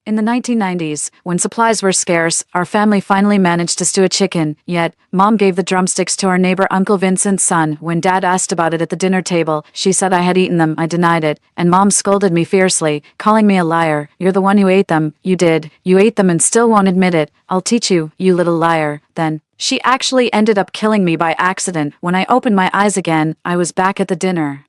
In the 1990s, when supplies were scarce, our family finally managed to stew a chicken, yet, Mom gave the drumsticks to our neighbor Uncle Vincent's son. When Dad asked about it at the dinner table, she said I had eaten them. I denied it, and Mom scolded me fiercely, calling me a liar. You're the one who ate them. You did. You ate them and still won't admit it. I'll teach you, you little liar. Then, she actually ended up killing me by accident. When I opened my eyes again, I was back at the dinner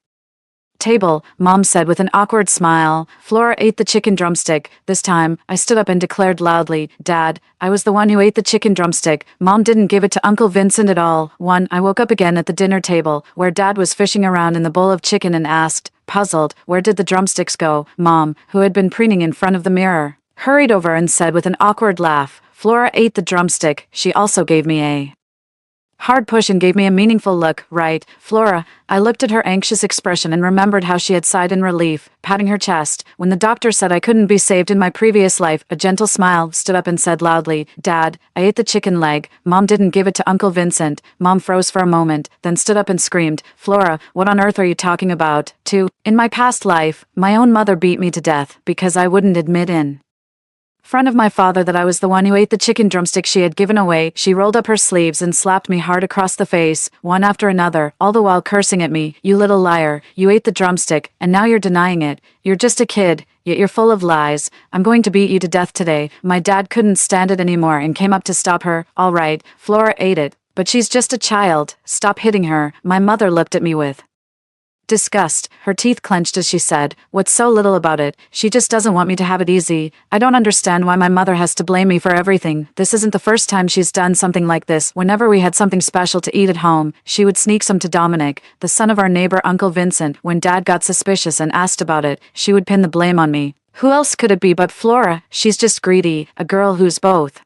table, Mom said with an awkward smile. Flora ate the chicken drumstick. This time, I stood up and declared loudly, Dad, I was the one who ate the chicken drumstick. Mom didn't give it to Uncle Vincent at all. I woke up again at the dinner table, where Dad was fishing around in the bowl of chicken and asked, puzzled, where did the drumsticks go? Mom, who had been preening in front of the mirror, hurried over and said with an awkward laugh, Flora ate the drumstick. She also gave me a hard push and gave me a meaningful look. Right, Flora. I looked at her anxious expression and remembered how she had sighed in relief, patting her chest. When the doctor said I couldn't be saved in my previous life, a gentle smile stood up and said loudly, Dad, I ate the chicken leg. Mom didn't give it to Uncle Vincent. Mom froze for a moment, then stood up and screamed, Flora, what on earth are you talking about? In my past life, my own mother beat me to death because I wouldn't admit in front of my father that I was the one who ate the chicken drumstick she had given away. She rolled up her sleeves and slapped me hard across the face, one after another, all the while cursing at me. You little liar, you ate the drumstick, and now you're denying it. You're just a kid, yet you're full of lies. I'm going to beat you to death today. My dad couldn't stand it anymore and came up to stop her. All right, Flora ate it, but she's just a child. Stop hitting her. My mother looked at me with disgust, her teeth clenched as she said, what's so little about it? She just doesn't want me to have it easy. I don't understand why my mother has to blame me for everything. This isn't the first time she's done something like this. Whenever we had something special to eat at home, she would sneak some to Dominic, the son of our neighbor Uncle Vincent. When Dad got suspicious and asked about it, she would pin the blame on me. Who else could it be but Flora? She's just greedy, a girl who's both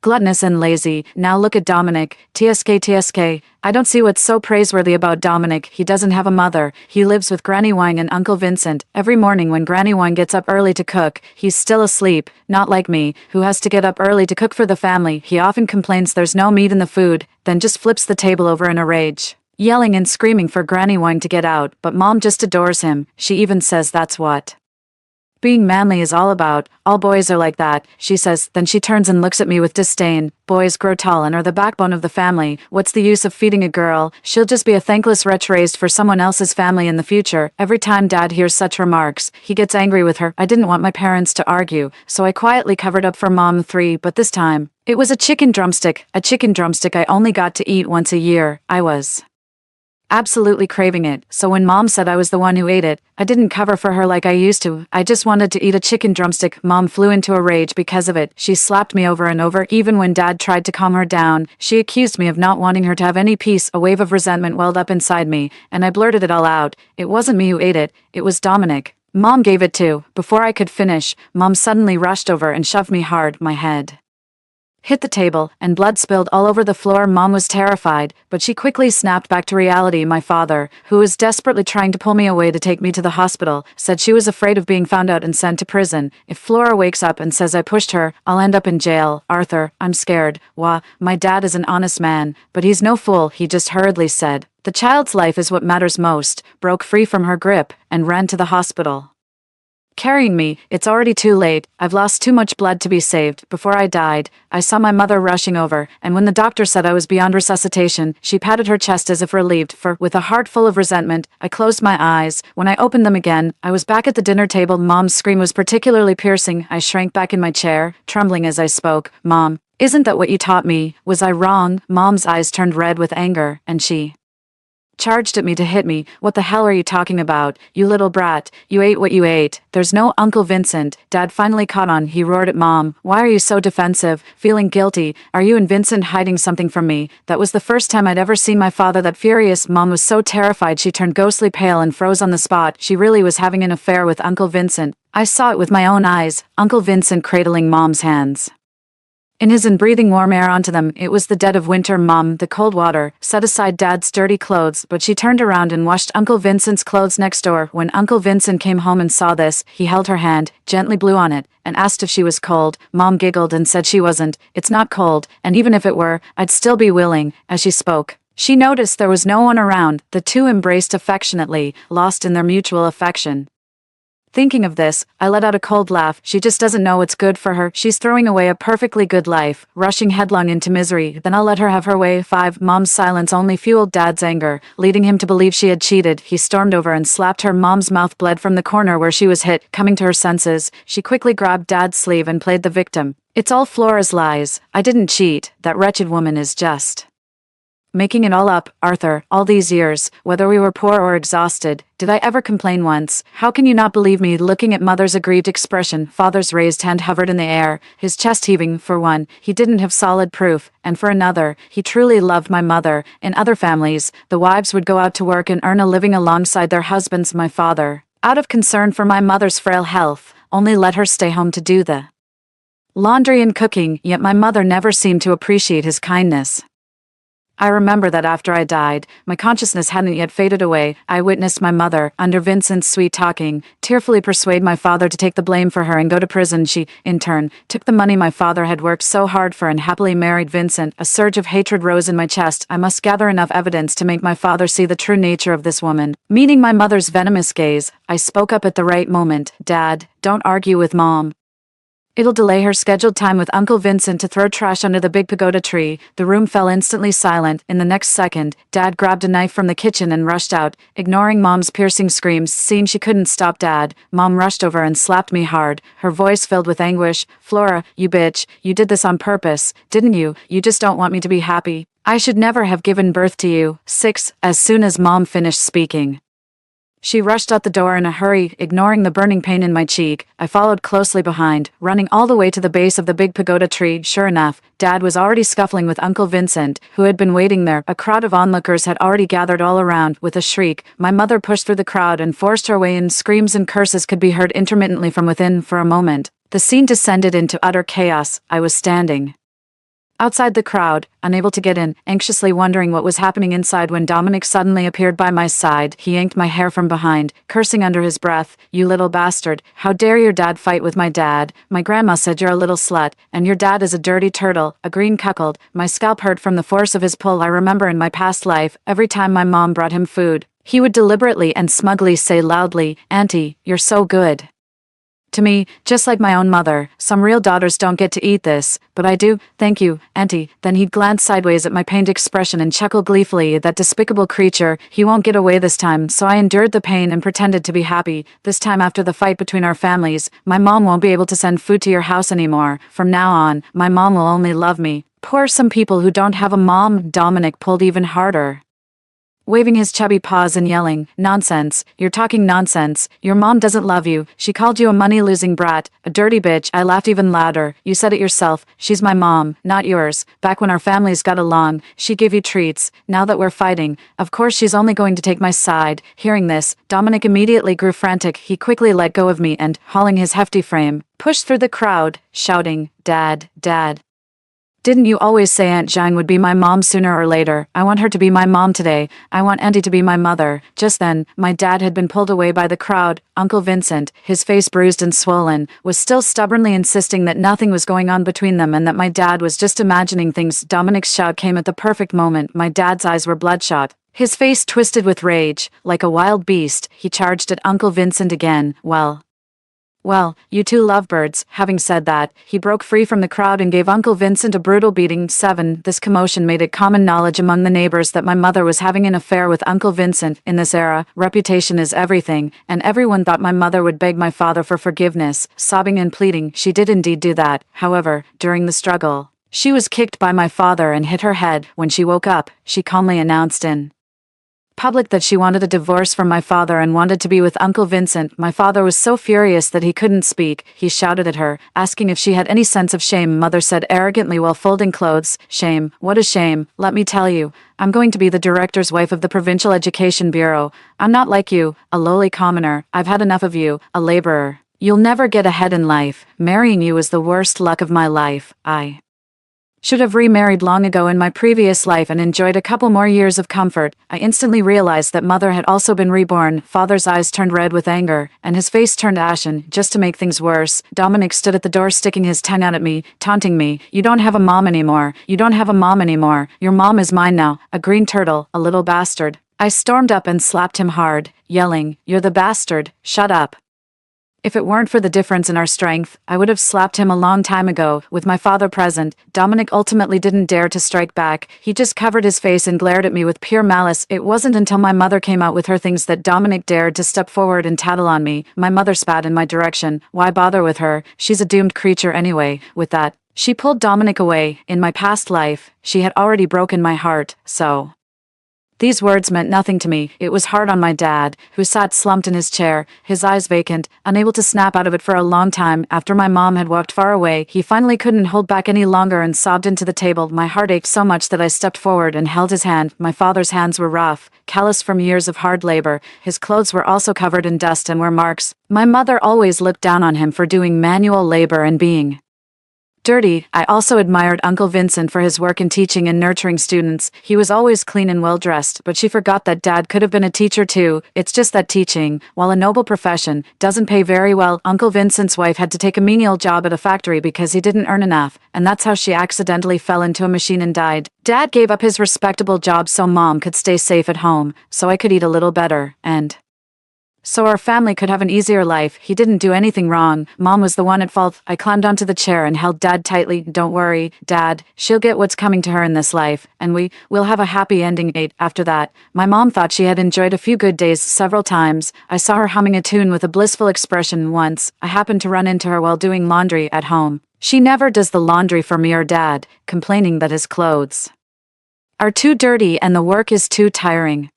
gluttonous and lazy. Now look at Dominic. TSK. I don't see what's so praiseworthy about Dominic. He doesn't have a mother. He lives with Granny Wang and Uncle Vincent. Every morning when Granny Wang gets up early to cook, he's still asleep. Not like me, who has to get up early to cook for the family. He often complains there's no meat in the food, then just flips the table over in a rage, yelling and screaming for Granny Wang to get out. But Mom just adores him. She even says that's what being manly is all about. All boys are like that, she says. Then she turns and looks at me with disdain. Boys grow tall and are the backbone of the family. What's the use of feeding a girl? She'll just be a thankless wretch raised for someone else's family in the future. Every time Dad hears such remarks, he gets angry with her. I didn't want my parents to argue, so I quietly covered up for Mom 3, but this time, it was a chicken drumstick I only got to eat once a year. I was absolutely craving it, so when Mom said I was the one who ate it, I didn't cover for her like I used to. I just wanted to eat a chicken drumstick. Mom flew into a rage because of it. She slapped me over and over. Even when Dad tried to calm her down, she accused me of not wanting her to have any peace. A wave of resentment welled up inside me, and I blurted it all out. It wasn't me who ate it, it was Dominic. Mom gave it to. Before I could finish, Mom suddenly rushed over and shoved me hard. My head hit the table, and blood spilled all over the floor. Mom was terrified, but she quickly snapped back to reality. My father, who was desperately trying to pull me away to take me to the hospital, said she was afraid of being found out and sent to prison. If Flora wakes up and says I pushed her, I'll end up in jail. Arthur, I'm scared. Wah, my dad is an honest man, but he's no fool, he just hurriedly said. The child's life is what matters most, broke free from her grip, and ran to the hospital, carrying me. It's already too late. I've lost too much blood to be saved. Before I died, I saw my mother rushing over, and when the doctor said I was beyond resuscitation, she patted her chest as if relieved. With a heart full of resentment, I closed my eyes. When I opened them again, I was back at the dinner table. Mom's scream was particularly piercing. I shrank back in my chair, trembling as I spoke. Mom, isn't that what you taught me? Was I wrong? Mom's eyes turned red with anger, and she charged at me to hit me. What the hell are you talking about? You little brat. You ate what you ate. There's no Uncle Vincent. Dad finally caught on. He roared at Mom. Why are you so defensive? Feeling guilty? Are you and Vincent hiding something from me? That was the first time I'd ever seen my father that furious. Mom was so terrified she turned ghostly pale and froze on the spot. She really was having an affair with Uncle Vincent. I saw it with my own eyes. Uncle Vincent cradling Mom's hands in his and breathing warm air onto them. It was the dead of winter. Mom, the cold water, set aside Dad's dirty clothes, but she turned around and washed Uncle Vincent's clothes next door. When Uncle Vincent came home and saw this, he held her hand, gently blew on it, and asked if she was cold. Mom giggled and said she wasn't. It's not cold, and even if it were, I'd still be willing. As she spoke, she noticed there was no one around. The two embraced affectionately, lost in their mutual affection. Thinking of this, I let out a cold laugh. She just doesn't know what's good for her. She's throwing away a perfectly good life, rushing headlong into misery. Then I'll let her have her way. 5. Mom's silence only fueled Dad's anger, leading him to believe she had cheated. He stormed over and slapped her. Mom's mouth bled from the corner where she was hit. Coming to her senses, she quickly grabbed Dad's sleeve and played the victim. It's all Flora's lies. I didn't cheat. That wretched woman is just making it all up. Arthur, all these years, whether we were poor or exhausted, did I ever complain once? How can you not believe me? Looking at Mother's aggrieved expression, Father's raised hand hovered in the air, his chest heaving. For one, he didn't have solid proof, and for another, he truly loved my mother. In other families, the wives would go out to work and earn a living alongside their husbands. My father, out of concern for my mother's frail health, only let her stay home to do the laundry and cooking, yet my mother never seemed to appreciate his kindness. I remember that after I died, my consciousness hadn't yet faded away. I witnessed my mother, under Vincent's sweet talking, tearfully persuade my father to take the blame for her and go to prison. She, in turn, took the money my father had worked so hard for and happily married Vincent. A surge of hatred rose in my chest. I must gather enough evidence to make my father see the true nature of this woman. Meeting my mother's venomous gaze, I spoke up at the right moment. Dad, don't argue with Mom. It'll delay her scheduled time with Uncle Vincent to throw trash under the big pagoda tree. The room fell instantly silent. In the next second, Dad grabbed a knife from the kitchen and rushed out, ignoring Mom's piercing screams. Seeing she couldn't stop Dad, Mom rushed over and slapped me hard, her voice filled with anguish. Flora, you bitch, you did this on purpose, didn't you? You just don't want me to be happy. I should never have given birth to you. 6. As soon as Mom finished speaking, she rushed out the door in a hurry, ignoring the burning pain in my cheek. I followed closely behind, running all the way to the base of the big pagoda tree. Sure enough, Dad was already scuffling with Uncle Vincent, who had been waiting there. A crowd of onlookers had already gathered all around. With a shriek, my mother pushed through the crowd and forced her way in. Screams and curses could be heard intermittently from within. For a moment, the scene descended into utter chaos. I was standing outside the crowd, unable to get in, anxiously wondering what was happening inside when Dominic suddenly appeared by my side. He yanked my hair from behind, cursing under his breath. You little bastard, how dare your dad fight with my dad? My grandma said you're a little slut, and your dad is a dirty turtle, a green cuckold. My scalp hurt from the force of his pull. I remember in my past life, every time my mom brought him food, he would deliberately and smugly say loudly, Auntie, you're so good. To me, just like my own mother, some real daughters don't get to eat this, but I do. Thank you, Auntie. Then he'd glance sideways at my pained expression and chuckle gleefully. That despicable creature, he won't get away this time. So I endured the pain and pretended to be happy. This time after the fight between our families, my mom won't be able to send food to your house anymore. From now on, my mom will only love me. Poor some people who don't have a mom. Dominic pulled even harder, waving his chubby paws and yelling, Nonsense, you're talking nonsense. Your mom doesn't love you. She called you a money-losing brat, a dirty bitch. I laughed even louder. You said it yourself. She's my mom, not yours. Back when our families got along, she gave you treats. Now that we're fighting, of course she's only going to take my side. Hearing this, Dominic immediately grew frantic. He quickly let go of me and, hauling his hefty frame, pushed through the crowd, shouting, Dad, Dad. Didn't you always say Aunt Zhang would be my mom sooner or later? I want her to be my mom today. I want Auntie to be my mother. Just then, my dad had been pulled away by the crowd. Uncle Vincent, his face bruised and swollen, was still stubbornly insisting that nothing was going on between them and that my dad was just imagining things. Dominic's shout came at the perfect moment. My dad's eyes were bloodshot, his face twisted with rage. Like a wild beast, he charged at Uncle Vincent again. Well, you two lovebirds. Having said that, he broke free from the crowd and gave Uncle Vincent a brutal beating. 7. This commotion made it common knowledge among the neighbors that my mother was having an affair with Uncle Vincent. In this era, reputation is everything, and everyone thought my mother would beg my father for forgiveness. Sobbing and pleading, she did indeed do that. However, during the struggle, she was kicked by my father and hit her head. When she woke up, she calmly announced in public that she wanted a divorce from my father and wanted to be with Uncle Vincent. My father was so furious that he couldn't speak. He shouted at her, asking if she had any sense of shame. Mother said arrogantly while folding clothes, Shame? What is shame? Let me tell you, I'm going to be the director's wife of the Provincial Education Bureau. I'm not like you, a lowly commoner. I've had enough of you, a laborer. You'll never get ahead in life. Marrying you was the worst luck of my life. I should have remarried long ago in my previous life and enjoyed a couple more years of comfort. I instantly realized that Mother had also been reborn. Father's eyes turned red with anger, and his face turned ashen. Just to make things worse, Dominic stood at the door sticking his tongue out at me, taunting me. You don't have a mom anymore. You don't have a mom anymore. Your mom is mine now, a green turtle, a little bastard. I stormed up and slapped him hard, yelling, You're the bastard. Shut up. If it weren't for the difference in our strength, I would have slapped him a long time ago. With my father present, Dominic ultimately didn't dare to strike back. He just covered his face and glared at me with pure malice. It wasn't until my mother came out with her things that Dominic dared to step forward and tattle on me. My mother spat in my direction. Why bother with her? She's a doomed creature anyway. With that, she pulled Dominic away. In my past life, she had already broken my heart, so... These words meant nothing to me. It was hard on my dad, who sat slumped in his chair, his eyes vacant, unable to snap out of it for a long time. After my mom had walked far away, he finally couldn't hold back any longer and sobbed into the table. My heart ached so much that I stepped forward and held his hand. My father's hands were rough, callous from years of hard labor. His clothes were also covered in dust and were marks. My mother always looked down on him for doing manual labor and being dirty. I also admired Uncle Vincent for his work in teaching and nurturing students. He was always clean and well-dressed, but she forgot that Dad could have been a teacher too. It's just that teaching, while a noble profession, doesn't pay very well. Uncle Vincent's wife had to take a menial job at a factory because he didn't earn enough, and that's how she accidentally fell into a machine and died. Dad gave up his respectable job so Mom could stay safe at home, so I could eat a little better, and... so our family could have an easier life. He didn't do anything wrong. Mom was the one at fault. I climbed onto the chair and held Dad tightly. Don't worry, Dad. She'll get what's coming to her in this life, and we'll have a happy ending. After that, my mom thought she had enjoyed a few good days several times. I saw her humming a tune with a blissful expression once. I happened to run into her while doing laundry at home. She never does the laundry for me or Dad, complaining that his clothes are too dirty and the work is too tiring.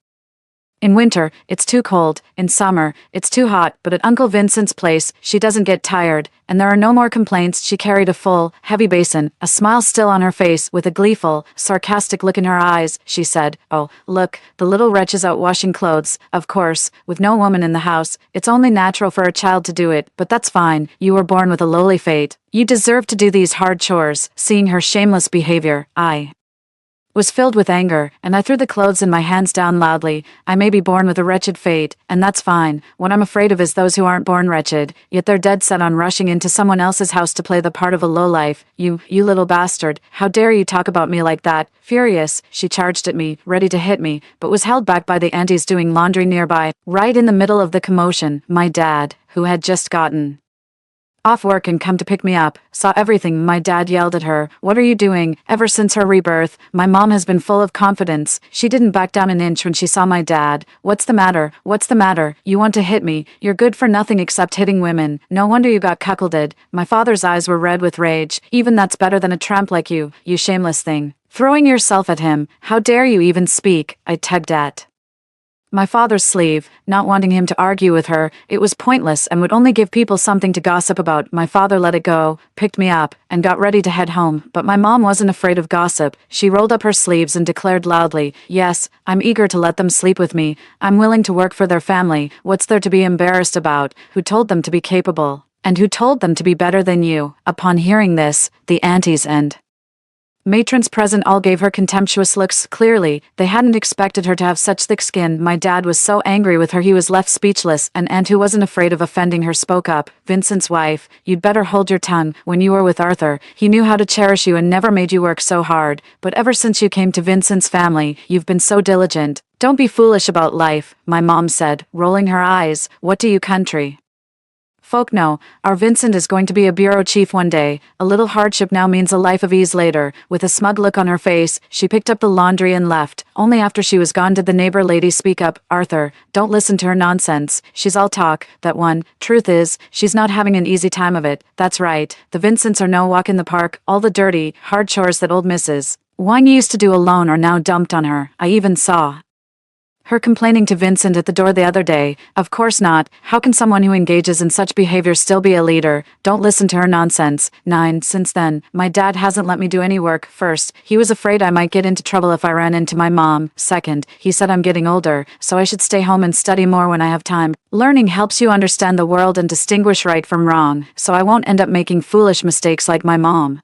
In winter, it's too cold. In summer, it's too hot. But at Uncle Vincent's place, she doesn't get tired, and there are no more complaints. She carried a full, heavy basin, a smile still on her face, with a gleeful, sarcastic look in her eyes. She said, "Oh, look, the little wretch is out washing clothes. Of course, with no woman in the house, it's only natural for a child to do it, but that's fine. You were born with a lowly fate. You deserve to do these hard chores." Seeing her shameless behavior, I was filled with anger, and I threw the clothes in my hands down loudly. I may be born with a wretched fate, and that's fine. What I'm afraid of is those who aren't born wretched, yet they're dead set on rushing into someone else's house to play the part of a lowlife. You little bastard, how dare you talk about me like that? Furious, she charged at me, ready to hit me, but was held back by the aunties doing laundry nearby. Right in the middle of the commotion, my dad, who had just gotten off work and come to pick me up, saw everything. My dad yelled at her, "What are you doing?" Ever since her rebirth, my mom has been full of confidence. She didn't back down an inch when she saw my dad. "What's the matter? What's the matter? You want to hit me? You're good for nothing except hitting women. No wonder you got cuckolded." My father's eyes were red with rage. "Even that's better than a tramp like you shameless thing. Throwing yourself at him. How dare you even speak?" I tugged at my father's sleeve, not wanting him to argue with her. It was pointless and would only give people something to gossip about. My father let it go, picked me up, and got ready to head home. But my mom wasn't afraid of gossip. She rolled up her sleeves and declared loudly, "Yes, I'm eager to let them sleep with me. I'm willing to work for their family. What's there to be embarrassed about? Who told them to be capable? And who told them to be better than you?" Upon hearing this, the aunties and matrons present all gave her contemptuous looks. Clearly, they hadn't expected her to have such thick skin. My dad was so angry with her he was left speechless. An aunt who wasn't afraid of offending her spoke up. "Vincent's wife, you'd better hold your tongue. When you were with Arthur, he knew how to cherish you and never made you work so hard. But ever since you came to Vincent's family, you've been so diligent. Don't be foolish about life," my mom said, rolling her eyes. "What do you country folk know? Our Vincent is going to be a bureau chief one day. A little hardship now means a life of ease later." With a smug look on her face, she picked up the laundry and left. Only after she was gone did the neighbor lady speak up. "Arthur, don't listen to her nonsense. She's all talk, that one. Truth is, she's not having an easy time of it. That's right. The Vincents are no walk in the park. All the dirty, hard chores that old Mrs. Wine used to do alone are now dumped on her. I even saw her complaining to Vincent at the door the other day. Of course not. How can someone who engages in such behavior still be a leader? Don't listen to her nonsense." 9. Since then, my dad hasn't let me do any work. First, he was afraid I might get into trouble if I ran into my mom. Second, he said I'm getting older, so I should stay home and study more when I have time. Learning helps you understand the world and distinguish right from wrong, so I won't end up making foolish mistakes like my mom.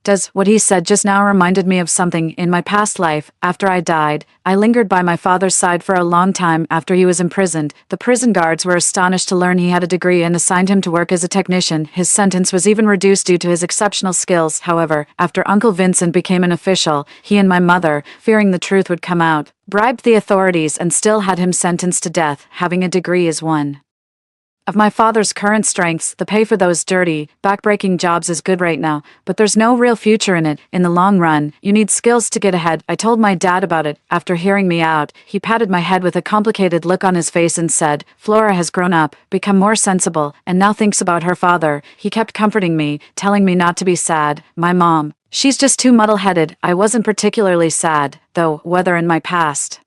Does what he said just now reminded me of something in my past life. After I died, I lingered by my father's side for a long time after he was imprisoned. The prison guards were astonished to learn he had a degree and assigned him to work as a technician. His sentence was even reduced due to his exceptional skills. However, after Uncle Vincent became an official, he and my mother, fearing the truth would come out, bribed the authorities and still had him sentenced to death. Having a degree is one Of my father's current strengths, the pay for those dirty, backbreaking jobs is good right now, but there's no real future in it. In the long run, you need skills to get ahead. I told my dad about it. After hearing me out, he patted my head with a complicated look on his face and said, Flora has grown up, become more sensible, and now thinks about her father. He kept comforting me, telling me not to be sad. My mom, she's just too muddle-headed. I wasn't particularly sad, though, whether in my past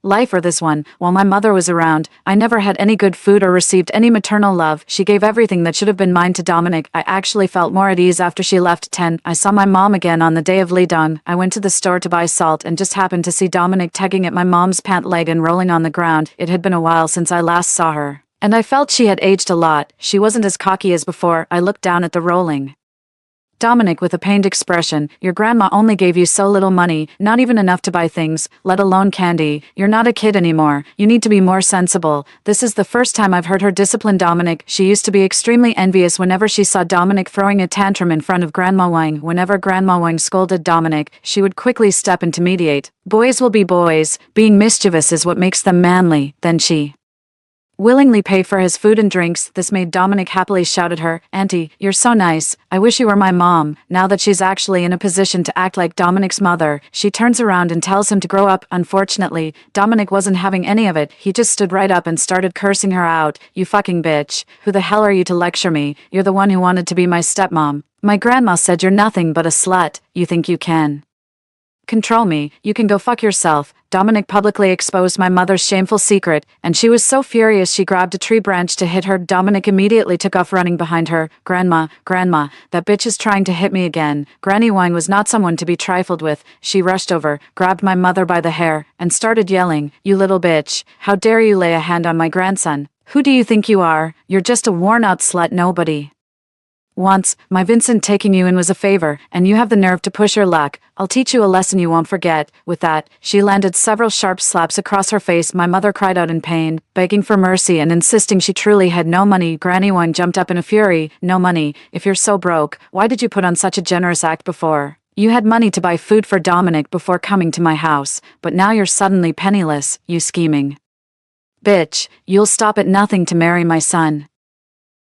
life or this one, while my mother was around, I never had any good food or received any maternal love. She gave everything that should have been mine to Dominic. I actually felt more at ease after she left. 10. I saw my mom again on the day of Lidong. I went to the store to buy salt and just happened to see Dominic tugging at my mom's pant leg and rolling on the ground. It had been a while since I last saw her, and I felt she had aged a lot. She wasn't as cocky as before. I looked down at the rolling Dominic with a pained expression. Your grandma only gave you so little money, not even enough to buy things, let alone candy. You're not a kid anymore. You need to be more sensible. This is the first time I've heard her discipline Dominic. She used to be extremely envious whenever she saw Dominic throwing a tantrum in front of Grandma Wang. Whenever Grandma Wang scolded Dominic, she would quickly step in to mediate. Boys will be boys. Being mischievous is what makes them manly. Then she willingly pay for his food and drinks. This made Dominic happily shout at her, Auntie, you're so nice. I wish you were my mom. Now that she's actually in a position to act like Dominic's mother, she turns around and tells him to grow up. Unfortunately, Dominic wasn't having any of it. He just stood right up and started cursing her out. You fucking bitch. Who the hell are you to lecture me? You're the one who wanted to be my stepmom. My grandma said you're nothing but a slut. You think you can control me? You can go fuck yourself. Dominic publicly exposed my mother's shameful secret, and she was so furious she grabbed a tree branch to hit her. Dominic immediately took off running behind her. Grandma, that bitch is trying to hit me again. Granny Wang was not someone to be trifled with. She rushed over, grabbed my mother by the hair, and started yelling, You little bitch, how dare you lay a hand on my grandson? Who do you think you are? You're just a worn-out slut nobody once. My Vincent taking you in was a favor, and you have the nerve to push your luck. I'll teach you a lesson you won't forget. With that, she landed several sharp slaps across her face. My mother cried out in pain, begging for mercy and insisting she truly had no money. Granny Wang jumped up in a fury. No money? If you're so broke, why did you put on such a generous act before? You had money to buy food for Dominic before coming to my house, but now you're suddenly penniless, you scheming bitch. You'll stop at nothing to marry my son.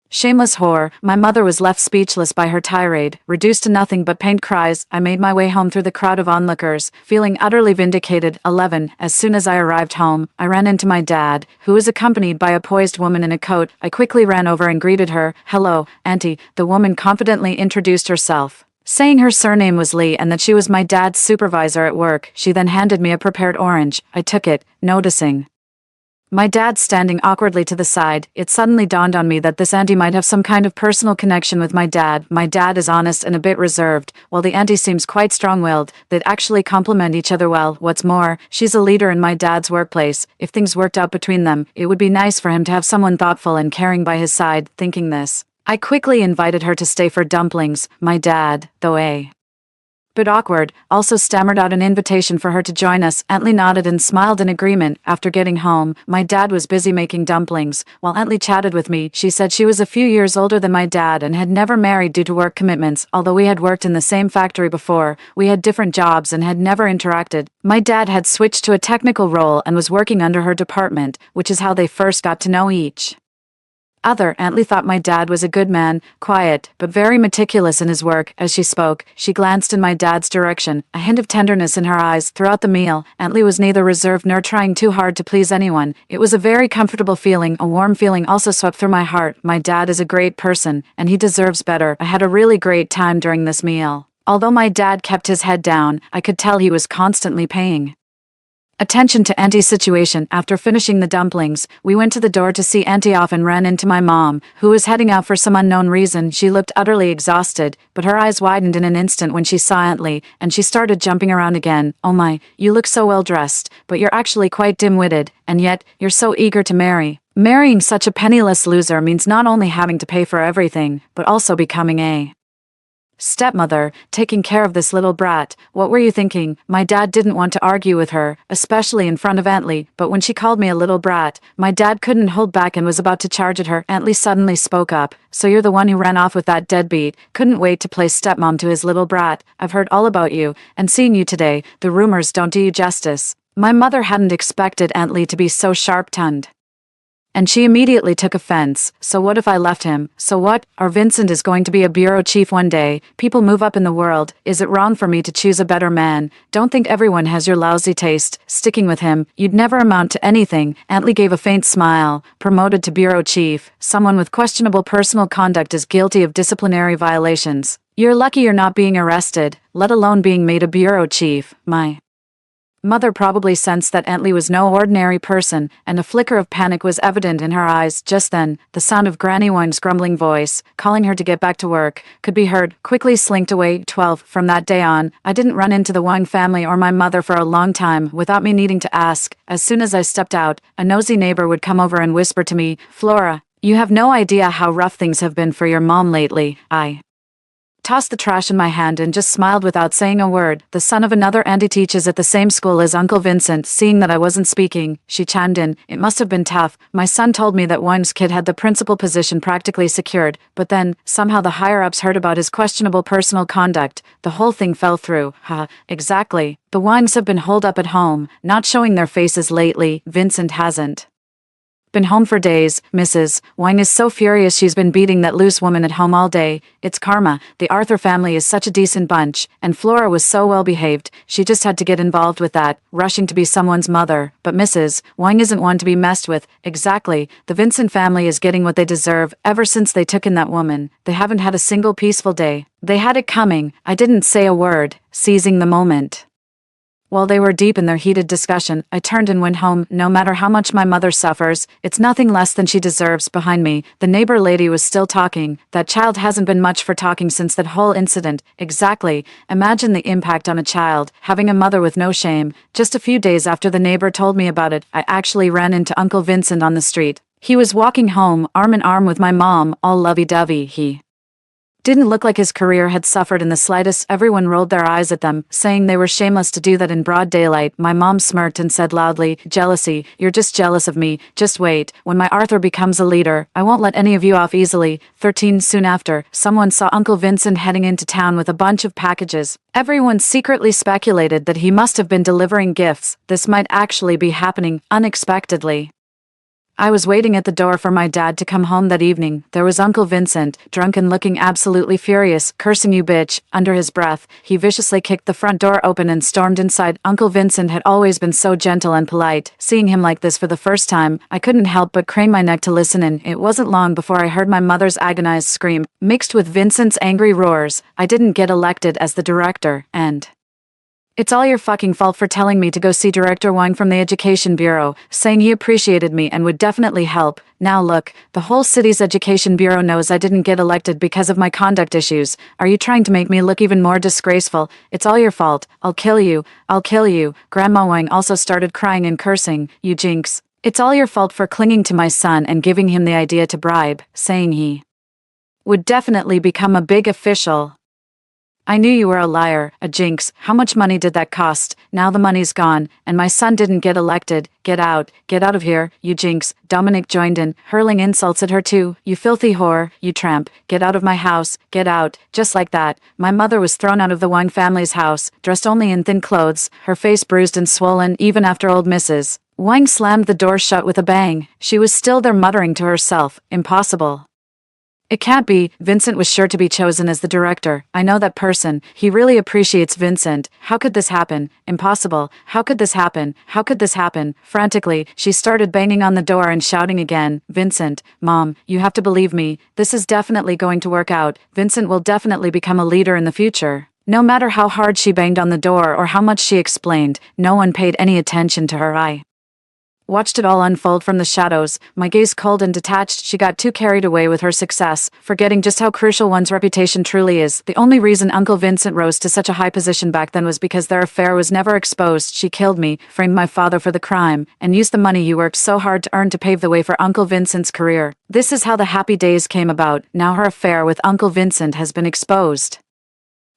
Shameless whore. My mother was left speechless by her tirade, reduced to nothing but pained cries. I made my way home through the crowd of onlookers, feeling utterly vindicated. 11. As soon as I arrived home, I ran into my dad, who was accompanied by a poised woman in a coat. I quickly ran over and greeted her. Hello, Auntie. The woman confidently introduced herself, saying her surname was Lee and that she was my dad's supervisor at work. She then handed me a prepared orange. I took it, noticing my dad standing awkwardly to the side. It suddenly dawned on me that this auntie might have some kind of personal connection with my dad. My dad is honest and a bit reserved, while the auntie seems quite strong-willed. They'd actually complement each other well. What's more, she's a leader in my dad's workplace. If things worked out between them, it would be nice for him to have someone thoughtful and caring by his side. Thinking this, I quickly invited her to stay for dumplings. My dad, though a bit awkward, also stammered out an invitation for her to join us. Aunt Lee nodded and smiled in agreement. After getting home, my dad was busy making dumplings. While Aunt Lee chatted with me, she said she was a few years older than my dad and had never married due to work commitments. Although we had worked in the same factory before, we had different jobs and had never interacted. My dad had switched to a technical role and was working under her department, which is how they first got to know each other. Aunt Lee thought my dad was a good man, quiet, but very meticulous in his work. As she spoke, she glanced in my dad's direction, a hint of tenderness in her eyes. Throughout the meal, Aunt Lee was neither reserved nor trying too hard to please anyone. It was a very comfortable feeling. A warm feeling also swept through my heart. My dad is a great person, and he deserves better. I had a really great time during this meal. Although my dad kept his head down, I could tell he was constantly paying attention to Auntie's situation. After finishing the dumplings, we went to the door to see Auntie off and ran into my mom, who was heading out for some unknown reason. She looked utterly exhausted, but her eyes widened in an instant when she saw Aunt Lee, and she started jumping around again. Oh my, you look so well dressed, but you're actually quite dim-witted, and yet, you're so eager to marry. Marrying such a penniless loser means not only having to pay for everything, but also becoming a stepmother, taking care of this little brat. What were you thinking? My dad didn't want to argue with her, especially in front of Aunt Lee, but when she called me a little brat, my dad couldn't hold back and was about to charge at her. Aunt Lee suddenly spoke up. So you're the one who ran off with that deadbeat, couldn't wait to play stepmom to his little brat. I've heard all about you, and seeing you today, the rumors don't do you justice. My mother hadn't expected Aunt Lee to be so sharp-tongued And she immediately took offense. So what if I left him? So what? Our Vincent is going to be a bureau chief one day. People move up in the world. Is it wrong for me to choose a better man? Don't think everyone has your lousy taste. Sticking with him, you'd never amount to anything. Antley gave a faint smile. Promoted to bureau chief. Someone with questionable personal conduct is guilty of disciplinary violations. You're lucky you're not being arrested, let alone being made a bureau chief. My mother probably sensed that Antley was no ordinary person, and a flicker of panic was evident in her eyes. Just then, the sound of Granny Wang's grumbling voice, calling her to get back to work, could be heard, quickly slinked away. 12. From that day on, I didn't run into the Wang family or my mother for a long time without me needing to ask. As soon as I stepped out, a nosy neighbor would come over and whisper to me, "Flora, you have no idea how rough things have been for your mom lately." I tossed the trash in my hand and just smiled without saying a word. The son of another auntie teaches at the same school as Uncle Vincent. Seeing that I wasn't speaking, she chimed in. It must have been tough. My son told me that Wang's kid had the principal position practically secured, but then, somehow the higher-ups heard about his questionable personal conduct. The whole thing fell through. Exactly. The Wangs have been holed up at home, not showing their faces lately. Vincent hasn't been home for days. Mrs. Wang is so furious she's been beating that loose woman at home all day. It's karma. The Arthur family is such a decent bunch, and Flora was so well behaved, she just had to get involved with that, rushing to be someone's mother. But Mrs. Wang isn't one to be messed with. Exactly. The Vincent family is getting what they deserve. Ever since they took in that woman, they haven't had a single peaceful day. They had it coming. I didn't say a word, seizing the moment. While they were deep in their heated discussion, I turned and went home. No matter how much my mother suffers, it's nothing less than she deserves. Behind me, the neighbor lady was still talking. That child hasn't been much for talking since that whole incident. Exactly. Imagine the impact on a child, having a mother with no shame. Just a few days after the neighbor told me about it, I actually ran into Uncle Vincent on the street. He was walking home, arm in arm with my mom, all lovey-dovey. He didn't look like his career had suffered in the slightest. Everyone rolled their eyes at them, saying they were shameless to do that in broad daylight. My mom smirked and said loudly, "Jealousy, you're just jealous of me. Just wait. When my Arthur becomes a leader, I won't let any of you off easily." 13. Soon after, someone saw Uncle Vincent heading into town with a bunch of packages. Everyone secretly speculated that he must have been delivering gifts. This might actually be happening unexpectedly. I was waiting at the door for my dad to come home that evening. There was Uncle Vincent, drunk and looking absolutely furious, cursing "You bitch." Under his breath, he viciously kicked the front door open and stormed inside. Uncle Vincent had always been so gentle and polite. Seeing him like this for the first time, I couldn't help but crane my neck to listen in. It wasn't long before I heard my mother's agonized scream, mixed with Vincent's angry roars. "I didn't get elected as the director, and it's all your fucking fault for telling me to go see Director Wang from the Education Bureau, saying he appreciated me and would definitely help. Now look, the whole city's Education Bureau knows I didn't get elected because of my conduct issues. Are you trying to make me look even more disgraceful? It's all your fault. I'll kill you. I'll kill you." Grandma Wang also started crying and cursing. "You jinx. It's all your fault for clinging to my son and giving him the idea to bribe, saying he would definitely become a big official. I knew you were a liar, a jinx. How much money did that cost? Now the money's gone, and my son didn't get elected. Get out of here, you jinx." Dominic joined in, hurling insults at her too. "You filthy whore, you tramp. Get out of my house, get out." Just like that, my mother was thrown out of the Wang family's house, dressed only in thin clothes, her face bruised and swollen even after old Mrs. Wang slammed the door shut with a bang. She was still there muttering to herself, "Impossible. It can't be." Vincent was sure to be chosen as the director. "I know that person. He really appreciates Vincent. How could this happen? Impossible. How could this happen? How could this happen?" Frantically, she started banging on the door and shouting again, "Vincent, Mom, you have to believe me. This is definitely going to work out. Vincent will definitely become a leader in the future." No matter how hard she banged on the door or how much she explained, no one paid any attention to her. I watched it all unfold from the shadows, my gaze cold and detached. She got too carried away with her success, forgetting just how crucial one's reputation truly is. The only reason Uncle Vincent rose to such a high position back then was because their affair was never exposed. She killed me, framed my father for the crime, and used the money he worked so hard to earn to pave the way for Uncle Vincent's career. This is how the happy days came about. Now her affair with Uncle Vincent has been exposed,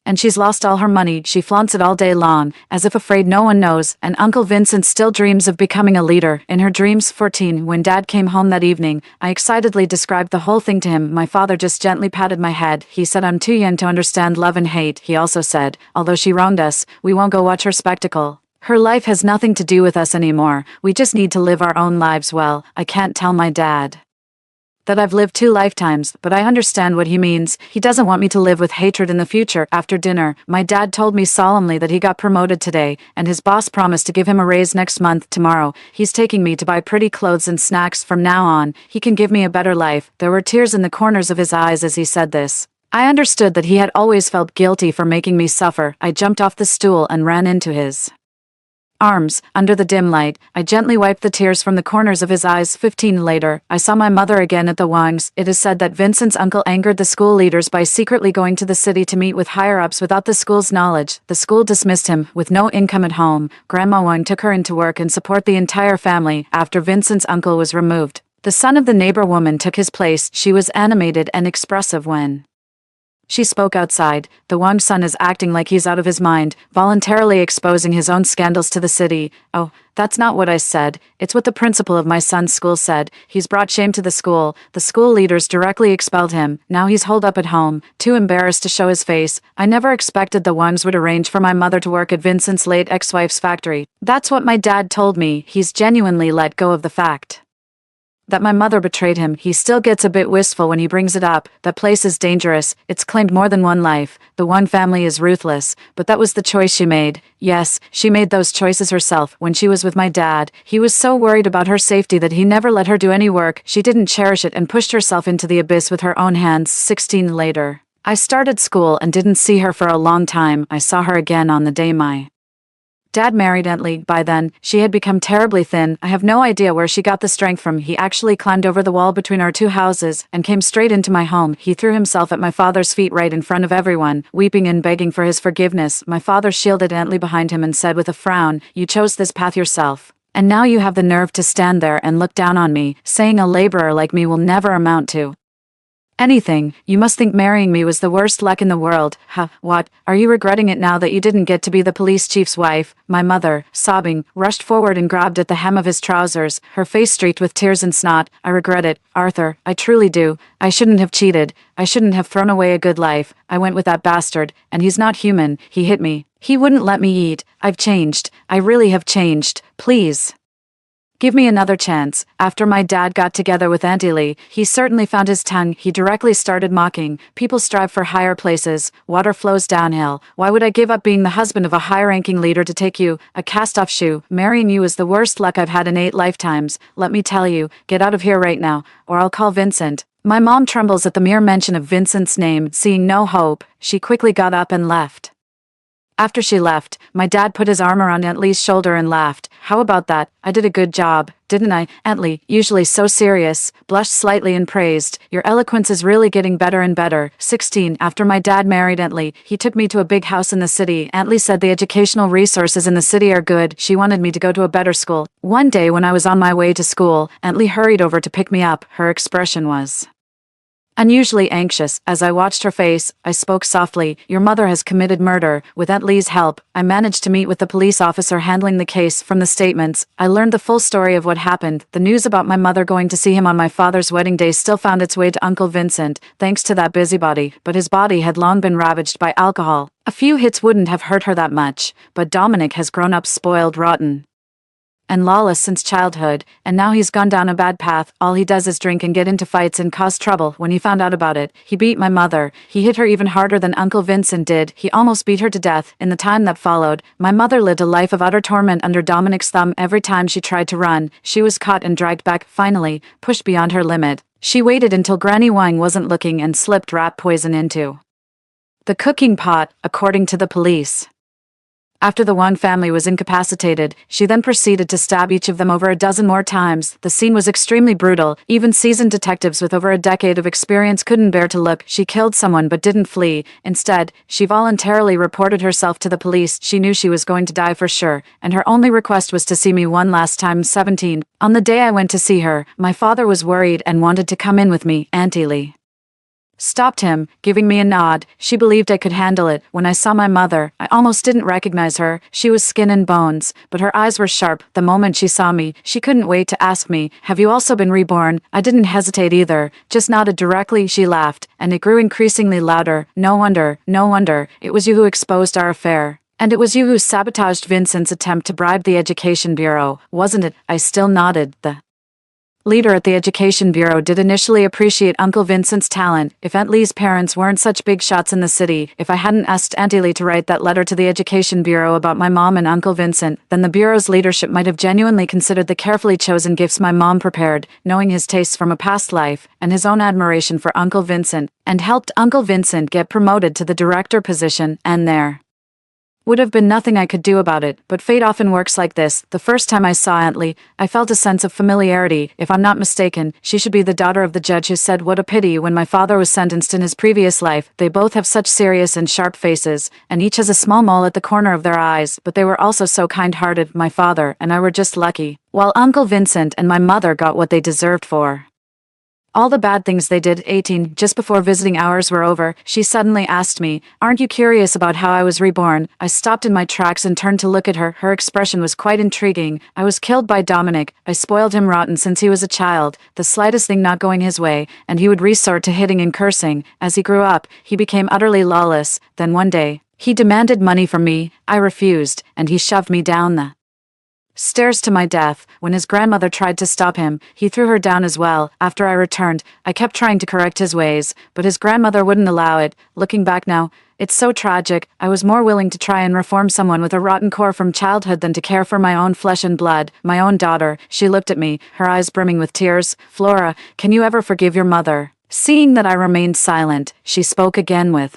and she's lost all her money. She flaunts it all day long, as if afraid no one knows, and Uncle Vincent still dreams of becoming a leader. In her dreams. 14. When Dad came home that evening, I excitedly described the whole thing to him. My father just gently patted my head. He said I'm too young to understand love and hate. He also said, although she wronged us, we won't go watch her spectacle. Her life has nothing to do with us anymore. We just need to live our own lives well. I can't tell my dad that I've lived 2 lifetimes, but I understand what he means. He doesn't want me to live with hatred in the future. After dinner, my dad told me solemnly that he got promoted today, and his boss promised to give him a raise next month. Tomorrow, he's taking me to buy pretty clothes and snacks. From now on, he can give me a better life. There were tears in the corners of his eyes as he said this. I understood that he had always felt guilty for making me suffer. I jumped off the stool and ran into his arms. Under the dim light, I gently wiped the tears from the corners of his eyes. 15 later, I saw my mother again at the Wangs. It is said that Vincent's uncle angered the school leaders by secretly going to the city to meet with higher-ups without the school's knowledge. The school dismissed him. With no income at home, Grandma Wang took her into work and support the entire family after Vincent's uncle was removed. The son of the neighbor woman took his place. She was animated and expressive when she spoke outside. The Wang son is acting like he's out of his mind, voluntarily exposing his own scandals to the city. Oh, that's not what I said. It's what the principal of my son's school said. He's brought shame to the school. The school leaders directly expelled him. Now he's holed up at home, too embarrassed to show his face. I never expected the Wangs would arrange for my mother to work at Vincent's late ex-wife's factory. That's what my dad told me. He's genuinely let go of the fact that my mother betrayed him. He still gets a bit wistful when he brings it up. That place is dangerous. It's claimed more than one life. The Wang family is ruthless. But that was the choice she made. Yes, she made those choices herself. When she was with my dad, he was so worried about her safety that he never let her do any work. She didn't cherish it and pushed herself into the abyss with her own hands. 16 later, I started school and didn't see her for a long time. I saw her again on the day my dad married Aunt Lee. By then, she had become terribly thin. I have no idea where she got the strength from. He actually climbed over the wall between our 2 houses and came straight into my home. He threw himself at my father's feet right in front of everyone, weeping and begging for his forgiveness. My father shielded Aunt Lee behind him and said with a frown, "You chose this path yourself. And now you have the nerve to stand there and look down on me, saying a laborer like me will never amount to anything. You must think marrying me was the worst luck in the world. What? Are you regretting it now that you didn't get to be the police chief's wife?" My mother, sobbing, rushed forward and grabbed at the hem of his trousers, her face streaked with tears and snot. "I regret it, Arthur. I truly do. I shouldn't have cheated. I shouldn't have thrown away a good life. I went with that bastard, and he's not human. He hit me. He wouldn't let me eat. I've changed. I really have changed. Please give me another chance." After my dad got together with Auntie Lee, he certainly found his tongue. He directly started mocking. "People strive for higher places. Water flows downhill. Why would I give up being the husband of a high-ranking leader to take you, a cast-off shoe? Marrying you is the worst luck I've had in 8 lifetimes. Let me tell you, get out of here right now, or I'll call Vincent." My mom trembles at the mere mention of Vincent's name. Seeing no hope, she quickly got up and left. After she left, my dad put his arm around Aunt Lee's shoulder and laughed. "How about that? I did a good job, didn't I?" Aunt Lee, usually so serious, blushed slightly and praised, "Your eloquence is really getting better and better." 16. After my dad married Aunt Lee, he took me to a big house in the city. Aunt Lee said the educational resources in the city are good. She wanted me to go to a better school. One day when I was on my way to school, Aunt Lee hurried over to pick me up. Her expression was unusually anxious. As I watched her face, I spoke softly. "Your mother has committed murder." With Aunt Lee's help, I managed to meet with the police officer handling the case. From the statements, I learned the full story of what happened. The news about my mother going to see him on my father's wedding day still found its way to Uncle Vincent, thanks to that busybody, but his body had long been ravaged by alcohol. A few hits wouldn't have hurt her that much, but Dominic has grown up spoiled rotten and lawless since childhood, and now he's gone down a bad path. All he does is drink and get into fights and cause trouble. When he found out about it, he beat my mother. He hit her even harder than Uncle Vincent did. He almost beat her to death. In the time that followed, my mother lived a life of utter torment under Dominic's thumb. Every time she tried to run, she was caught and dragged back. Finally, pushed beyond her limit, she waited until Granny Wang wasn't looking and slipped rat poison into the cooking pot, according to the police. After the Wang family was incapacitated, she then proceeded to stab each of them over a dozen more times. The scene was extremely brutal. Even seasoned detectives with over a decade of experience couldn't bear to look. She killed someone but didn't flee. Instead, she voluntarily reported herself to the police. She knew she was going to die for sure, and her only request was to see me one last time. 17. On the day I went to see her, my father was worried and wanted to come in with me. Auntie Lee stopped him, giving me a nod. She believed I could handle it. When I saw my mother, I almost didn't recognize her. She was skin and bones, but her eyes were sharp. The moment she saw me, she couldn't wait to ask me, "Have you also been reborn?" I didn't hesitate either, just nodded directly. She laughed, and it grew increasingly louder. No wonder. It was you who exposed our affair. And it was you who sabotaged Vincent's attempt to bribe the Education Bureau, wasn't it? I still nodded. The leader at the Education Bureau did initially appreciate Uncle Vincent's talent. If Aunt Lee's parents weren't such big shots in the city, if I hadn't asked Auntie Lee to write that letter to the Education Bureau about my mom and Uncle Vincent, then the Bureau's leadership might have genuinely considered the carefully chosen gifts my mom prepared, knowing his tastes from a past life, and his own admiration for Uncle Vincent, and helped Uncle Vincent get promoted to the director position, and there would have been nothing I could do about it, but fate often works like this. The first time I saw Aunt Lee, I felt a sense of familiarity. If I'm not mistaken, she should be the daughter of the judge who said what a pity when my father was sentenced in his previous life. They both have such serious and sharp faces, and each has a small mole at the corner of their eyes, but they were also so kind-hearted. My father and I were just lucky, while Uncle Vincent and my mother got what they deserved for all the bad things they did. 18, just before visiting hours were over, she suddenly asked me, "Aren't you curious about how I was reborn?" I stopped in my tracks and turned to look at her. Her expression was quite intriguing. "I was killed by Dominic. I spoiled him rotten since he was a child, the slightest thing not going his way, and he would resort to hitting and cursing. As he grew up, he became utterly lawless. Then one day, he demanded money from me. I refused, and he shoved me down the stairs to my death. When his grandmother tried to stop him, he threw her down as well. After I returned, I kept trying to correct his ways, but his grandmother wouldn't allow it. Looking back now, it's so tragic. I was more willing to try and reform someone with a rotten core from childhood than to care for my own flesh and blood, my own daughter." She looked at me, her eyes brimming with tears. "Flora, can you ever forgive your mother?" Seeing that I remained silent, she spoke again with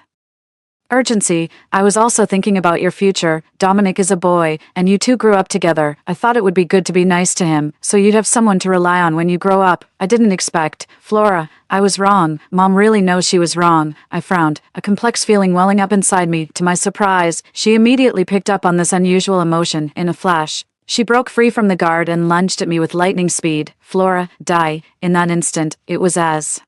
urgency. "I was also thinking about your future. Dominic is a boy, and you two grew up together. I thought it would be good to be nice to him, so you'd have someone to rely on when you grow up. I didn't expect." "Flora, I was wrong. Mom really knows she was wrong." I frowned, a complex feeling welling up inside me. To my surprise, she immediately picked up on this unusual emotion. In a flash, she broke free from the guard and lunged at me with lightning speed. "Flora, die." In that instant, it was as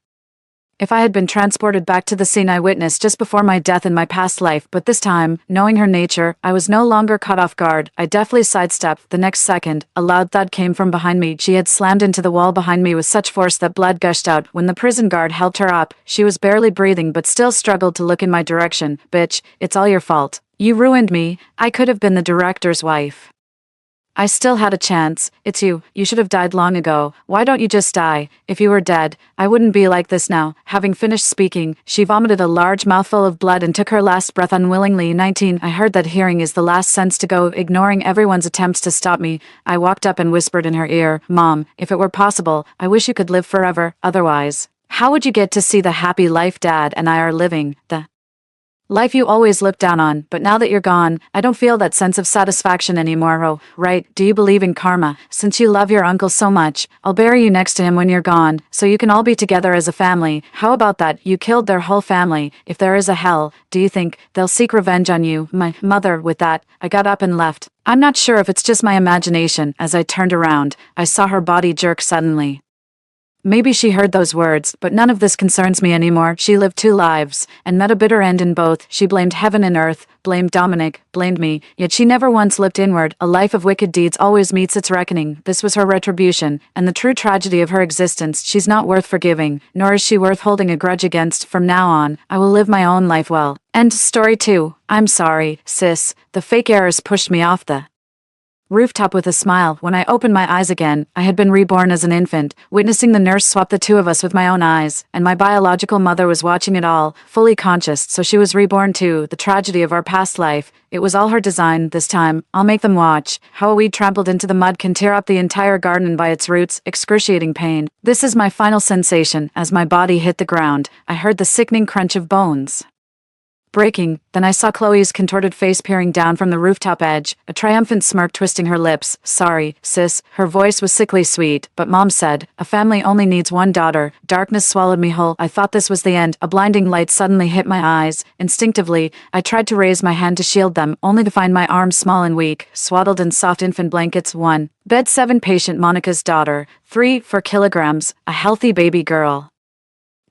if I had been transported back to the scene I witnessed just before my death in my past life, but this time, knowing her nature, I was no longer caught off guard. I deftly sidestepped. The next second, a loud thud came from behind me. She had slammed into the wall behind me with such force that blood gushed out. When the prison guard helped her up, she was barely breathing but still struggled to look in my direction. "Bitch, it's all your fault. You ruined me. I could have been the director's wife. I still had a chance. It's you. You should have died long ago. Why don't you just die? If you were dead, I wouldn't be like this now." Having finished speaking, she vomited a large mouthful of blood and took her last breath unwillingly. 19. I heard that hearing is the last sense to go. Ignoring everyone's attempts to stop me, I walked up and whispered in her ear, "Mom, if it were possible, I wish you could live forever. Otherwise, how would you get to see the happy life Dad and I are living? The life you always looked down on, but now that you're gone, I don't feel that sense of satisfaction anymore." "Oh, right. Do you believe in karma? Since you love your uncle so much, I'll bury you next to him when you're gone, so you can all be together as a family. How about that? You killed their whole family. If there is a hell, do you think they'll seek revenge on you?" My mother. With that, I got up and left. I'm not sure if it's just my imagination. As I turned around, I saw her body jerk suddenly. Maybe she heard those words, but none of this concerns me anymore. She lived two lives, and met a bitter end in both. She blamed heaven and earth, blamed Dominic, blamed me, yet she never once looked inward. A life of wicked deeds always meets its reckoning. This was her retribution, and the true tragedy of her existence. She's not worth forgiving, nor is she worth holding a grudge against. From now on, I will live my own life well. End story 2. I'm sorry, sis. The fake errors pushed me off the rooftop with a smile. When I opened my eyes again, I had been reborn as an infant, witnessing the nurse swap the two of us with my own eyes, and my biological mother was watching it all, fully conscious, so she was reborn too. The tragedy of our past life. It was all her design. This time, I'll make them watch. How a weed trampled into the mud can tear up the entire garden by its roots. Excruciating pain. This is my final sensation. As my body hit the ground, I heard the sickening crunch of bones breaking. Then I saw Chloe's contorted face peering down from the rooftop edge, a triumphant smirk twisting her lips. "Sorry, sis." Her voice was sickly sweet, but Mom said, "A family only needs one daughter." Darkness swallowed me whole. I thought this was the end. A blinding light suddenly hit my eyes. Instinctively, I tried to raise my hand to shield them, only to find my arms small and weak, swaddled in soft infant blankets. 1. Bed 7. Patient Monica's daughter. 3. 4 kilograms. A healthy baby girl.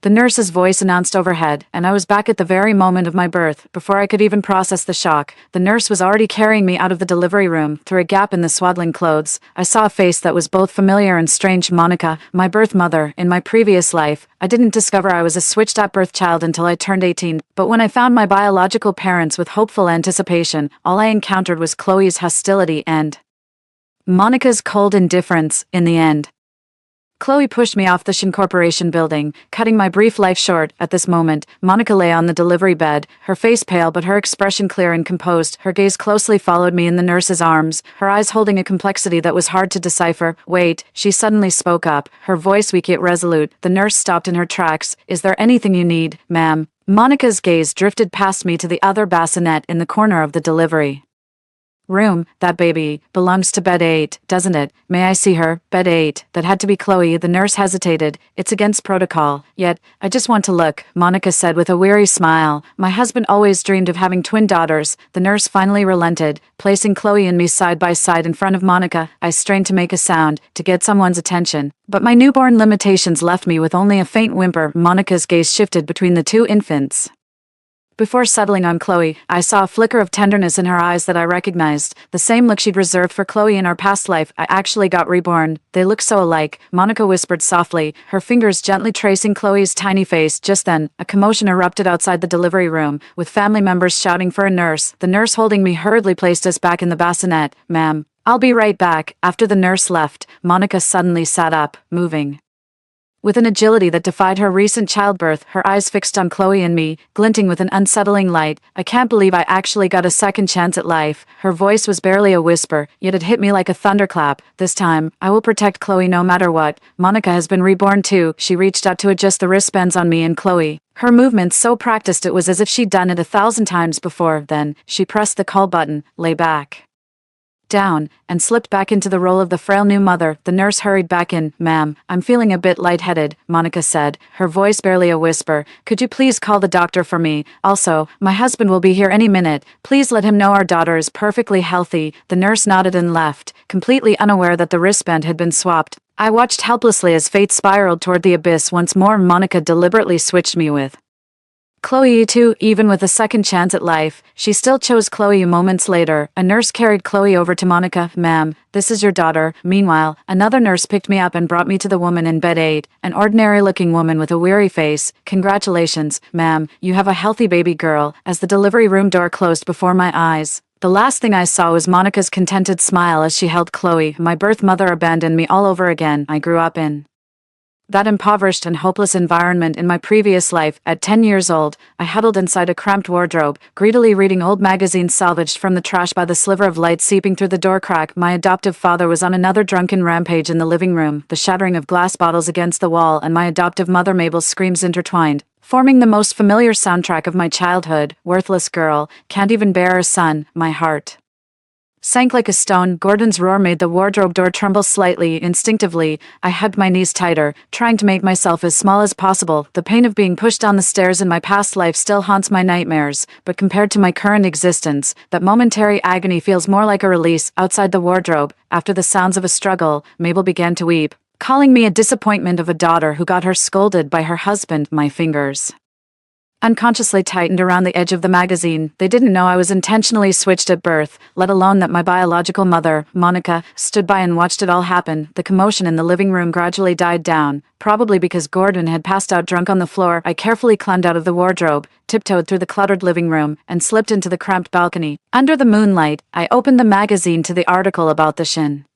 The nurse's voice announced overhead, and I was back at the very moment of my birth. Before I could even process the shock, the nurse was already carrying me out of the delivery room. Through a gap in the swaddling clothes, I saw a face that was both familiar and strange. Monica, my birth mother. In my previous life, I didn't discover I was a switched-up birth child until I turned 18, but when I found my biological parents with hopeful anticipation, all I encountered was Chloe's hostility and Monica's cold indifference. In the end, Chloe pushed me off the Shin Corporation building, cutting my brief life short. At this moment, Monica lay on the delivery bed, her face pale but her expression clear and composed. Her gaze closely followed me in the nurse's arms, her eyes holding a complexity that was hard to decipher. "Wait," she suddenly spoke up, her voice weak yet resolute. The nurse stopped in her tracks. "Is there anything you need, ma'am?" Monica's gaze drifted past me to the other bassinet in the corner of the delivery room. "That baby belongs to bed 8, doesn't it? May I see her?" Bed 8. That had to be Chloe. The nurse hesitated. "It's against protocol. Yet, I just want to look," Monica said with a weary smile. "My husband always dreamed of having twin daughters." The nurse finally relented, placing Chloe and me side by side in front of Monica. I strained to make a sound, to get someone's attention, but my newborn limitations left me with only a faint whimper. Monica's gaze shifted between the two infants. Before settling on Chloe, I saw a flicker of tenderness in her eyes that I recognized, the same look she'd reserved for Chloe in our past life. "I actually got reborn. They look so alike," Monica whispered softly, her fingers gently tracing Chloe's tiny face. Just then, a commotion erupted outside the delivery room, with family members shouting for a nurse. The nurse holding me hurriedly placed us back in the bassinet. "Ma'am, I'll be right back." After the nurse left, Monica suddenly sat up, moving with an agility that defied her recent childbirth, her eyes fixed on Chloe and me, glinting with an unsettling light. "I can't believe I actually got a second chance at life." Her voice was barely a whisper, yet it hit me like a thunderclap. "This time, I will protect Chloe no matter what. Monica has been reborn too." She reached out to adjust the wristbands on me and Chloe, her movements so practiced it was as if she'd done it 1,000 times before. Then, she pressed the call button, lay back down, and slipped back into the role of the frail new mother. The nurse hurried back in. "Ma'am, I'm feeling a bit lightheaded," Monica said, her voice barely a whisper. "Could you please call the doctor for me? Also, my husband will be here any minute. Please let him know our daughter is perfectly healthy." The nurse nodded and left, completely unaware that the wristband had been swapped. I watched helplessly as fate spiraled toward the abyss. Once more, Monica deliberately switched me with Chloe too. Even with a second chance at life, she still chose Chloe. Moments later, a nurse carried Chloe over to Monica. "Ma'am, this is your daughter." Meanwhile, another nurse picked me up and brought me to the woman in bed 8, an ordinary-looking woman with a weary face. "Congratulations, ma'am, you have a healthy baby girl." As the delivery room door closed before my eyes, the last thing I saw was Monica's contented smile as she held Chloe. My birth mother abandoned me all over again. I grew up in that impoverished and hopeless environment in my previous life. At 10 years old, I huddled inside a cramped wardrobe, greedily reading old magazines salvaged from the trash by the sliver of light seeping through the door crack. My adoptive father was on another drunken rampage in the living room, the shattering of glass bottles against the wall and my adoptive mother Mabel's screams intertwined, forming the most familiar soundtrack of my childhood. "Worthless girl, can't even bear a son." My heart sank like a stone. Gordon's roar made the wardrobe door tremble slightly. Instinctively, I hugged my knees tighter, trying to make myself as small as possible. The pain of being pushed down the stairs in my past life still haunts my nightmares, but compared to my current existence, that momentary agony feels more like a release. Outside the wardrobe, after the sounds of a struggle, Mabel began to weep, calling me a disappointment of a daughter who got her scolded by her husband. My fingers unconsciously tightened around the edge of the magazine. They didn't know I was intentionally switched at birth, let alone that my biological mother, Monica, stood by and watched it all happen. The commotion in the living room gradually died down, probably because Gordon had passed out drunk on the floor. I carefully climbed out of the wardrobe, tiptoed through the cluttered living room, and slipped into the cramped balcony. Under the moonlight, I opened the magazine to the article about the Shin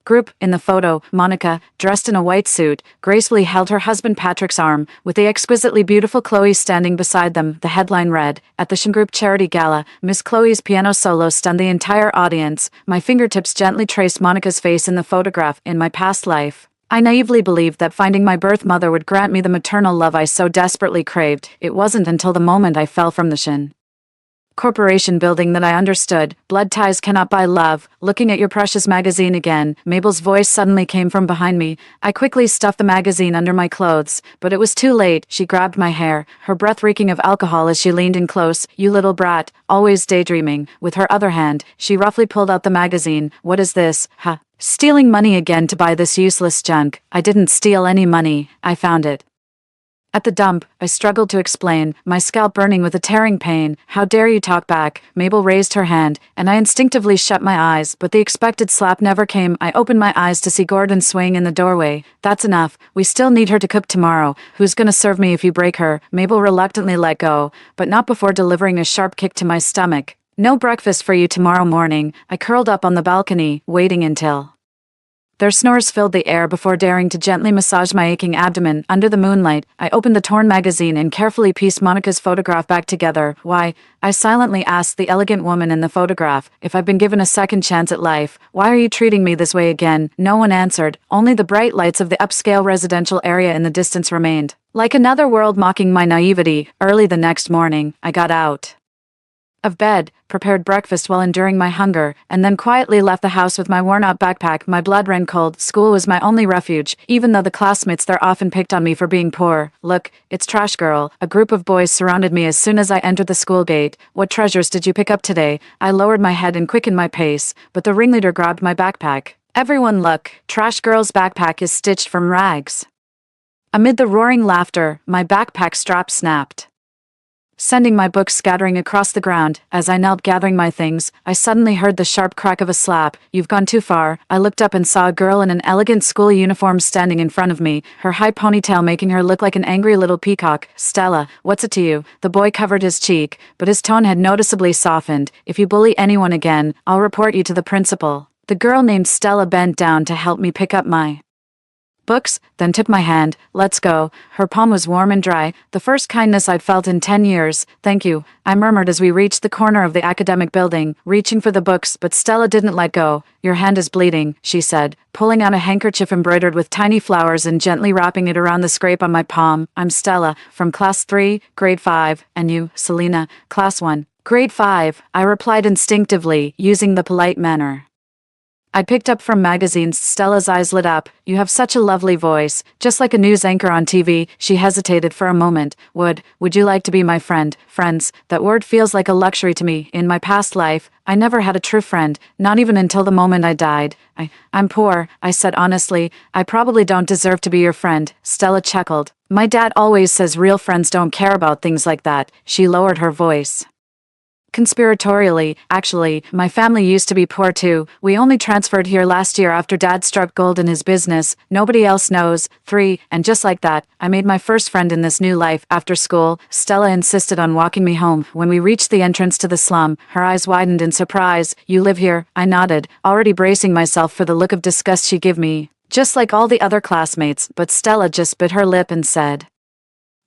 group. In the photo, Monica, dressed in a white suit, gracefully held her husband Patrick's arm, with the exquisitely beautiful Chloe standing beside them. The headline read, "At the Shin Group Charity Gala, Miss Chloe's piano solo stunned the entire audience." My fingertips gently traced Monica's face in the photograph. In my past life, I naively believed that finding my birth mother would grant me the maternal love I so desperately craved. It wasn't until the moment I fell from the Shin Corporation building that I understood. Blood ties cannot buy love. "Looking at your precious magazine again." Mabel's voice suddenly came from behind me. I quickly stuffed the magazine under my clothes, but it was too late. She grabbed my hair, her breath reeking of alcohol as she leaned in close. "You little brat, always daydreaming." With her other hand, she roughly pulled out the magazine. "What is this? Ha! Stealing money again to buy this useless junk." "I didn't steal any money. I found it." At the dump, I struggled to explain, my scalp burning with a tearing pain. How dare you talk back? Mabel raised her hand, and I instinctively shut my eyes, but the expected slap never came. I opened my eyes to see Gordon swaying in the doorway. That's enough. We still need her to cook tomorrow. Who's gonna serve me if you break her? Mabel reluctantly let go, but not before delivering a sharp kick to my stomach. No breakfast for you tomorrow morning. I curled up on the balcony, waiting until their snores filled the air before daring to gently massage my aching abdomen. Under the moonlight, I opened the torn magazine and carefully pieced Monica's photograph back together. Why? I silently asked the elegant woman in the photograph. If I've been given a second chance at life, why are you treating me this way again? No one answered. Only the bright lights of the upscale residential area in the distance remained. Like another world mocking my naivety, early the next morning, I got out of bed, prepared breakfast while enduring my hunger, and then quietly left the house with my worn-out backpack. My blood ran cold. School was my only refuge, even though the classmates there often picked on me for being poor. Look, it's Trash Girl. A group of boys surrounded me as soon as I entered the school gate. What treasures did you pick up today? I lowered my head and quickened my pace, but the ringleader grabbed my backpack. Everyone look, Trash Girl's backpack is stitched from rags. Amid the roaring laughter, my backpack strap snapped, sending my books scattering across the ground. As I knelt gathering my things, I suddenly heard the sharp crack of a slap. You've gone too far. I looked up and saw a girl in an elegant school uniform standing in front of me, her high ponytail making her look like an angry little peacock. Stella, what's it to you? The boy covered his cheek, but his tone had noticeably softened. If you bully anyone again, I'll report you to the principal. The girl named Stella bent down to help me pick up my books, then took my hand. Let's go. Her palm was warm and dry, the first kindness I'd felt in 10 years. Thank you, I murmured as we reached the corner of the academic building, reaching for the books, but Stella didn't let go. Your hand is bleeding, she said, pulling out a handkerchief embroidered with tiny flowers and gently wrapping it around the scrape on my palm. I'm Stella, from class 3, grade 5, and you, Selena, class 1, grade 5, I replied instinctively, using the polite manner I picked up from magazines. Stella's eyes lit up. You have such a lovely voice, just like a news anchor on TV. She hesitated for a moment. Would you like to be my friend? Friends, that word feels like a luxury to me. In my past life, I never had a true friend, not even until the moment I died. I'm poor, I said honestly. I probably don't deserve to be your friend. Stella chuckled. My dad always says real friends don't care about things like that. She lowered her voice conspiratorially. Actually, my family used to be poor too. We only transferred here last year after Dad struck gold in his business. Nobody else knows. 3, and just like that, I made my first friend in this new life. After school, Stella insisted on walking me home. When we reached the entrance to the slum, her eyes widened in surprise. You live here? I nodded, already bracing myself for the look of disgust she'd give me. Just like all the other classmates, but Stella just bit her lip and said,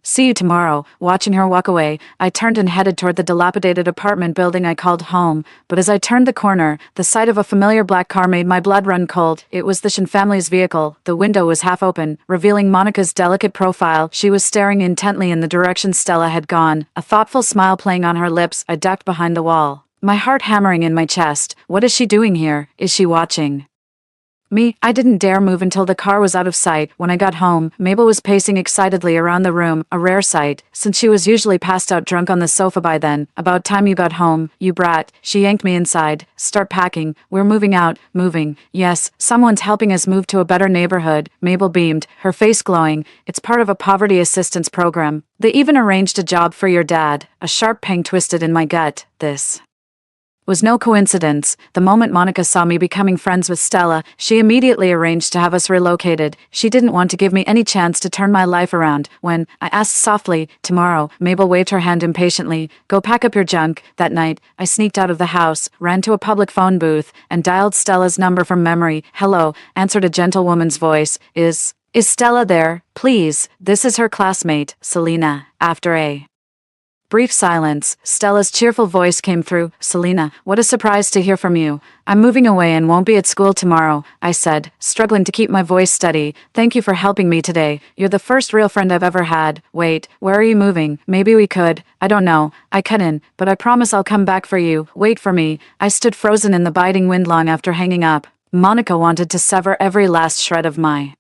see you tomorrow. Watching her walk away, I turned and headed toward the dilapidated apartment building I called home, but as I turned the corner, the sight of a familiar black car made my blood run cold. It was the Shin family's vehicle. The window was half open, revealing Monica's delicate profile. She was staring intently in the direction Stella had gone, a thoughtful smile playing on her lips. I ducked behind the wall, my heart hammering in my chest. What is she doing here? Is she watching me? I didn't dare move until the car was out of sight. When I got home, Mabel was pacing excitedly around the room, a rare sight, since she was usually passed out drunk on the sofa by then. About time you got home, you brat. She yanked me inside. Start packing. We're moving out. Moving. Yes, someone's helping us move to a better neighborhood. Mabel beamed, her face glowing. It's part of a poverty assistance program. They even arranged a job for your dad. A sharp pang twisted in my gut. This was no coincidence. The moment Monica saw me becoming friends with Stella, she immediately arranged to have us relocated. She didn't want to give me any chance to turn my life around. When I asked softly, tomorrow, Mabel waved her hand impatiently. Go pack up your junk. That night, I sneaked out of the house, ran to a public phone booth, and dialed Stella's number from memory. Hello, answered a gentle woman's voice. Is Stella there? Please, this is her classmate, Selena. After a brief silence, Stella's cheerful voice came through. Selena, what a surprise to hear from you. I'm moving away and won't be at school tomorrow, I said, struggling to keep my voice steady. Thank you for helping me today. You're the first real friend I've ever had. Wait, where are you moving? Maybe we could. I don't know. I couldn't, but I promise I'll come back for you. Wait for me. I stood frozen in the biting wind long after hanging up. Monica wanted to sever every last shred of my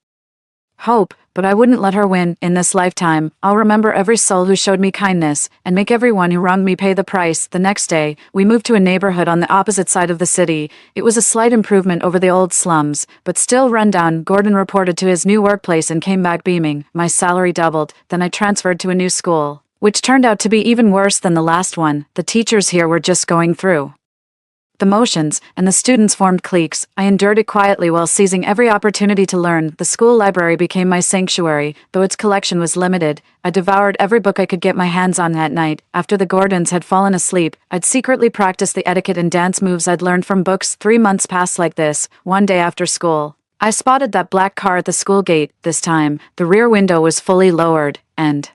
hope, but I wouldn't let her win. In this lifetime, I'll remember every soul who showed me kindness, and make everyone who wronged me pay the price. The next day, we moved to a neighborhood on the opposite side of the city. It was a slight improvement over the old slums, but still run down. Gordon reported to his new workplace and came back beaming. My salary doubled, then I transferred to a new school, which turned out to be even worse than the last one. The teachers here were just going through the motions, and the students formed cliques. I endured it quietly while seizing every opportunity to learn. The school library became my sanctuary, though its collection was limited. I devoured every book I could get my hands on at night. After the Gordons had fallen asleep, I'd secretly practice the etiquette and dance moves I'd learned from books. 3 months passed like this. One day after school, I spotted that black car at the school gate. This time, the rear window was fully lowered, and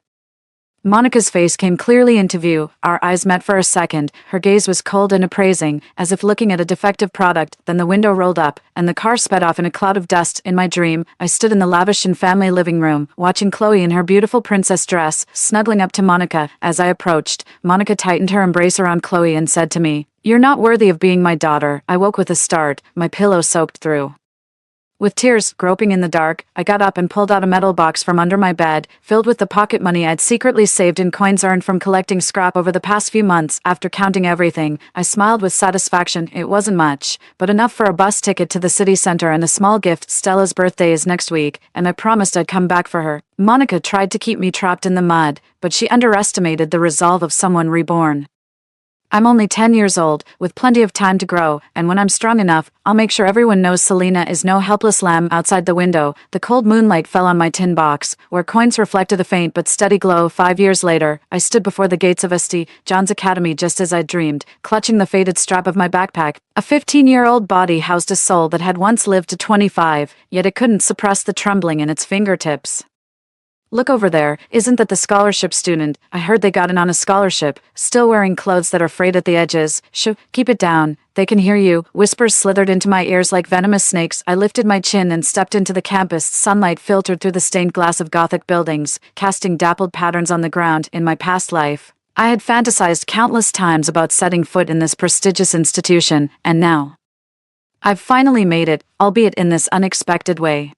Monica's face came clearly into view. Our eyes met for a second. Her gaze was cold and appraising, as if looking at a defective product. Then the window rolled up, and the car sped off in a cloud of dust. In my dream, I stood in the lavish and family living room, watching Chloe in her beautiful princess dress, snuggling up to Monica. As I approached, Monica tightened her embrace around Chloe and said to me, "You're not worthy of being my daughter." I woke with a start, my pillow soaked through with tears. Groping in the dark, I got up and pulled out a metal box from under my bed, filled with the pocket money I'd secretly saved in coins earned from collecting scrap over the past few months. After counting everything, I smiled with satisfaction. It wasn't much, but enough for a bus ticket to the city center and a small gift. Stella's birthday is next week, and I promised I'd come back for her. Monica tried to keep me trapped in the mud, but she underestimated the resolve of someone reborn. I'm only 10 years old, with plenty of time to grow, and when I'm strong enough, I'll make sure everyone knows Selena is no helpless lamb. Outside the window, the cold moonlight fell on my tin box, where coins reflected a faint but steady glow. 5 years later, I stood before the gates of St. John's Academy just as I'd dreamed, clutching the faded strap of my backpack. A 15-year-old body housed a soul that had once lived to 25, yet it couldn't suppress the trembling in its fingertips. "Look over there, isn't that the scholarship student? I heard they got in on a scholarship, still wearing clothes that are frayed at the edges." "Shh, keep it down, they can hear you." Whispers slithered into my ears like venomous snakes. I lifted my chin and stepped into the campus. Sunlight filtered through the stained glass of Gothic buildings, casting dappled patterns on the ground. In my past life, I had fantasized countless times about setting foot in this prestigious institution, and now I've finally made it, albeit in this unexpected way.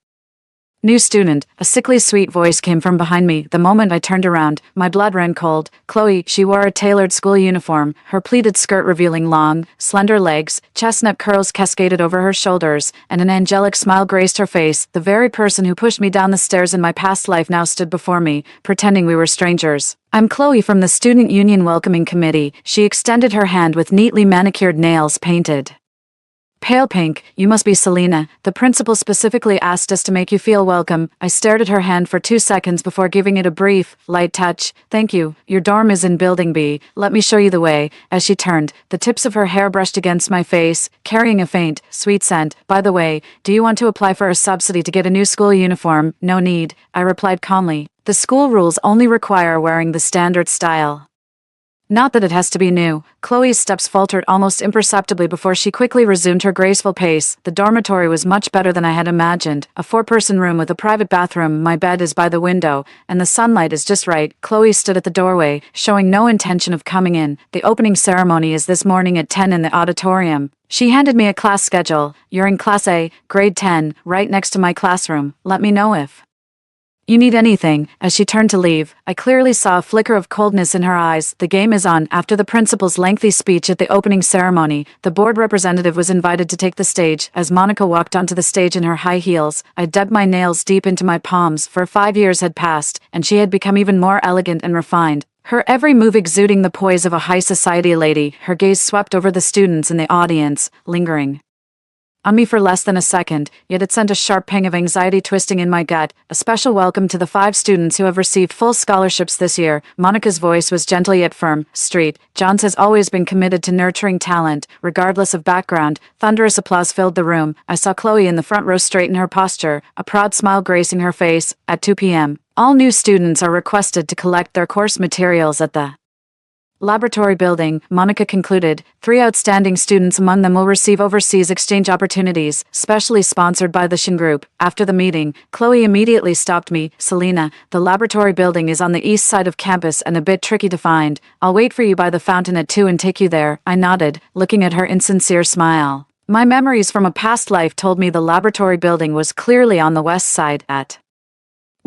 "New student," a sickly sweet voice came from behind me. The moment I turned around, my blood ran cold. Chloe. She wore a tailored school uniform, her pleated skirt revealing long, slender legs, chestnut curls cascaded over her shoulders, and an angelic smile graced her face. The very person who pushed me down the stairs in my past life now stood before me, pretending we were strangers. "I'm Chloe from the Student Union Welcoming Committee." She extended her hand with neatly manicured nails painted pale pink. "You must be Selena. The principal specifically asked us to make you feel welcome." I stared at her hand for 2 seconds before giving it a brief, light touch. "Thank you. Your dorm is in Building B. Let me show you the way." As she turned, the tips of her hair brushed against my face, carrying a faint, sweet scent. "By the way, do you want to apply for a subsidy to get a new school uniform?" "No need," I replied calmly. "The school rules only require wearing the standard style. Not that it has to be new." Chloe's steps faltered almost imperceptibly before she quickly resumed her graceful pace. The dormitory was much better than I had imagined. A 4-person room with a private bathroom. My bed is by the window, and the sunlight is just right. Chloe stood at the doorway, showing no intention of coming in. "The opening ceremony is this morning at 10 in the auditorium." She handed me a class schedule. "You're in Class A, Grade 10, right next to my classroom. Let me know if you need anything." As she turned to leave, I clearly saw a flicker of coldness in her eyes. The game is on. After the principal's lengthy speech at the opening ceremony, the board representative was invited to take the stage. As Monica walked onto the stage in her high heels, I dug my nails deep into my palms. For 5 years had passed, and she had become even more elegant and refined, her every move exuding the poise of a high society lady. Her gaze swept over the students in the audience, lingering on me for less than a second, yet it sent a sharp pang of anxiety twisting in my gut. "A special welcome to the 5 students who have received full scholarships this year." Monica's voice was gentle yet firm. "St. John's has always been committed to nurturing talent, regardless of background." Thunderous applause filled the room. I saw Chloe in the front row straighten her posture, a proud smile gracing her face. At 2 p.m., all new students are requested to collect their course materials at the laboratory building. Monica concluded. 3 outstanding students among them will receive overseas exchange opportunities, specially sponsored by the Shin Group. After the meeting, Chloe immediately stopped me. "Selena, the laboratory building is on the east side of campus and a bit tricky to find. I'll wait for you by the fountain at 2 and take you there." I nodded, looking at her insincere smile. My memories from a past life told me the laboratory building was clearly on the west side at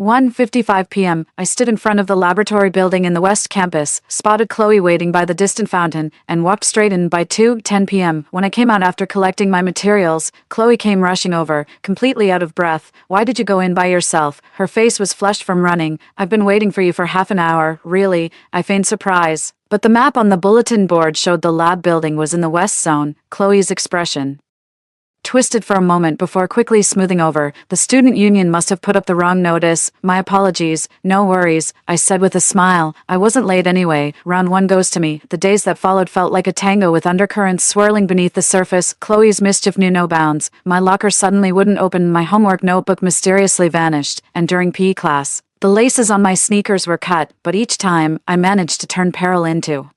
1:55 p.m., I stood in front of the laboratory building in the West Campus, spotted Chloe waiting by the distant fountain, and walked straight in. By 2:10 p.m., when I came out after collecting my materials, Chloe came rushing over, completely out of breath. "Why did you go in by yourself?" Her face was flushed from running. "I've been waiting for you for half an hour." "Really?" I feigned surprise. But the map on the bulletin board showed the lab building was in the West Zone. Chloe's expression twisted for a moment before quickly smoothing over. "The student union must have put up the wrong notice. My apologies." "No worries," I said with a smile. "I wasn't late anyway." Round one goes to me. The days that followed felt like a tango with undercurrents swirling beneath the surface. Chloe's mischief knew no bounds. My locker suddenly wouldn't open, my homework notebook mysteriously vanished, and during PE class, the laces on my sneakers were cut, but each time, I managed to turn peril into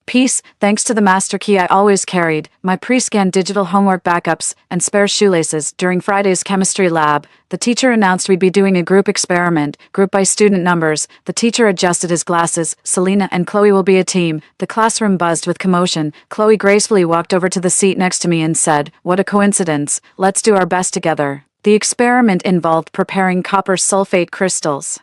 peace, thanks to the master key I always carried, my pre-scanned digital homework backups, and spare shoelaces. During Friday's chemistry lab, the teacher announced we'd be doing a group experiment, grouped by student numbers. The teacher adjusted his glasses. "Selena and Chloe will be a team." The classroom buzzed with commotion. Chloe gracefully walked over to the seat next to me and said, "What a coincidence. Let's do our best together." The experiment involved preparing copper sulfate crystals.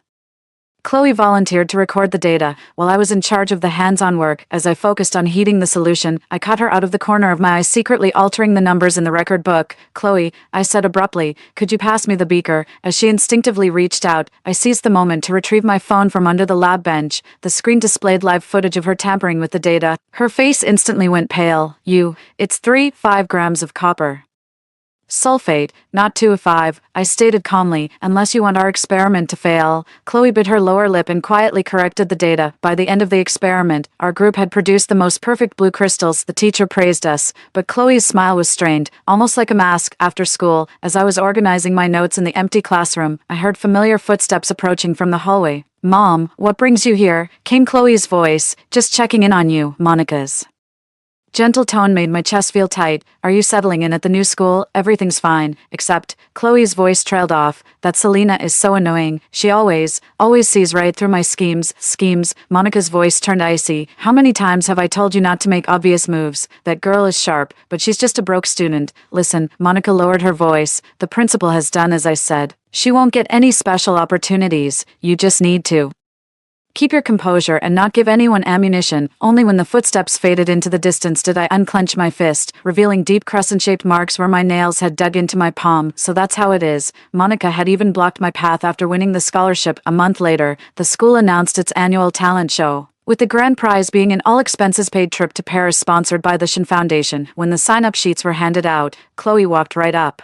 Chloe volunteered to record the data, while I was in charge of the hands-on work. As I focused on heating the solution, I caught her out of the corner of my eye secretly altering the numbers in the record book. "Chloe," I said abruptly, "could you pass me the beaker?" As she instinctively reached out, I seized the moment to retrieve my phone from under the lab bench. The screen displayed live footage of her tampering with the data. Her face instantly went pale. It's 3.5 grams of copper sulfate, not 2.5, I stated calmly, "unless you want our experiment to fail." Chloe bit her lower lip and quietly corrected the data. By the end of the experiment, our group had produced the most perfect blue crystals. The teacher praised us, but Chloe's smile was strained, almost like a mask. After school, as I was organizing my notes in the empty classroom, I heard familiar footsteps approaching from the hallway. "Mom, what brings you here?" came Chloe's voice. "Just checking in on you." Monica's gentle tone made my chest feel tight. "Are you settling in at the new school?" "Everything's fine, except..." Chloe's voice trailed off. "That Selena is so annoying. She always sees right through my schemes." "Schemes?" Monica's voice turned icy. "How many times have I told you not to make obvious moves? That girl is sharp, but she's just a broke student." "Listen," Monica lowered her voice. "The principal has done as I said. She won't get any special opportunities. You just need to keep your composure and not give anyone ammunition." Only when the footsteps faded into the distance did I unclench my fist, revealing deep crescent-shaped marks where my nails had dug into my palm. "So that's how it is." Monica had even blocked my path after winning the scholarship. A month later, the school announced its annual talent show, with the grand prize being an all-expenses-paid trip to Paris sponsored by the Shin Foundation. When the sign-up sheets were handed out, Chloe walked right up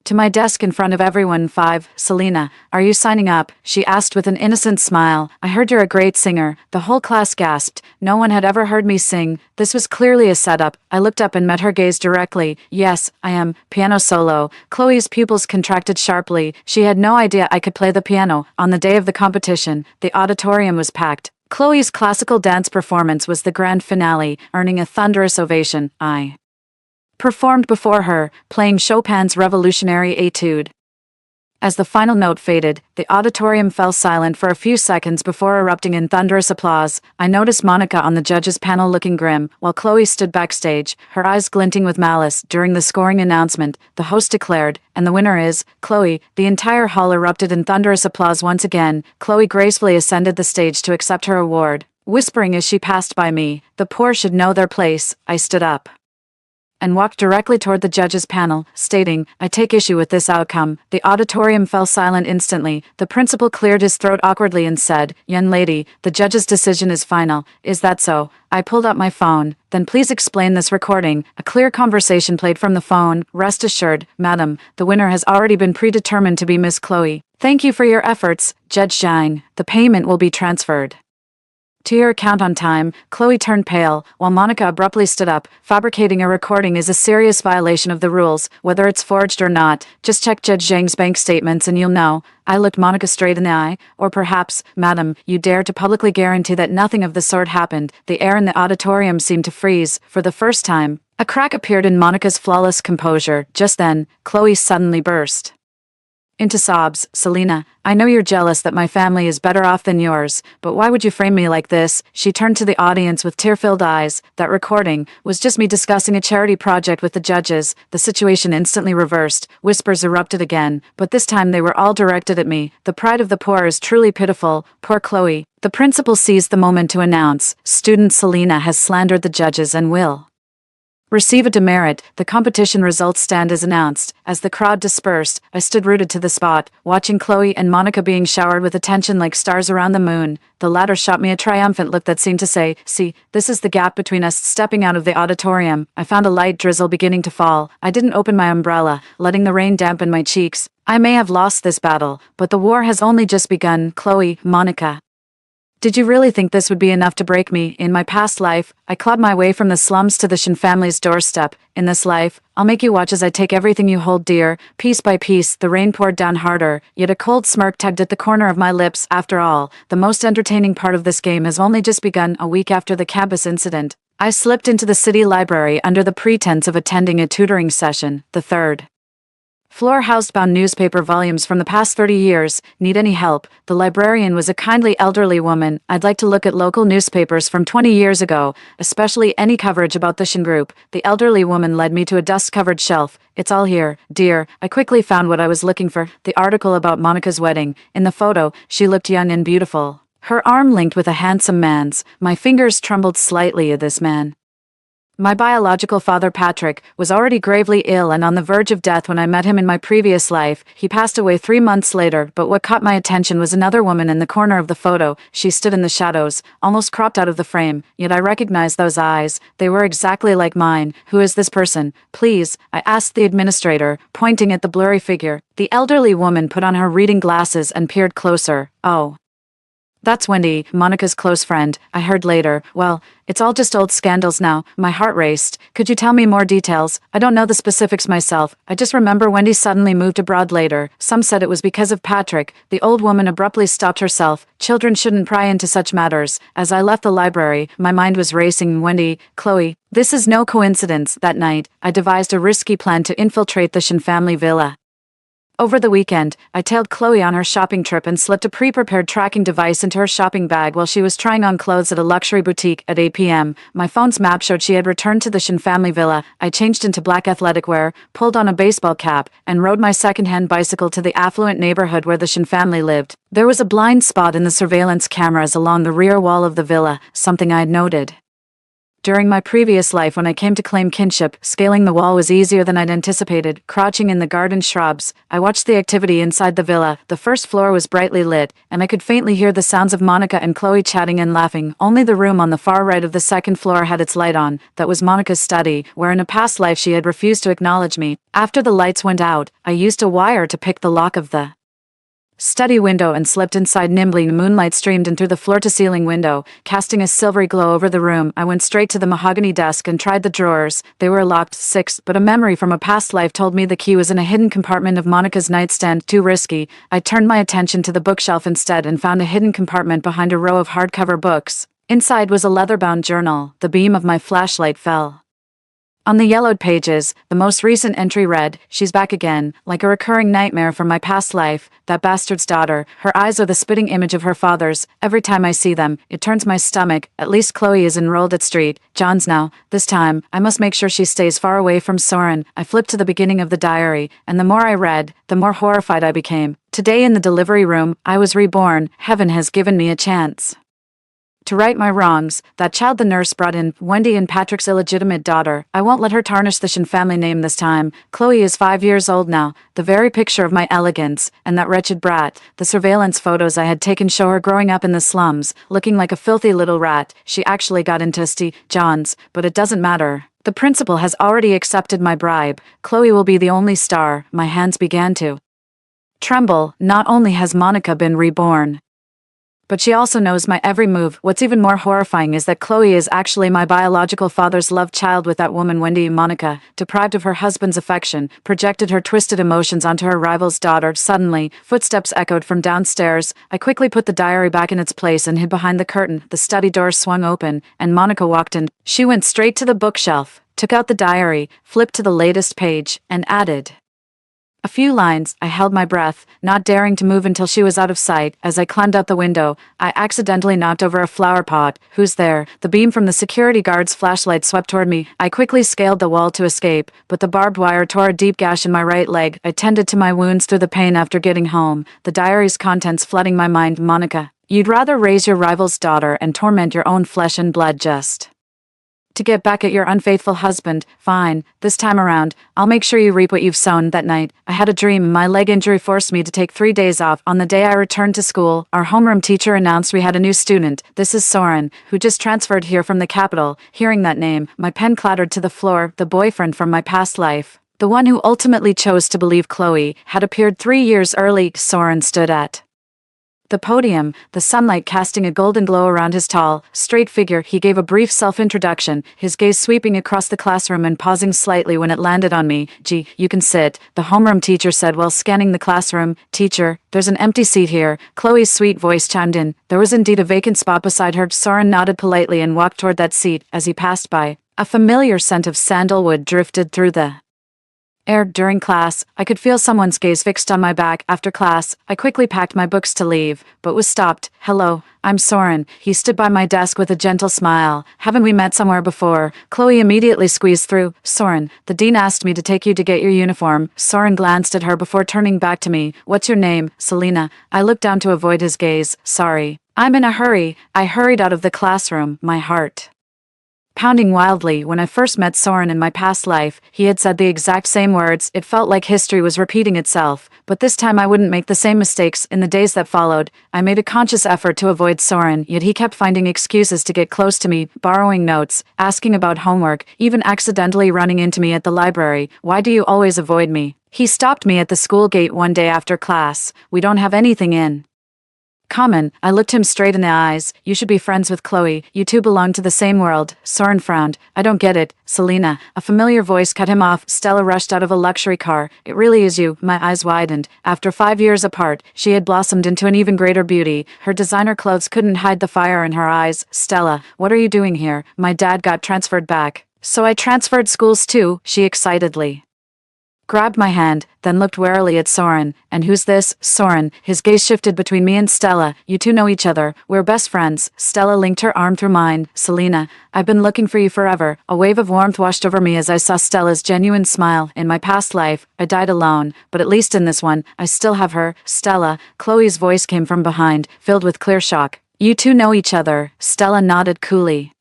to my desk in front of everyone. "Selena, are you signing up?" she asked with an innocent smile. "I heard you're a great singer." The whole class gasped. No one had ever heard me sing. This was clearly a setup. I looked up and met her gaze directly. "Yes, I am. Piano solo." Chloe's pupils contracted sharply. She had no idea I could play the piano. On the day of the competition, the auditorium was packed. Chloe's classical dance performance was the grand finale, earning a thunderous ovation. I performed before her, playing Chopin's Revolutionary Etude. As the final note faded, the auditorium fell silent for a few seconds before erupting in thunderous applause. I noticed Monica on the judges' panel looking grim, while Chloe stood backstage, her eyes glinting with malice. During the scoring announcement, the host declared, "And the winner is Chloe." The entire hall erupted in thunderous applause once again. Chloe gracefully ascended the stage to accept her award, whispering as she passed by me, "The poor should know their place." I stood up and walked directly toward the judges' panel, stating, "I take issue with this outcome." The auditorium fell silent instantly. The principal cleared his throat awkwardly and said, "Young lady, the judge's decision is final." "Is that so?" I pulled out my phone. "Then please explain this recording." A clear conversation played from the phone. "Rest assured, madam, the winner has already been predetermined to be Miss Chloe. Thank you for your efforts, Judge Zhang. The payment will be transferred to your account on time." Chloe turned pale, while Monica abruptly stood up. "Fabricating a recording is a serious violation of the rules, whether it's forged or not. Just check Judge Zhang's bank statements and you'll know." I looked Monica straight in the eye. "Or perhaps, madam, you dare to publicly guarantee that nothing of the sort happened." The air in the auditorium seemed to freeze. For the first time, a crack appeared in Monica's flawless composure. Just then, Chloe suddenly burst Into sobs. Selena, I know you're jealous that my family is better off than yours, but why would you frame me like this? She turned to the audience with tear-filled eyes. That recording was just me discussing a charity project with the judges. The situation instantly reversed. Whispers erupted again, but this time they were all directed at me. The pride of the poor is truly pitiful. Poor Chloe. The principal seized the moment to announce, student Selena has slandered the judges and will receive a demerit. The competition results stand as announced. As the crowd dispersed, I stood rooted to the spot, watching Chloe and Monica being showered with attention like stars around the moon. The latter shot me a triumphant look that seemed to say, see, this is the gap between us. Stepping out of the auditorium, I found a light drizzle beginning to fall. I didn't open my umbrella, letting the rain dampen my cheeks. I may have lost this battle, but the war has only just begun. Chloe, Monica. Did you really think this would be enough to break me? In my past life, I clawed my way from the slums to the Shin family's doorstep. In this life, I'll make you watch as I take everything you hold dear. Piece by piece, the rain poured down harder, yet a cold smirk tugged at the corner of my lips. After all, the most entertaining part of this game has only just begun. A week after the campus incident, I slipped into the city library under the pretense of attending a tutoring session. The third floor housed bound newspaper volumes from the past 30 years. Need any help? The librarian was a kindly elderly woman. I'd like to look at local newspapers from 20 years ago, especially any coverage about the Shin group. The elderly woman led me to a dust-covered shelf. It's all here, dear. I quickly found what I was looking for, the article about Monica's wedding. In the photo, she looked young and beautiful, her arm linked with a handsome man's. My fingers trembled slightly at this man. My biological father, Patrick, was already gravely ill and on the verge of death when I met him in my previous life. He passed away 3 months later, but what caught my attention was another woman in the corner of the photo. She stood in the shadows, almost cropped out of the frame, yet I recognized those eyes. They were exactly like mine. Who is this person? Please, I asked the administrator, pointing at the blurry figure. The elderly woman put on her reading glasses and peered closer. Oh. That's Wendy, Monica's close friend, I heard later. Well, it's all just old scandals now. My heart raced. Could you tell me more details? I don't know the specifics myself. I just remember Wendy suddenly moved abroad later. Some said it was because of Patrick. The old woman abruptly stopped herself. Children shouldn't pry into such matters. As I left the library, my mind was racing. Wendy, Chloe. This is no coincidence. That night, I devised a risky plan to infiltrate the Shin family villa. Over the weekend, I tailed Chloe on her shopping trip and slipped a pre-prepared tracking device into her shopping bag while she was trying on clothes at a luxury boutique at 8 p.m. My phone's map showed she had returned to the Shin family villa. I changed into black athletic wear, pulled on a baseball cap, and rode my second-hand bicycle to the affluent neighborhood where the Shin family lived. There was a blind spot in the surveillance cameras along the rear wall of the villa, something I had noted during my previous life when I came to claim kinship. Scaling the wall was easier than I'd anticipated. Crouching in the garden shrubs, I watched the activity inside the villa. The first floor was brightly lit, and I could faintly hear the sounds of Monica and Chloe chatting and laughing. Only the room on the far right of the second floor had its light on. That was Monica's study, where in a past life she had refused to acknowledge me. After the lights went out, I used a wire to pick the lock of the study window and slipped inside nimbly. Moonlight streamed in through the floor-to-ceiling window, casting a silvery glow over the room. I went straight to the mahogany desk and tried the drawers. They were locked. 6, but a memory from a past life told me the key was in a hidden compartment of Monica's nightstand. Too risky. I turned my attention to the bookshelf instead and found a hidden compartment behind a row of hardcover books. Inside was a leather-bound journal. The beam of my flashlight fell on the yellowed pages. The most recent entry read, "She's back again, like a recurring nightmare from my past life. That bastard's daughter. Her eyes are the spitting image of her father's. Every time I see them, it turns my stomach. At least Chloe is enrolled at St. John's now. This time, I must make sure she stays far away from Soren." I flipped to the beginning of the diary, and the more I read, the more horrified I became. Today in the delivery room, I was reborn. Heaven has given me a chance to right my wrongs. That child the nurse brought in, Wendy and Patrick's illegitimate daughter. I won't let her tarnish the Shin family name this time. Chloe is 5 years old now, the very picture of my elegance, and that wretched brat. The surveillance photos I had taken show her growing up in the slums, looking like a filthy little rat. She actually got into St. John's, but it doesn't matter. The principal has already accepted my bribe. Chloe will be the only star. My hands began to tremble. Not only has Monica been reborn, but she also knows my every move. What's even more horrifying is that Chloe is actually my biological father's love child with that woman Wendy. Monica, deprived of her husband's affection, projected her twisted emotions onto her rival's daughter. Suddenly, footsteps echoed from downstairs. I quickly put the diary back in its place and hid behind the curtain. The study door swung open, and Monica walked in. She went straight to the bookshelf, took out the diary, flipped to the latest page, and added A few lines. I held my breath, not daring to move until she was out of sight. As I climbed out the window, I accidentally knocked over a flower pot. Who's there? The beam from the security guard's flashlight swept toward me. I quickly scaled the wall to escape, but the barbed wire tore a deep gash in my right leg. I tended to my wounds through the pain after getting home, the diary's contents flooding my mind. Monica, you'd rather raise your rival's daughter and torment your own flesh and blood just to get back at your unfaithful husband. Fine, this time around, I'll make sure you reap what you've sown. That night, I had a dream. My leg injury forced me to take 3 days off. On the day I returned to school, our homeroom teacher announced we had a new student. This is Soren, who just transferred here from the capital. Hearing that name, my pen clattered to the floor. The boyfriend from my past life, the one who ultimately chose to believe Chloe, had appeared 3 years early. Soren stood at the podium, the sunlight casting a golden glow around his tall, straight figure. He gave a brief self-introduction, his gaze sweeping across the classroom and pausing slightly when it landed on me. "Gee, you can sit," the homeroom teacher said while scanning the classroom. "Teacher, there's an empty seat here." Chloe's sweet voice chimed in. There was indeed a vacant spot beside her. Soren nodded politely and walked toward that seat. As he passed by, a familiar scent of sandalwood drifted through the air. During class, I could feel someone's gaze fixed on my back. After class, I quickly packed my books to leave, but was stopped. "Hello, I'm Soren." He stood by my desk with a gentle smile. "Haven't we met somewhere before?" Chloe immediately squeezed through. "Soren, the dean asked me to take you to get your uniform." Soren glanced at her before turning back to me. "What's your name?" "Selena." I looked down to avoid his gaze. "Sorry. I'm in a hurry." I hurried out of the classroom, my heart pounding wildly. When I first met Soren in my past life, he had said the exact same words. It felt like history was repeating itself, but this time I wouldn't make the same mistakes. In the days that followed, I made a conscious effort to avoid Soren, yet he kept finding excuses to get close to me, borrowing notes, asking about homework, even accidentally running into me at the library. "Why do you always avoid me?" He stopped me at the school gate one day after class. "We don't have anything in common." I looked him straight in the eyes. "You should be friends with Chloe. You two belong to the same world." Soren frowned. "I don't get it." "Selena." A familiar voice cut him off. Stella rushed out of a luxury car. "It really is you." My eyes widened. After 5 years apart, she had blossomed into an even greater beauty. Her designer clothes couldn't hide the fire in her eyes. "Stella, what are you doing here?" "My dad got transferred back, so I transferred schools too," she excitedly grabbed my hand, then looked warily at Soren. "And who's this?" "Soren." His gaze shifted between me and Stella. "You two know each other." "We're best friends." Stella linked her arm through mine. "Selena, I've been looking for you forever." A wave of warmth washed over me as I saw Stella's genuine smile. "In my past life, I died alone, but at least in this one, I still have her." "Stella." Chloe's voice came from behind, filled with clear shock. "You two know each other?" Stella nodded coolly.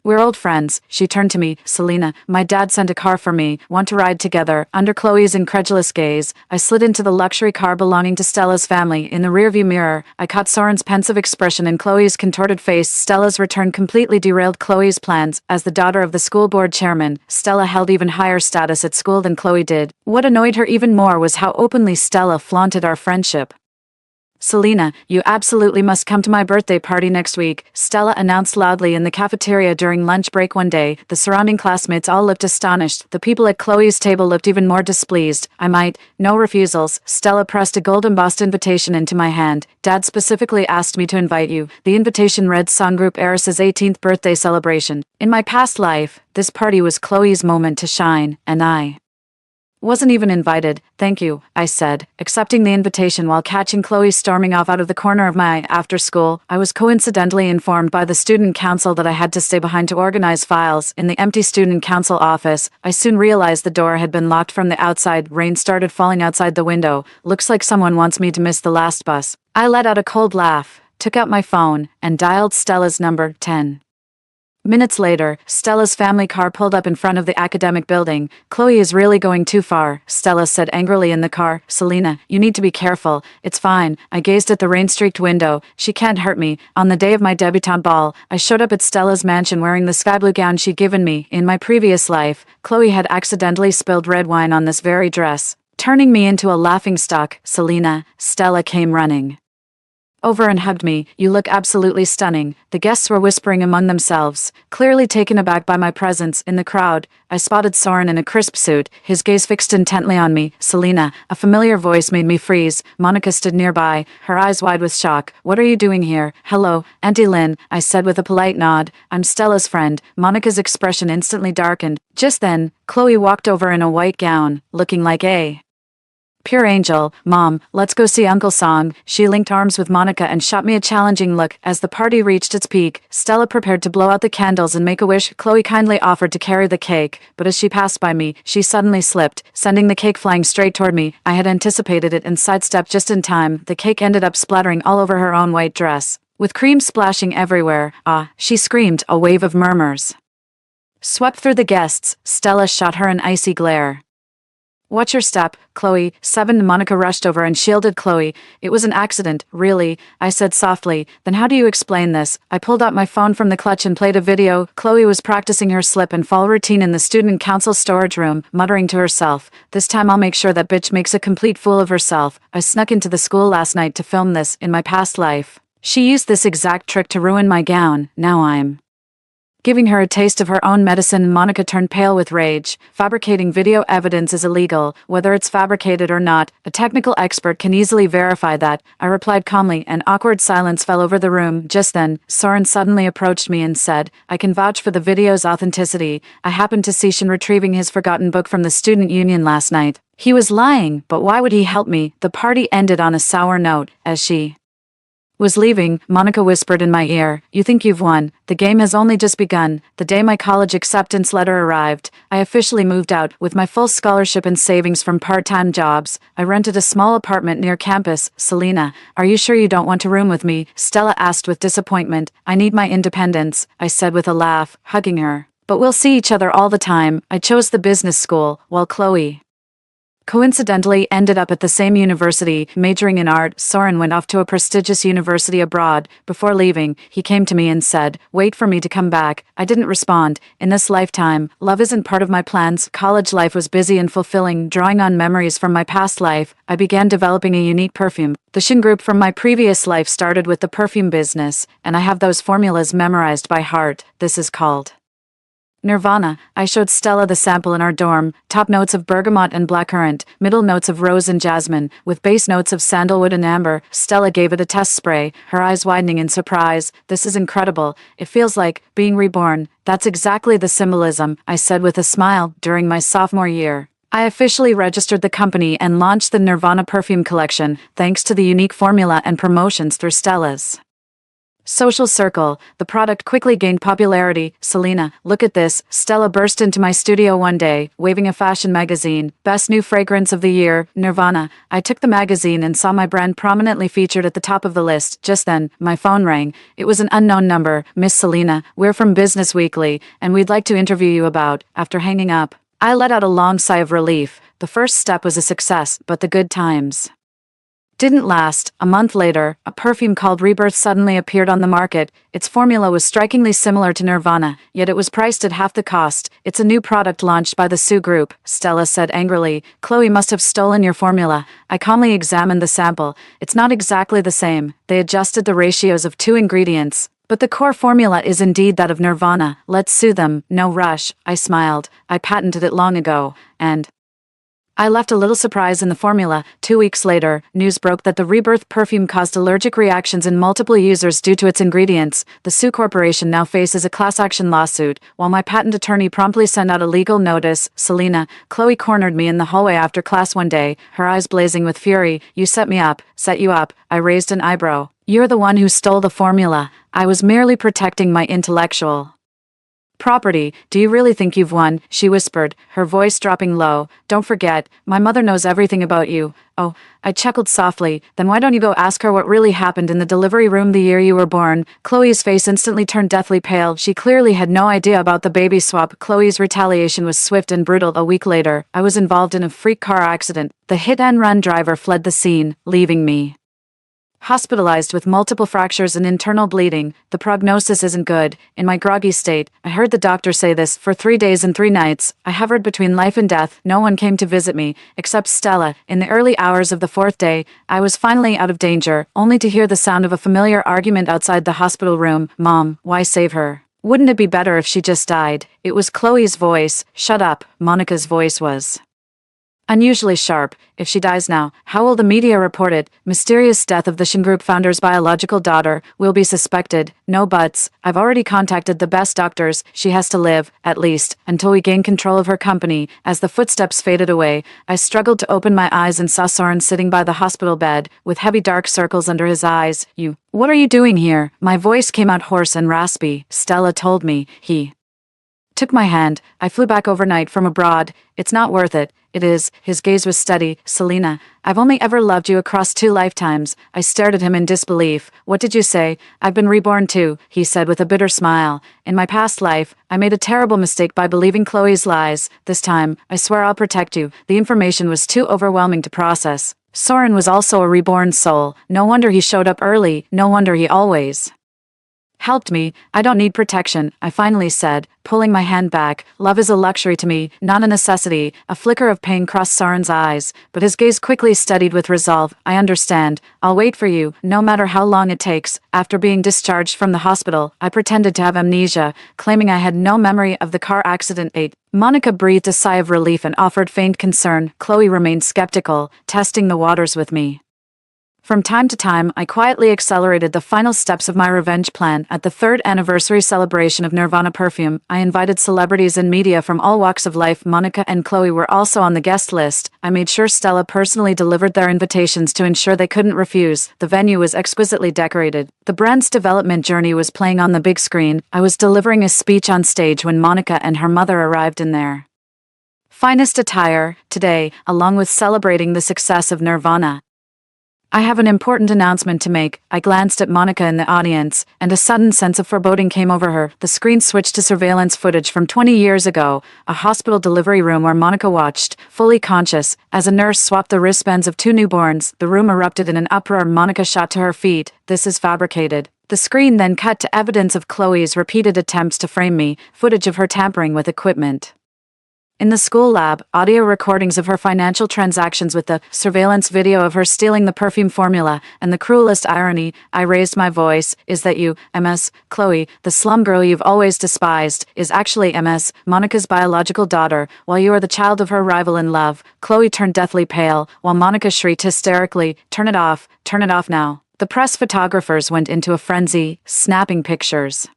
"We're old friends." She turned to me. "Selena, my dad sent a car for me. Want to ride together?" Under Chloe's incredulous gaze, I slid into the luxury car belonging to Stella's family. In the rearview mirror, I caught Soren's pensive expression and Chloe's contorted face. Stella's return completely derailed Chloe's plans. As the daughter of the school board chairman, Stella held even higher status at school than Chloe did. What annoyed her even more was how openly Stella flaunted our friendship. "Selena, you absolutely must come to my birthday party next week," Stella announced loudly in the cafeteria during lunch break one day. The surrounding classmates all looked astonished. The people at Chloe's table looked even more displeased. "I might." "No refusals." Stella pressed a gold-embossed invitation into my hand. "Dad specifically asked me to invite you." The invitation read Songgroup Eris's 18th birthday celebration. In my past life, this party was Chloe's moment to shine, and I wasn't even invited. "Thank you," I said, accepting the invitation while catching Chloe storming off out of the corner of my eye. After school, I was coincidentally informed by the student council that I had to stay behind to organize files. In the empty student council office, I soon realized the door had been locked from the outside. Rain started falling outside the window. "Looks like someone wants me to miss the last bus." I let out a cold laugh, took out my phone, and dialed Stella's number. 10 minutes later, Stella's family car pulled up in front of the academic building. "Chloe is really going too far," Stella said angrily in the car. "Selena, you need to be careful." "It's fine." I gazed at the rain-streaked window. "She can't hurt me." On the day of my debutante ball, I showed up at Stella's mansion wearing the sky blue gown she'd given me. In my previous life, Chloe had accidentally spilled red wine on this very dress, turning me into a laughingstock. "Selena," Stella came running over and hugged me. "You look absolutely stunning." The guests were whispering among themselves, clearly taken aback by my presence. In the crowd, I spotted Soren in a crisp suit, his gaze fixed intently on me. "Selena," a familiar voice made me freeze. Monica stood nearby, her eyes wide with shock. "What are you doing here?" "Hello, Auntie Lynn," I said with a polite nod. "I'm Stella's friend." Monica's expression instantly darkened. Just then, Chloe walked over in a white gown, looking like a Pure angel. Mom, let's go see Uncle Song. She linked arms with Monica and shot me a challenging look. As the party reached its peak, Stella prepared to blow out the candles and make a wish. Chloe kindly offered to carry the cake, but as she passed by me, she suddenly slipped, sending the cake flying straight toward me. I had anticipated it and sidestepped just in time. The cake ended up splattering all over her own white dress, with cream splashing everywhere. Ah, she screamed. A wave of murmurs swept through the guests. Stella shot her an icy glare. Watch your step, Chloe. 7. Monica rushed over and shielded Chloe. It was an accident, really, I said softly. Then how do you explain this? I pulled out my phone from the clutch and played a video. Chloe was practicing her slip and fall routine in the student council storage room, muttering to herself, "This time I'll make sure that bitch makes a complete fool of herself. I snuck into the school last night to film this in my past life. She used this exact trick to ruin my gown. Now I'm giving her a taste of her own medicine." Monica turned pale with rage. Fabricating video evidence is illegal, whether it's fabricated or not. A technical expert can easily verify that, I replied calmly. An awkward silence fell over the room. Just then, Soren suddenly approached me and said, "I can vouch for the video's authenticity. I happened to see Shin retrieving his forgotten book from the student union last night." He was lying, but why would he help me? The party ended on a sour note. As she was leaving, Monica whispered in my ear, "You think you've won? The game has only just begun." The day my college acceptance letter arrived, I officially moved out. With my full scholarship and savings from part-time jobs, I rented a small apartment near campus. "Selena, are you sure you don't want to room with me?" Stella asked with disappointment. "I need my independence," I said with a laugh, hugging her. "But we'll see each other all the time." I chose the business school, while Chloe coincidentally ended up at the same university, majoring in art. Soren went off to a prestigious university abroad. Before leaving, he came to me and said, "Wait for me to come back." I didn't respond. In this lifetime, love isn't part of my plans. College life was busy and fulfilling. Drawing on memories from my past life, I began developing a unique perfume. The Shin group from my previous life started with the perfume business, and I have those formulas memorized by heart. This is called Nirvana. I showed Stella the sample in our dorm. Top notes of bergamot and blackcurrant, middle notes of rose and jasmine, with base notes of sandalwood and amber. Stella gave it a test spray, her eyes widening in surprise. "This is incredible. It feels like being reborn." "That's exactly the symbolism," I said with a smile. During my sophomore year, I officially registered the company and launched the Nirvana perfume collection, thanks to the unique formula and promotions through Stella's social circle. The product quickly gained popularity. "Selena, look at this." Stella burst into my studio one day, waving a fashion magazine. "Best new fragrance of the year, Nirvana." I took the magazine and saw my brand prominently featured at the top of the list. Just then, my phone rang. It was an unknown number. "Miss Selena, we're from Business Weekly, and we'd like to interview you about." After hanging up, I let out a long sigh of relief. The first step was a success, but the good times didn't last. A month later, a perfume called Rebirth suddenly appeared on the market. Its formula was strikingly similar to Nirvana, yet it was priced at half the cost. "It's a new product launched by the Sue Group," Stella said angrily. "Chloe must have stolen your formula." I calmly examined the sample. "It's not exactly the same. They adjusted the ratios of 2 ingredients. But the core formula is indeed that of Nirvana. Let's sue them." "No rush," I smiled. "I patented it long ago, and I left a little surprise in the formula." 2 weeks later, news broke that the Rebirth perfume caused allergic reactions in multiple users due to its ingredients. The Sue Corporation now faces a class action lawsuit, while my patent attorney promptly sent out a legal notice. "Selena," Chloe cornered me in the hallway after class one day, her eyes blazing with fury. "You set me up." "Set you up?" I raised an eyebrow. "You're the one who stole the formula." "I was merely protecting my intellectual property." "Do you really think you've won?" she whispered, her voice dropping low. "Don't forget, my mother knows everything about you." "Oh," I chuckled softly. "Then why don't you go ask her what really happened in the delivery room the year you were born?" Chloe's face instantly turned deathly pale. She clearly had no idea about the baby swap. Chloe's retaliation was swift and brutal. A week later, I was involved in a freak car accident. The hit-and-run driver fled the scene, leaving me hospitalized with multiple fractures and internal bleeding. The prognosis isn't good. In my groggy state, I heard the doctor say this. For 3 days and 3 nights, I hovered between life and death. No one came to visit me, except Stella. In the early hours of the 4th day, I was finally out of danger, only to hear the sound of a familiar argument outside the hospital room. "Mom, why save her? Wouldn't it be better if she just died?" It was Chloe's voice. "Shut up." Monica's voice was Unusually sharp. If she dies now, how will the media report it? Mysterious death of the Shin Group founder's biological daughter will be suspected. No buts. I've already contacted the best doctors. She has to live, at least, until we gain control of her company. As the footsteps faded away, I struggled to open my eyes and saw Soren sitting by the hospital bed, with heavy dark circles under his eyes. What are you doing here? My voice came out hoarse and raspy. Stella told me. He took my hand. I flew back overnight from abroad. It's not worth it. It is. His gaze was steady. Selena, I've only ever loved you across 2 lifetimes. I stared at him in disbelief. What did you say? I've been reborn too, he said with a bitter smile. In my past life, I made a terrible mistake by believing Chloe's lies. This time, I swear I'll protect you. The information was too overwhelming to process. Soren was also a reborn soul. No wonder he showed up early. No wonder he always helped me. I don't need protection, I finally said, pulling my hand back. Love is a luxury to me, not a necessity. A flicker of pain crossed Soren's eyes, but his gaze quickly steadied with resolve. I understand. I'll wait for you, no matter how long it takes. After being discharged from the hospital, I pretended to have amnesia, claiming I had no memory of the car accident. Monica breathed a sigh of relief and offered faint concern. Chloe remained skeptical, testing the waters with me. From time to time, I quietly accelerated the final steps of my revenge plan. At the 3rd anniversary celebration of Nirvana Perfume, I invited celebrities and media from all walks of life. Monica and Chloe were also on the guest list. I made sure Stella personally delivered their invitations to ensure they couldn't refuse. The venue was exquisitely decorated. The brand's development journey was playing on the big screen. I was delivering a speech on stage when Monica and her mother arrived in their finest attire. Today, along with celebrating the success of Nirvana, I have an important announcement to make. I glanced at Monica in the audience, and a sudden sense of foreboding came over her. The screen switched to surveillance footage from 20 years ago, a hospital delivery room where Monica watched, fully conscious, as a nurse swapped the wristbands of 2 newborns. The room erupted in an uproar. Monica shot to her feet. This is fabricated. The screen then cut to evidence of Chloe's repeated attempts to frame me, footage of her tampering with equipment in the school lab, audio recordings of her financial transactions with the surveillance video of her stealing the perfume formula, and the cruelest irony, I raised my voice, is that you, MS, Chloe, the slum girl you've always despised, is actually MS, Monica's biological daughter. While you are the child of her rival in love. Chloe turned deathly pale, while Monica shrieked hysterically, turn it off now. The press photographers went into a frenzy, snapping pictures.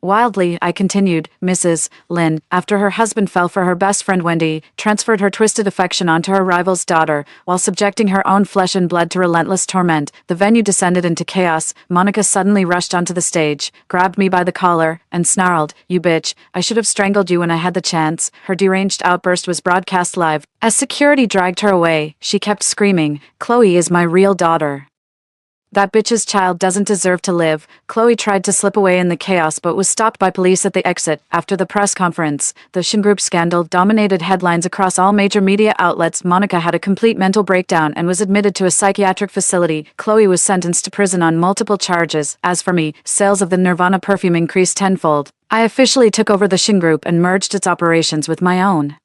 Wildly, I continued, Mrs. Lynn, after her husband fell for her best friend Wendy, transferred her twisted affection onto her rival's daughter, while subjecting her own flesh and blood to relentless torment. The venue descended into chaos. Monica suddenly rushed onto the stage, grabbed me by the collar, and snarled, you bitch, I should have strangled you when I had the chance. Her deranged outburst was broadcast live. As security dragged her away, she kept screaming, Chloe is my real daughter. That bitch's child doesn't deserve to live. Chloe tried to slip away in the chaos but was stopped by police at the exit. After the press conference, the Shin Group scandal dominated headlines across all major media outlets. Monica had a complete mental breakdown and was admitted to a psychiatric facility. Chloe was sentenced to prison on multiple charges. As for me, sales of the Nirvana perfume increased tenfold. I officially took over the Shin Group and merged its operations with my own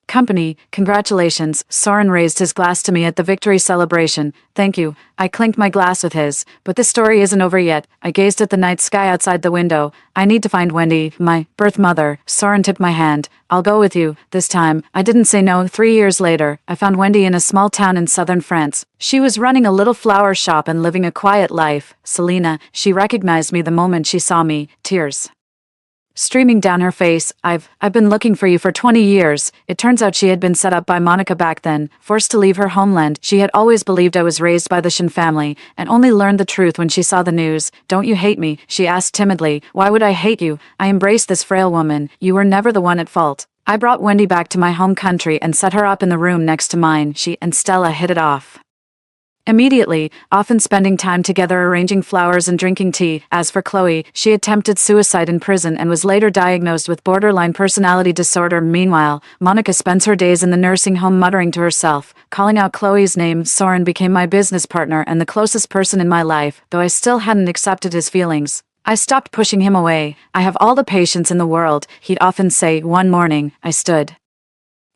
company. Congratulations. Soren raised his glass to me at the victory celebration. Thank you. I clinked my glass with his. But this story isn't over yet. I gazed at the night sky outside the window. I need to find Wendy, my birth mother. Soren took my hand. I'll go with you. This time, I didn't say no. 3 years later, I found Wendy in a small town in southern France. She was running a little flower shop and living a quiet life. Selena, she recognized me the moment she saw me. Tears streaming down her face. I've been looking for you for 20 years. It turns out she had been set up by Monica back then. Forced to leave her homeland, she had always believed I was raised by the Shin family, and only learned the truth when she saw the news. Don't you hate me? She asked timidly. Why would I hate you? I embraced this frail woman. You were never the one at fault. I brought Wendy back to my home country and set her up in the room next to mine. She and Stella hit it off immediately, often spending time together arranging flowers and drinking tea. As for Chloe, she attempted suicide in prison and was later diagnosed with borderline personality disorder. Meanwhile, Monica spends her days in the nursing home muttering to herself. Calling out Chloe's name, Soren became my business partner and the closest person in my life, though I still hadn't accepted his feelings. I stopped pushing him away. I have all the patience in the world, he'd often say. One morning, I stood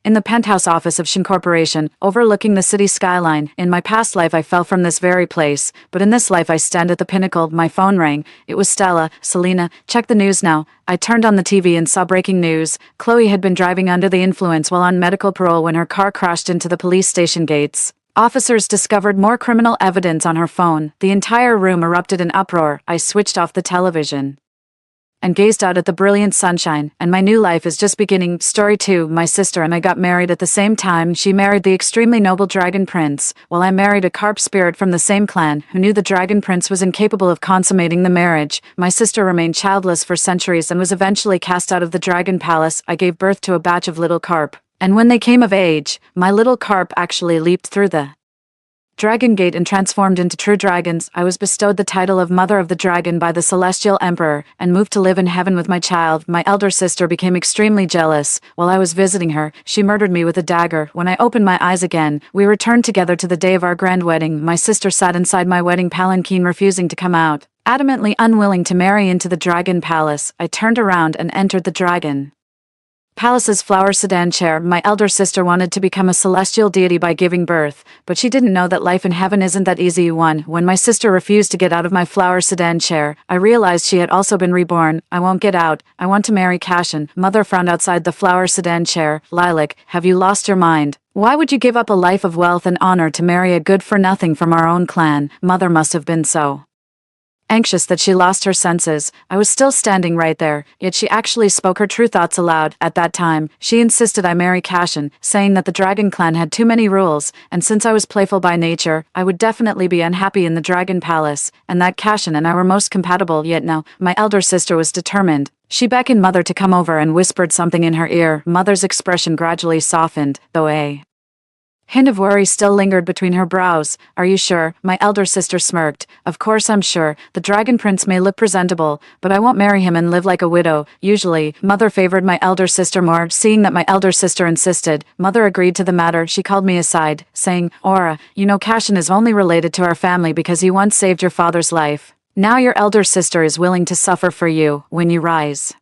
In the penthouse office of Shin Corporation, overlooking the city skyline. In my past life I fell from this very place, but in this life I stand at the pinnacle. My phone rang. It was Stella. Selena, check the news now. I turned on the TV and saw breaking news. Chloe had been driving under the influence while on medical parole when her car crashed into the police station gates. Officers discovered more criminal evidence on her phone. The entire room erupted in uproar. I switched off the television and gazed out at the brilliant sunshine, and my new life is just beginning. Story 2. My sister and I got married at the same time. She married the extremely noble Dragon Prince, while I married a carp spirit from the same clan, who knew the Dragon Prince was incapable of consummating the marriage. My sister remained childless for centuries and was eventually cast out of the Dragon Palace. I gave birth to a batch of little carp, and when they came of age, my little carp actually leaped through the Dragon Gate and transformed into true dragons. I was bestowed the title of Mother of the Dragon by the Celestial Emperor, and moved to live in heaven with my child. My elder sister became extremely jealous. While I was visiting her, she murdered me with a dagger. When I opened my eyes again, we returned together to the day of our grand wedding. My sister sat inside my wedding palanquin, refusing to come out, adamantly unwilling to marry into the Dragon Palace. I turned around and entered the Dragon Palace's flower sedan chair. My elder sister wanted to become a celestial deity by giving birth, but she didn't know that life in heaven isn't that easy. When my sister refused to get out of my flower sedan chair, I realized she had also been reborn. I won't get out. I want to marry Cashin. Mother frowned outside the flower sedan chair. Lilac, have you lost your mind? Why would you give up a life of wealth and honor to marry a good-for-nothing from our own clan? Mother must have been so anxious that she lost her senses. I was still standing right there, yet she actually spoke her true thoughts aloud. At that time, she insisted I marry Cashin, saying that the Dragon Clan had too many rules, and since I was playful by nature, I would definitely be unhappy in the Dragon Palace, and that Cashin and I were most compatible. Yet now, my elder sister was determined. She beckoned Mother to come over and whispered something in her ear. Mother's expression gradually softened, though a hint of worry still lingered between her brows. Are you sure? My elder sister smirked. Of course I'm sure. The Dragon Prince may look presentable, but I won't marry him and live like a widow. Usually, Mother favored my elder sister more. Seeing that my elder sister insisted, Mother agreed to the matter. She called me aside, saying, Aura, you know Cashin is only related to our family because he once saved your father's life. Now your elder sister is willing to suffer for you when you rise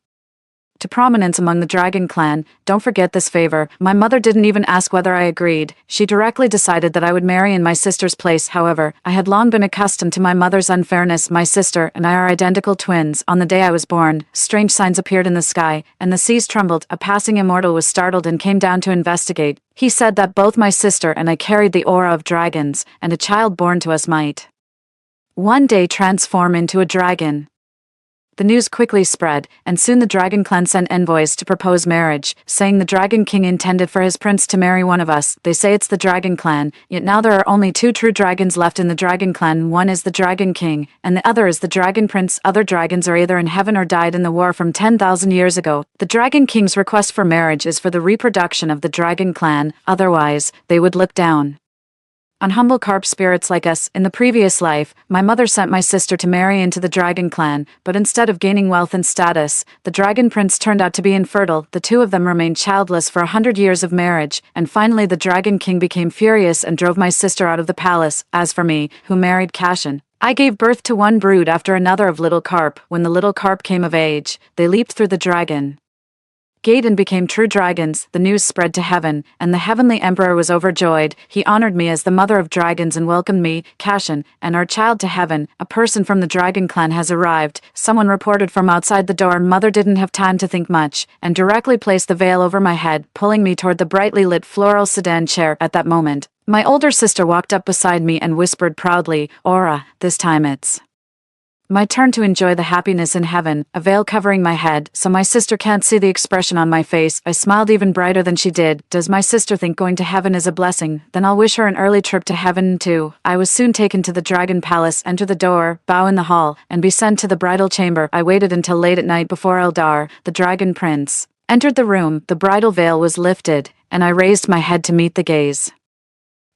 to prominence among the Dragon Clan. Don't forget this favor. My mother didn't even ask whether I agreed. She directly decided that I would marry in my sister's place. However, I had long been accustomed to my mother's unfairness. My sister and I are identical twins. On the day I was born, strange signs appeared in the sky, and the seas trembled. A passing immortal was startled and came down to investigate. He said that both my sister and I carried the aura of dragons, and a child born to us might one day transform into a dragon. The news quickly spread, and soon the Dragon Clan sent envoys to propose marriage, saying the Dragon King intended for his prince to marry one of us. They say it's the Dragon Clan, yet now there are only 2 true dragons left in the Dragon Clan. One is the Dragon King, and the other is the Dragon Prince. Other dragons are either in heaven or died in the war from 10,000 years ago. The Dragon King's request for marriage is for the reproduction of the Dragon Clan, otherwise, they would look down on humble carp spirits like us. In the previous life, my mother sent my sister to marry into the Dragon Clan, but instead of gaining wealth and status, the Dragon Prince turned out to be infertile. The 2 of them remained childless for 100 years of marriage, and finally the Dragon King became furious and drove my sister out of the palace. As for me, who married Cashin, I gave birth to one brood after another of little carp. When the little carp came of age, they leaped through the Dragon Gate and became true dragons. The news spread to heaven, and the heavenly emperor was overjoyed. He honored me as the mother of dragons and welcomed me, Cashin, and our child to heaven. A person from the Dragon Clan has arrived. Someone reported from outside the door. Mother didn't have time to think much, and directly placed the veil over my head, pulling me toward the brightly lit floral sedan chair. At that moment, my older sister walked up beside me and whispered proudly, Aura, this time it's my turn to enjoy the happiness in heaven. A veil covering my head, so my sister can't see the expression on my face. I smiled even brighter than she did. Does my sister think going to heaven is a blessing? Then I'll wish her an early trip to heaven too. I was soon taken to the Dragon Palace, enter the door, bow in the hall, and be sent to the bridal chamber. I waited until late at night before Eldar, the Dragon Prince, entered the room. The bridal veil was lifted, and I raised my head to meet the gaze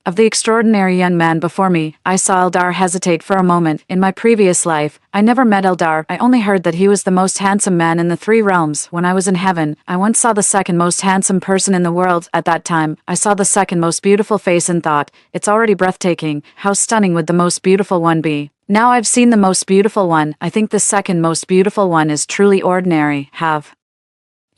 of the extraordinary young man before me. I saw Eldar hesitate for a moment. In my previous life, I never met Eldar. I only heard that he was the most handsome man in the 3 realms. When I was in heaven, I once saw the second most handsome person in the world. At that time, I saw the second most beautiful face and thought, it's already breathtaking. How stunning would the most beautiful one be? Now I've seen the most beautiful one. I think the second most beautiful one is truly ordinary. Have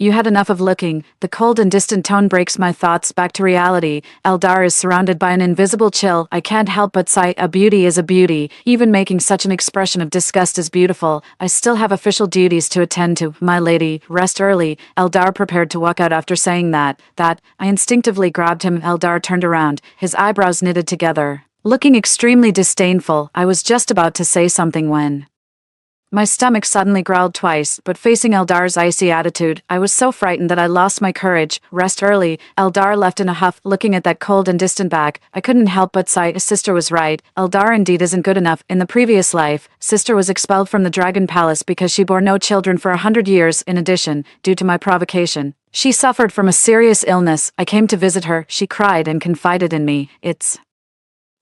You had enough of looking. The cold and distant tone breaks my thoughts back to reality. Eldar is surrounded by an invisible chill. I can't help but sigh. A beauty is a beauty. Even making such an expression of disgust is beautiful. I still have official duties to attend to. My lady, rest early. Eldar prepared to walk out after saying that. I instinctively grabbed him. Eldar turned around, his eyebrows knitted together, looking extremely disdainful. I was just about to say something when my stomach suddenly growled twice, but facing Eldar's icy attitude, I was so frightened that I lost my courage. Rest early. Eldar left in a huff, looking at that cold and distant back. I couldn't help but sigh. Sister was right. Eldar indeed isn't good enough. In the previous life, Sister was expelled from the Dragon Palace because she bore no children for 100 years. In addition, due to my provocation, she suffered from a serious illness. I came to visit her. She cried and confided in me. It's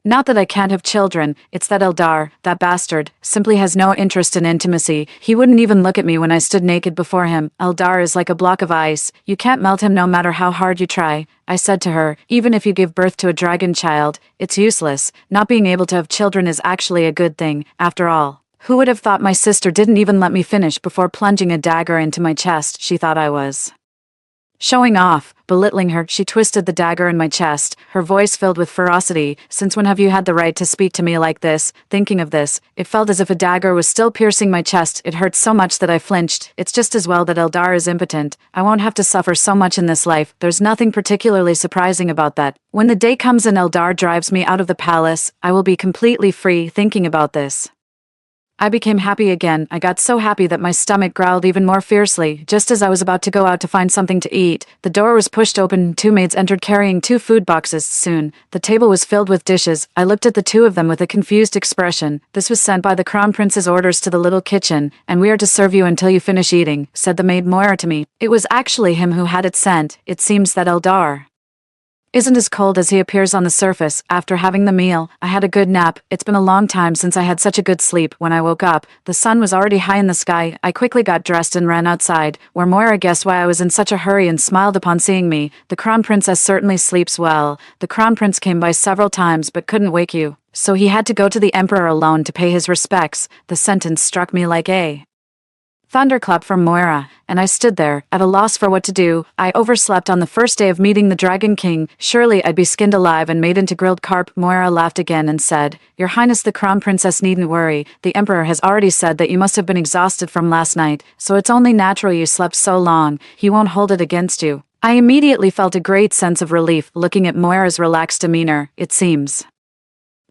not that I can't have children, it's that Eldar, that bastard, simply has no interest in intimacy. He wouldn't even look at me when I stood naked before him. Eldar is like a block of ice. You can't melt him no matter how hard you try. I said to her, even if you give birth to a dragon child, it's useless. Not being able to have children is actually a good thing, after all. Who would have thought my sister didn't even let me finish before plunging a dagger into my chest? She thought I was showing off, belittling her. She twisted the dagger in my chest, her voice filled with ferocity. Since when have you had the right to speak to me like this? Thinking of this, it felt as if a dagger was still piercing my chest. It hurt so much that I flinched. It's just as well that Eldar is impotent. I won't have to suffer so much in this life. There's nothing particularly surprising about that. When the day comes and Eldar drives me out of the palace, I will be completely free. Thinking about this, I became happy again. I got so happy that my stomach growled even more fiercely. Just as I was about to go out to find something to eat, the door was pushed open and two maids entered carrying 2 food boxes. Soon, the table was filled with dishes. I looked at the two of them with a confused expression. This was sent by the Crown Prince's orders to the little kitchen, and we are to serve you until you finish eating, said the maid Moira to me. It was actually him who had it sent. It seems that Eldar isn't as cold as he appears on the surface. After having the meal, I had a good nap. It's been a long time since I had such a good sleep. When I woke up, the sun was already high in the sky. I quickly got dressed and ran outside, where Moira guessed why I was in such a hurry and smiled upon seeing me. The Crown Princess certainly sleeps well. The Crown Prince came by several times but couldn't wake you, so he had to go to the Emperor alone to pay his respects. The sentence struck me like a thunderclap from Moira, and I stood there, at a loss for what to do. I overslept on the first day of meeting the Dragon King. Surely I'd be skinned alive and made into grilled carp. Moira laughed again and said, Your Highness, the Crown Princess needn't worry. The Emperor has already said that you must have been exhausted from last night, so it's only natural you slept so long. He won't hold it against you. I immediately felt a great sense of relief looking at Moira's relaxed demeanor. It seems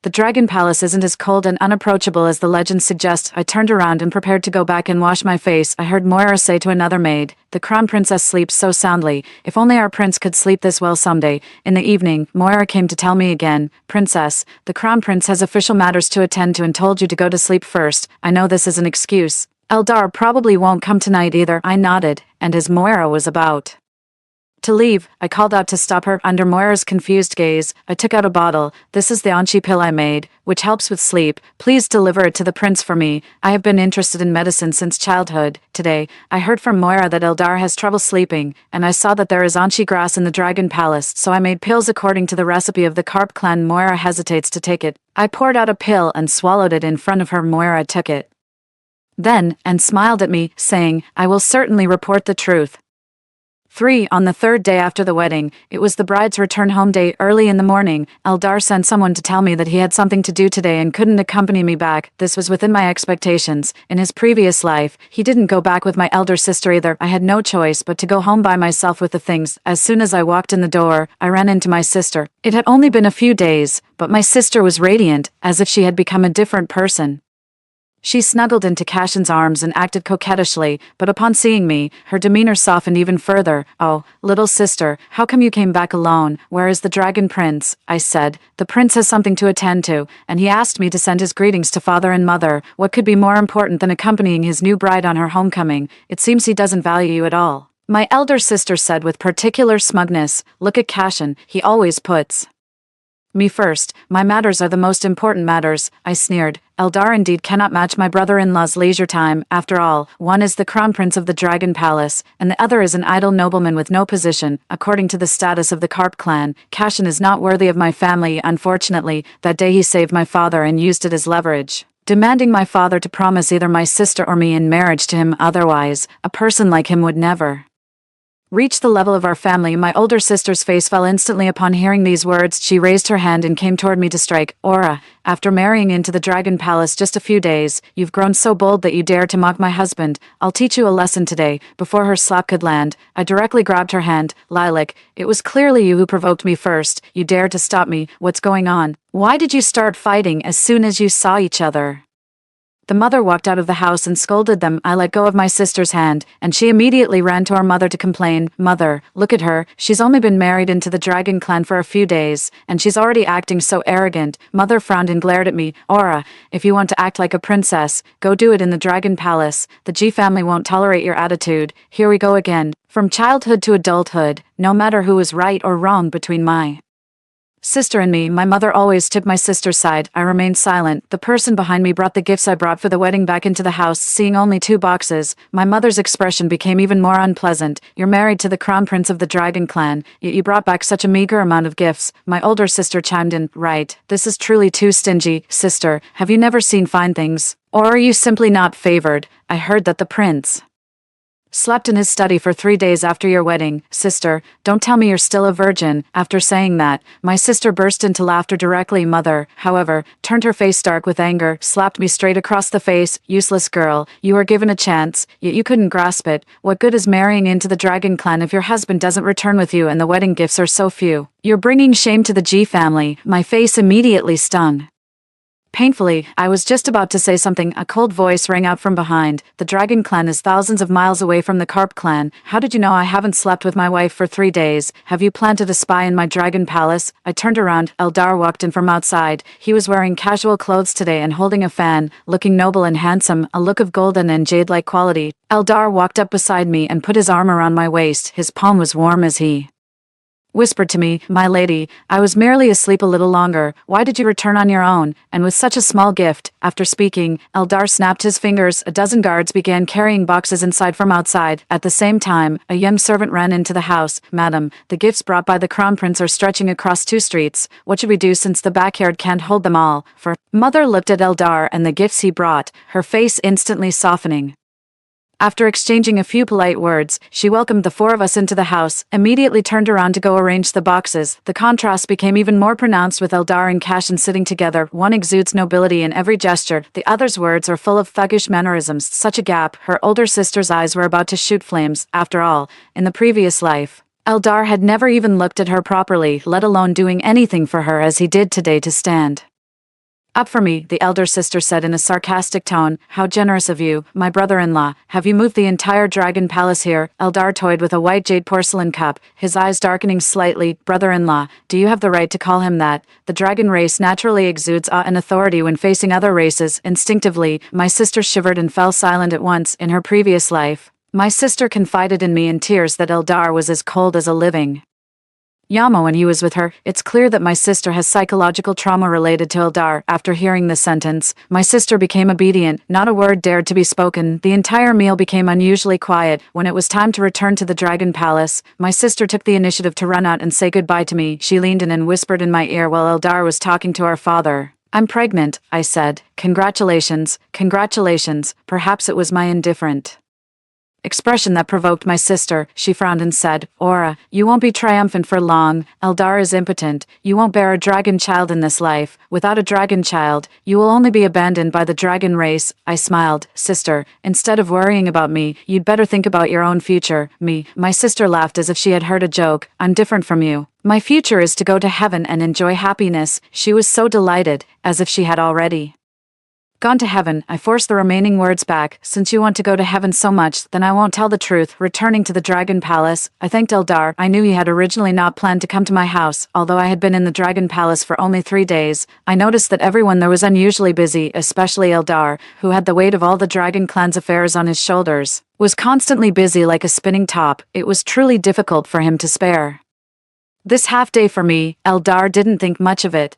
the Dragon Palace isn't as cold and unapproachable as the legends suggest. I turned around and prepared to go back and wash my face. I heard Moira say to another maid, The Crown Princess sleeps so soundly. If only our prince could sleep this well someday. In the evening, Moira came to tell me again, Princess, the Crown Prince has official matters to attend to and told you to go to sleep first. I know this is an excuse. Eldar probably won't come tonight either. I nodded, and as Moira was about to leave, I called out to stop her. Under Moira's confused gaze, I took out a bottle. This is the Anchi pill I made, which helps with sleep. Please deliver it to the prince for me. I have been interested in medicine since childhood. Today, I heard from Moira that Eldar has trouble sleeping, and I saw that there is Anchi grass in the Dragon Palace, so I made pills according to the recipe of the Carp clan. Moira hesitates to take it. I poured out a pill and swallowed it in front of her. Moira took it then, and smiled at me, saying, I will certainly report the truth. 3. On the 3rd day after the wedding, it was the bride's return home day. Early in the morning, Eldar sent someone to tell me that he had something to do today and couldn't accompany me back. This was within my expectations. In his previous life, he didn't go back with my elder sister either. I had no choice but to go home by myself with the things. As soon as I walked in the door, I ran into my sister. It had only been a few days, but my sister was radiant, as if she had become a different person. She snuggled into Cashin's arms and acted coquettishly, but upon seeing me, her demeanor softened even further. Oh, little sister, how come you came back alone? Where is the Dragon Prince? I said. The prince has something to attend to, and he asked me to send his greetings to father and mother. What could be more important than accompanying his new bride on her homecoming? It seems he doesn't value you at all. My elder sister said with particular smugness, Look at Cashin, he always puts me first. My matters are the most important matters, I sneered. Eldar indeed cannot match my brother-in-law's leisure time. After all, one is the crown prince of the Dragon Palace, and the other is an idle nobleman with no position. According to the status of the Carp clan, Cashin is not worthy of my family. Unfortunately, that day he saved my father and used it as leverage, demanding my father to promise either my sister or me in marriage to him. Otherwise, a person like him would never reach the level of our family. My older sister's face fell instantly upon hearing these words. She raised her hand and came toward me to strike. Aura, after marrying into the Dragon Palace just a few days, you've grown so bold that you dare to mock my husband. I'll teach you a lesson today. Before her slap could land, I directly grabbed her hand. Lilac, it was clearly you who provoked me first. You dared to stop me. What's going on? Why did you start fighting as soon as you saw each other? The mother walked out of the house and scolded them. I let go of my sister's hand, and she immediately ran to our mother to complain. Mother, look at her. She's only been married into the Dragon Clan for a few days, and she's already acting so arrogant. Mother frowned and glared at me. Aura, if you want to act like a princess, go do it in the Dragon Palace. The G family won't tolerate your attitude. Here we go again. From childhood to adulthood, no matter who is right or wrong between my sister and me, my mother always took my sister's side. I remained silent. The person behind me brought the gifts I brought for the wedding back into the house. Seeing only 2 boxes, my mother's expression became even more unpleasant. You're married to the crown prince of the Dragon Clan, yet you brought back such a meager amount of gifts. My older sister chimed in. Right, this is truly too stingy. Sister, have you never seen fine things? Or are you simply not favored? I heard that the prince slept in his study for 3 days after your wedding. Sister, don't tell me you're still a virgin. After saying that, my sister burst into laughter directly. Mother, however, turned her face dark with anger, slapped me straight across the face. Useless girl, you were given a chance, yet you couldn't grasp it. What good is marrying into the Dragon Clan if your husband doesn't return with you and the wedding gifts are so few? You're bringing shame to the G family. My face immediately stung. Painfully, I was just about to say something. A cold voice rang out from behind. The Dragon Clan is thousands of miles away from the Carp Clan. How did you know I haven't slept with my wife for 3 days? Have you planted a spy in my Dragon Palace? I turned around. Eldar walked in from outside. He was wearing casual clothes today and holding a fan, looking noble and handsome, a look of golden and jade-like quality. Eldar walked up beside me and put his arm around my waist. His palm was warm as he whispered to me, My lady, I was merely asleep a little longer. Why did you return on your own, and with such a small gift? After speaking, Eldar snapped his fingers. A dozen guards began carrying boxes inside from outside. At the same time, a young servant ran into the house. Madam, the gifts brought by the Crown Prince are stretching across 2 streets. What should we do since the backyard can't hold them all? For Mother looked at Eldar and the gifts he brought, her face instantly softening. After exchanging a few polite words, she welcomed the 4 of us into the house, immediately turned around to go arrange the boxes. The contrast became even more pronounced with Eldar and Cashin sitting together. One exudes nobility in every gesture, the other's words are full of thuggish mannerisms. Such a gap, her older sister's eyes were about to shoot flames. After all, in the previous life, Eldar had never even looked at her properly, let alone doing anything for her as he did today to stand up for me, the elder sister said in a sarcastic tone. How generous of you, my brother-in-law. Have you moved the entire Dragon Palace here? Eldar toyed with a white jade porcelain cup, his eyes darkening slightly. Brother-in-law, do you have the right to call him that? The dragon race naturally exudes awe and authority when facing other races. Instinctively, my sister shivered and fell silent at once. In her previous life, my sister confided in me in tears that Eldar was as cold as a living Yama when he was with her. It's clear that my sister has psychological trauma related to Eldar. After hearing this sentence, my sister became obedient. Not a word dared to be spoken. The entire meal became unusually quiet. When it was time to return to the Dragon Palace, my sister took the initiative to run out and say goodbye to me. She leaned in and whispered in my ear while Eldar was talking to our father. I'm pregnant, I said. Congratulations, congratulations. Perhaps it was my indifferent expression that provoked my sister. She frowned and said, Aura, you won't be triumphant for long. Eldar is impotent. You won't bear a dragon child in this life. Without a dragon child, you will only be abandoned by the dragon race. I smiled. Sister, instead of worrying about me, you'd better think about your own future. Me. My sister laughed as if she had heard a joke. I'm different from you. My future is to go to heaven and enjoy happiness. She was so delighted, as if she had already gone to heaven. I forced the remaining words back. Since you want to go to heaven so much, then I won't tell the truth. Returning to the Dragon Palace, I thanked Eldar. I knew he had originally not planned to come to my house. Although I had been in the Dragon Palace for only 3 days, I noticed that everyone there was unusually busy, especially Eldar, who had the weight of all the Dragon Clan's affairs on his shoulders, was constantly busy like a spinning top. It was truly difficult for him to spare this half day for me. Eldar didn't think much of it.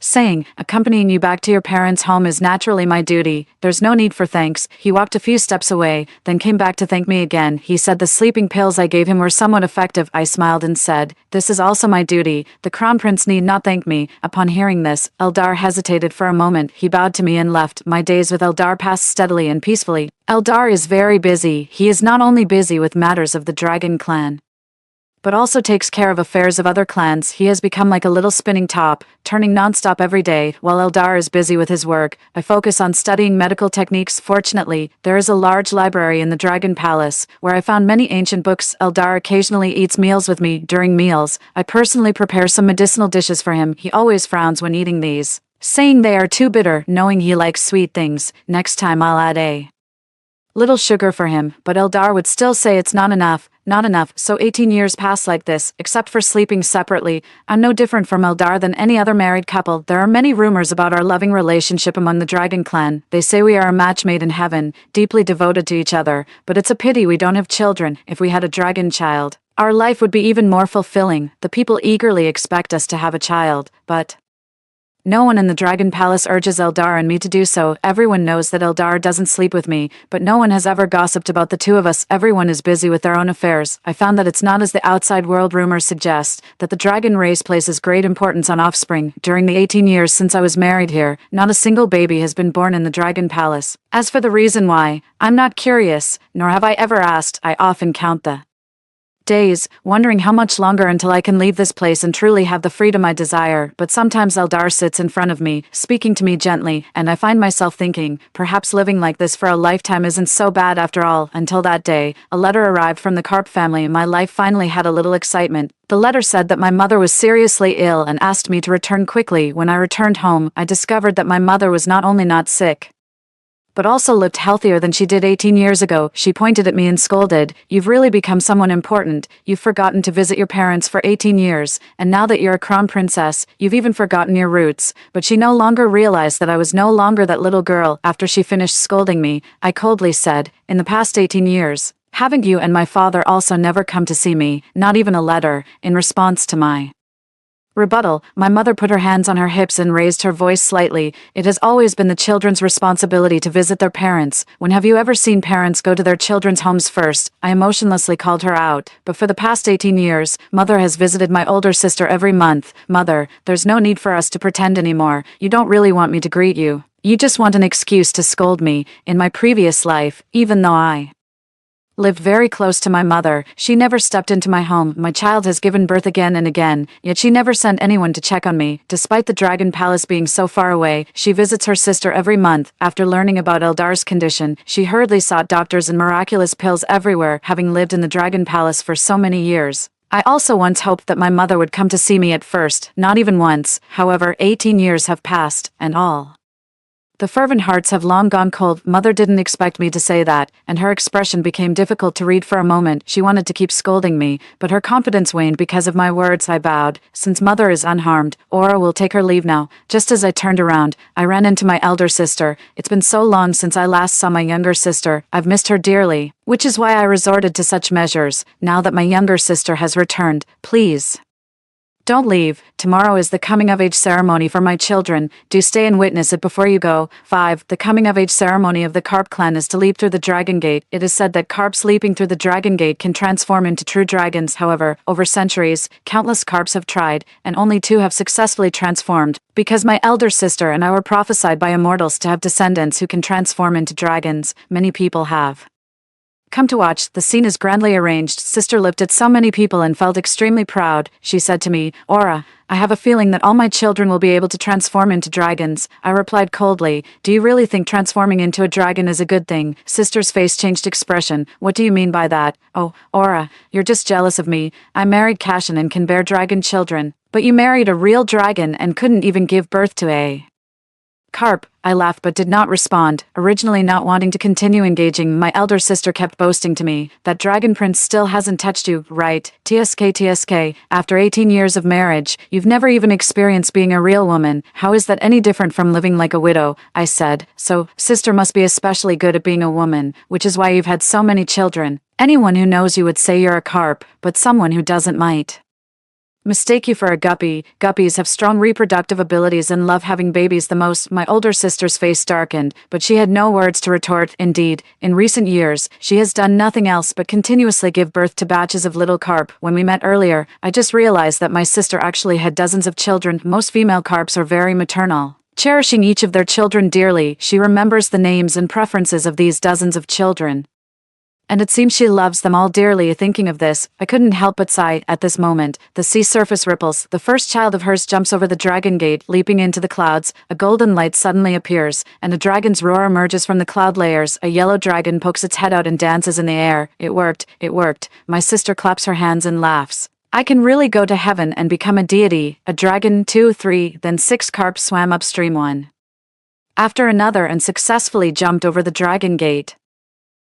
saying, accompanying you back to your parents' home is naturally my duty. There's no need for thanks. He walked a few steps away, then came back to thank me again. He said the sleeping pills I gave him were somewhat effective. I smiled and said, this is also my duty. The Crown Prince need not thank me. Upon hearing this, Eldar hesitated for a moment. He bowed to me and left. My days with Eldar passed steadily and peacefully. Eldar is very busy. He is not only busy with matters of the Dragon Clan, but also takes care of affairs of other clans. He has become like a little spinning top, turning non-stop every day. While Eldar is busy with his work, I focus on studying medical techniques. Fortunately, there is a large library in the Dragon Palace, where I found many ancient books. Eldar occasionally eats meals with me. During meals, I personally prepare some medicinal dishes for him. He always frowns when eating these, saying they are too bitter, knowing he likes sweet things. Next time I'll add a little sugar for him, but Eldar would still say it's not enough. Not enough. So 18 years pass like this, except for sleeping separately. I'm no different from Eldar than any other married couple. There are many rumors about our loving relationship among the Dragon Clan. They say we are a match made in heaven, deeply devoted to each other. But it's a pity we don't have children. If we had a dragon child, our life would be even more fulfilling. The people eagerly expect us to have a child, but no one in the Dragon Palace urges Eldar and me to do so. Everyone knows that Eldar doesn't sleep with me, but no one has ever gossiped about the two of us. Everyone is busy with their own affairs. I found that it's not as the outside world rumors suggest, that the dragon race places great importance on offspring. During the 18 years since I was married here, not a single baby has been born in the Dragon Palace. As for the reason why, I'm not curious, nor have I ever asked. I often count the days, wondering how much longer until I can leave this place and truly have the freedom I desire. But sometimes Eldar sits in front of me, speaking to me gently, and I find myself thinking, perhaps living like this for a lifetime isn't so bad after all. Until that day, a letter arrived from the Carp family and my life finally had a little excitement. The letter said that my mother was seriously ill and asked me to return quickly. When I returned home, I discovered that my mother was not only not sick, but also looked healthier than she did 18 years ago. She pointed at me and scolded, "You've really become someone important. You've forgotten to visit your parents for 18 years, and now that you're a crown princess, you've even forgotten your roots." But she no longer realized that I was no longer that little girl. After she finished scolding me, I coldly said, "In the past 18 years, haven't you and my father also never come to see me, not even a letter?" In response to my rebuttal, my mother put her hands on her hips and raised her voice slightly. "It has always been the children's responsibility to visit their parents. When have you ever seen parents go to their children's homes first?" I emotionlessly called her out. "But for the past 18 years, Mother has visited my older sister every month." "Mother, there's no need for us to pretend anymore. You don't really want me to greet you. You just want an excuse to scold me. In my previous life, even though I lived very close to my mother, she never stepped into my home. My child has given birth again and again, yet she never sent anyone to check on me. Despite the Dragon Palace being so far away, she visits her sister every month. After learning about Eldar's condition, she hurriedly sought doctors and miraculous pills everywhere, having lived in the Dragon Palace for so many years. I also once hoped that my mother would come to see me at first, not even once. However, 18 years have passed, and all the fervent hearts have long gone cold. Mother didn't expect me to say that, and her expression became difficult to read for a moment. She wanted to keep scolding me, but her confidence waned because of my words. I bowed. Since Mother is unharmed, Aura will take her leave now. Just as I turned around, I ran into my elder sister. It's been so long since I last saw my younger sister. I've missed her dearly, which is why I resorted to such measures. Now that my younger sister has returned, please don't leave. Tomorrow is the coming-of-age ceremony for my children. Do stay and witness it before you go. 5. The coming-of-age ceremony of the Carp clan is to leap through the Dragon Gate. It is said that Carps leaping through the Dragon Gate can transform into true dragons. However, over centuries, countless Carps have tried, and only 2 have successfully transformed. Because my elder sister and I were prophesied by immortals to have descendants who can transform into dragons, many people have come to watch. The scene is grandly arranged. Sister looked at so many people and felt extremely proud. She said to me, "Aura, I have a feeling that all my children will be able to transform into dragons." I replied coldly, "Do you really think transforming into a dragon is a good thing?" Sister's face changed expression. "What do you mean by that?" "Oh, Aura, you're just jealous of me. I married Cashin and can bear dragon children. But you married a real dragon and couldn't even give birth to a carp." I laughed but did not respond. Originally not wanting to continue engaging, my elder sister kept boasting to me, "That dragon prince still hasn't touched you, right? TSK, after 18 years of marriage, you've never even experienced being a real woman. How is that any different from living like a widow?" I said. "So, sister must be especially good at being a woman, which is why you've had so many children. Anyone who knows you would say you're a carp, but someone who doesn't might Mistake you for a guppy. Guppies have strong reproductive abilities and love having babies the most. My older sister's face darkened, but she had no words to retort. Indeed, in recent years, she has done nothing else but continuously give birth to batches of little carp. When we met earlier, I just realized that my sister actually had dozens of children. Most female carps are very maternal, cherishing each of their children dearly. She remembers the names and preferences of these dozens of children, and it seems she loves them all dearly. Thinking of this, I couldn't help but sigh. At this moment, the sea surface ripples. The first child of hers jumps over the dragon gate, leaping into the clouds. A golden light suddenly appears, and a dragon's roar emerges from the cloud layers. A yellow dragon pokes its head out and dances in the air. It worked, it worked. My sister claps her hands and laughs. I can really go to heaven and become a deity. A dragon, 2, 3, then 6 carp swam upstream one after another and successfully jumped over the dragon gate.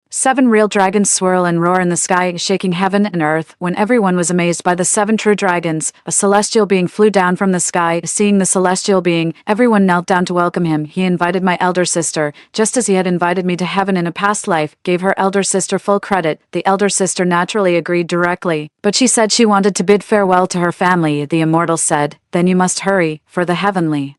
7 real dragons swirl and roar in the sky, shaking heaven and earth. When everyone was amazed by the 7 true dragons, a celestial being flew down from the sky. Seeing the celestial being, everyone knelt down to welcome him. He invited my elder sister, just as he had invited me to heaven in a past life, gave her elder sister full credit. The elder sister naturally agreed directly, but she said she wanted to bid farewell to her family. The immortal said, "Then you must hurry, for the heavenly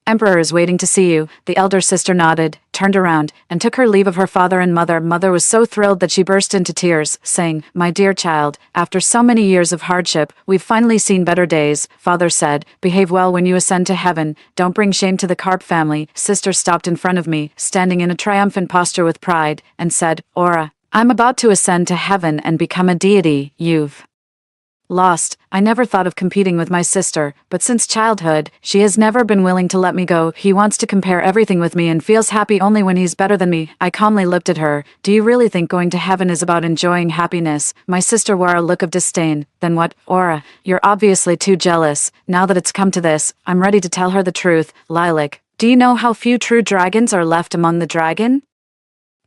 Emperor is waiting to see you." The elder sister nodded, turned around, and took her leave of her father and mother. Mother was so thrilled that she burst into tears, saying, "My dear child, after so many years of hardship, we've finally seen better days." Father said, "Behave well when you ascend to heaven. Don't bring shame to the carp family." Sister stopped in front of me, standing in a triumphant posture with pride, and said, "Aura, I'm about to ascend to heaven and become a deity. You've lost." I never thought of competing with my sister, but since childhood, she has never been willing to let me go. He wants to compare everything with me and feels happy only when he's better than me. I calmly looked at her. "Do you really think going to heaven is about enjoying happiness?" My sister wore a look of disdain. "Then what, Aura? You're obviously too jealous." Now that it's come to this, I'm ready to tell her the truth. "Lilac, do you know how few true dragons are left among the dragon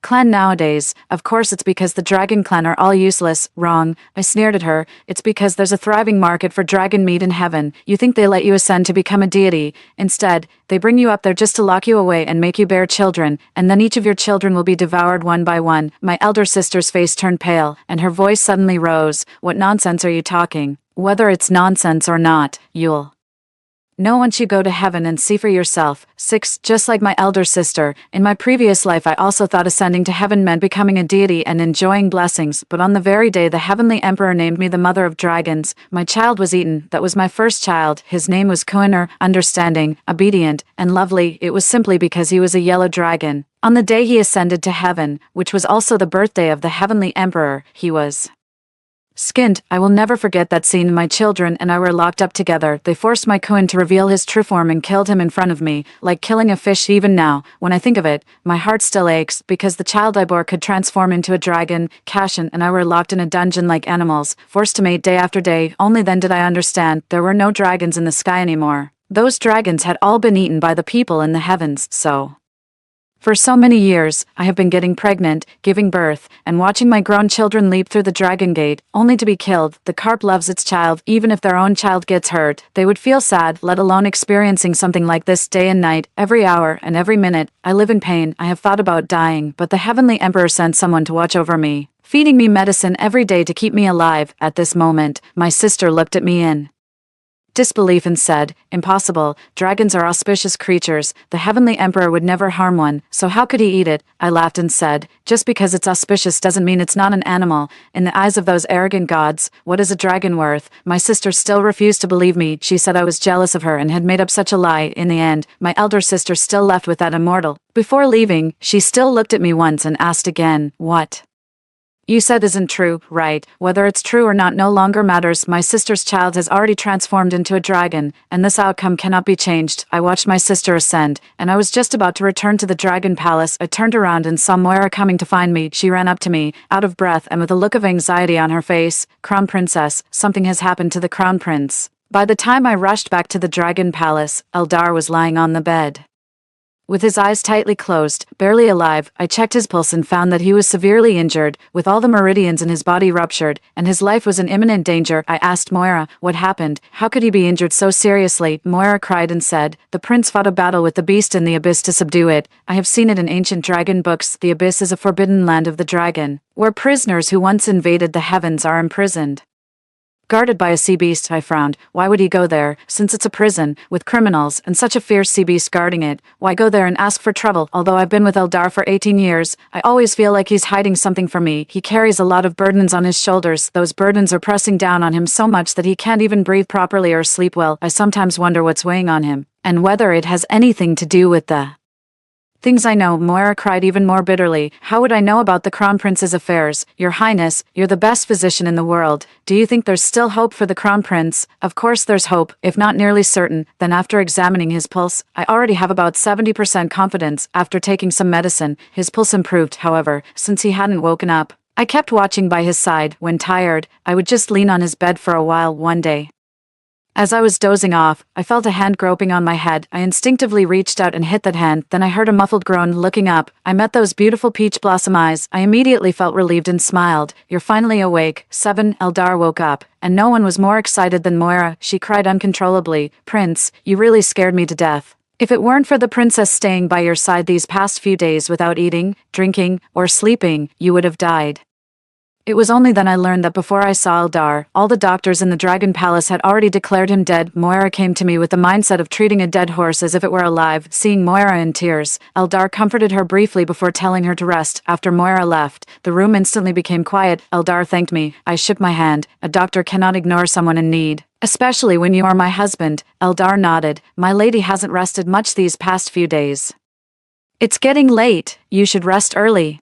clan nowadays?" "Of course it's because the dragon clan are all useless." "Wrong." I sneered at her. "It's because there's a thriving market for dragon meat in heaven. You think they let you ascend to become a deity. Instead, they bring you up there just to lock you away and make you bear children, and then each of your children will be devoured one by one." My elder sister's face turned pale, and her voice suddenly rose. "What nonsense are you talking?" "Whether it's nonsense or not, you'll know once you go to heaven and see for yourself." 6. Just like my elder sister, in my previous life I also thought ascending to heaven meant becoming a deity and enjoying blessings, but on the very day the heavenly emperor named me the mother of dragons, my child was eaten. That was my first child. His name was Kuiner, understanding, obedient, and lovely. It was simply because he was a yellow dragon. On the day he ascended to heaven, which was also the birthday of the heavenly emperor, he was skinned. I will never forget that scene. My children and I were locked up together. They forced my Kuin to reveal his true form and killed him in front of me, like killing a fish. Even now, when I think of it, my heart still aches, because the child I bore could transform into a dragon. Cashin and I were locked in a dungeon like animals, forced to mate day after day. Only then did I understand there were no dragons in the sky anymore. Those dragons had all been eaten by the people in the heavens. For so many years, I have been getting pregnant, giving birth, and watching my grown children leap through the dragon gate, only to be killed. The carp loves its child. Even if their own child gets hurt, they would feel sad, let alone experiencing something like this day and night, every hour and every minute. I live in pain. I have thought about dying, but the heavenly emperor sent someone to watch over me, feeding me medicine every day to keep me alive. At this moment, my sister looked at me in disbelief and said, "Impossible. Dragons are auspicious creatures. The heavenly emperor would never harm one, so how could he eat it?" I laughed and said, "Just because it's auspicious doesn't mean it's not an animal. In the eyes of those arrogant gods, what is a dragon worth?" My sister still refused to believe me. She said I was jealous of her and had made up such a lie. In the end, my elder sister still left with that immortal. Before leaving, she still looked at me once and asked again, "What you said isn't true, right?" "Whether it's true or not no longer matters. My sister's child has already transformed into a dragon, and this outcome cannot be changed." I watched my sister ascend, and I was just about to return to the dragon palace. I turned around and saw Moira coming to find me. She ran up to me, out of breath and with a look of anxiety on her face. "Crown Princess, something has happened to the Crown Prince." By the time I rushed back to the dragon palace, Eldar was lying on the bed, with his eyes tightly closed, barely alive. I checked his pulse and found that he was severely injured, with all the meridians in his body ruptured, and his life was in imminent danger. I asked Moira, "What happened? How could he be injured so seriously?" Moira cried and said, "The prince fought a battle with the beast in the abyss to subdue it. I have seen it in ancient dragon books. The abyss is a forbidden land of the dragon, where prisoners who once invaded the heavens are imprisoned. Guarded by a sea beast, I frowned. Why would he go there, since it's a prison, with criminals, and such a fierce sea beast guarding it? Why go there and ask for trouble? Although I've been with Eldar for 18 years, I always feel like he's hiding something from me. He carries a lot of burdens on his shoulders. Those burdens are pressing down on him so much that he can't even breathe properly or sleep well. I sometimes wonder what's weighing on him, and whether it has anything to do with the things I know. Moira cried even more bitterly. How would I know about the Crown Prince's affairs? Your Highness, you're the best physician in the world. Do you think there's still hope for the Crown Prince? Of course there's hope, if not nearly certain. Then after examining his pulse, I already have about 70% confidence. After taking some medicine, his pulse improved, however, since he hadn't woken up. I kept watching by his side. When tired, I would just lean on his bed for a while. One day, as I was dozing off, I felt a hand groping on my head. I instinctively reached out and hit that hand. Then I heard a muffled groan. Looking up, I met those beautiful peach blossom eyes. I immediately felt relieved and smiled. You're finally awake. 7. Eldar woke up, and no one was more excited than Moira. She cried uncontrollably. Prince, you really scared me to death. If it weren't for the princess staying by your side these past few days without eating, drinking, or sleeping, you would have died. It was only then I learned that before I saw Eldar, all the doctors in the Dragon Palace had already declared him dead. Moira came to me with the mindset of treating a dead horse as if it were alive. Seeing Moira in tears, Eldar comforted her briefly before telling her to rest. After Moira left, the room instantly became quiet. Eldar thanked me. I shook my hand. A doctor cannot ignore someone in need, especially when you are my husband. Eldar nodded. My lady hasn't rested much these past few days. It's getting late. You should rest early.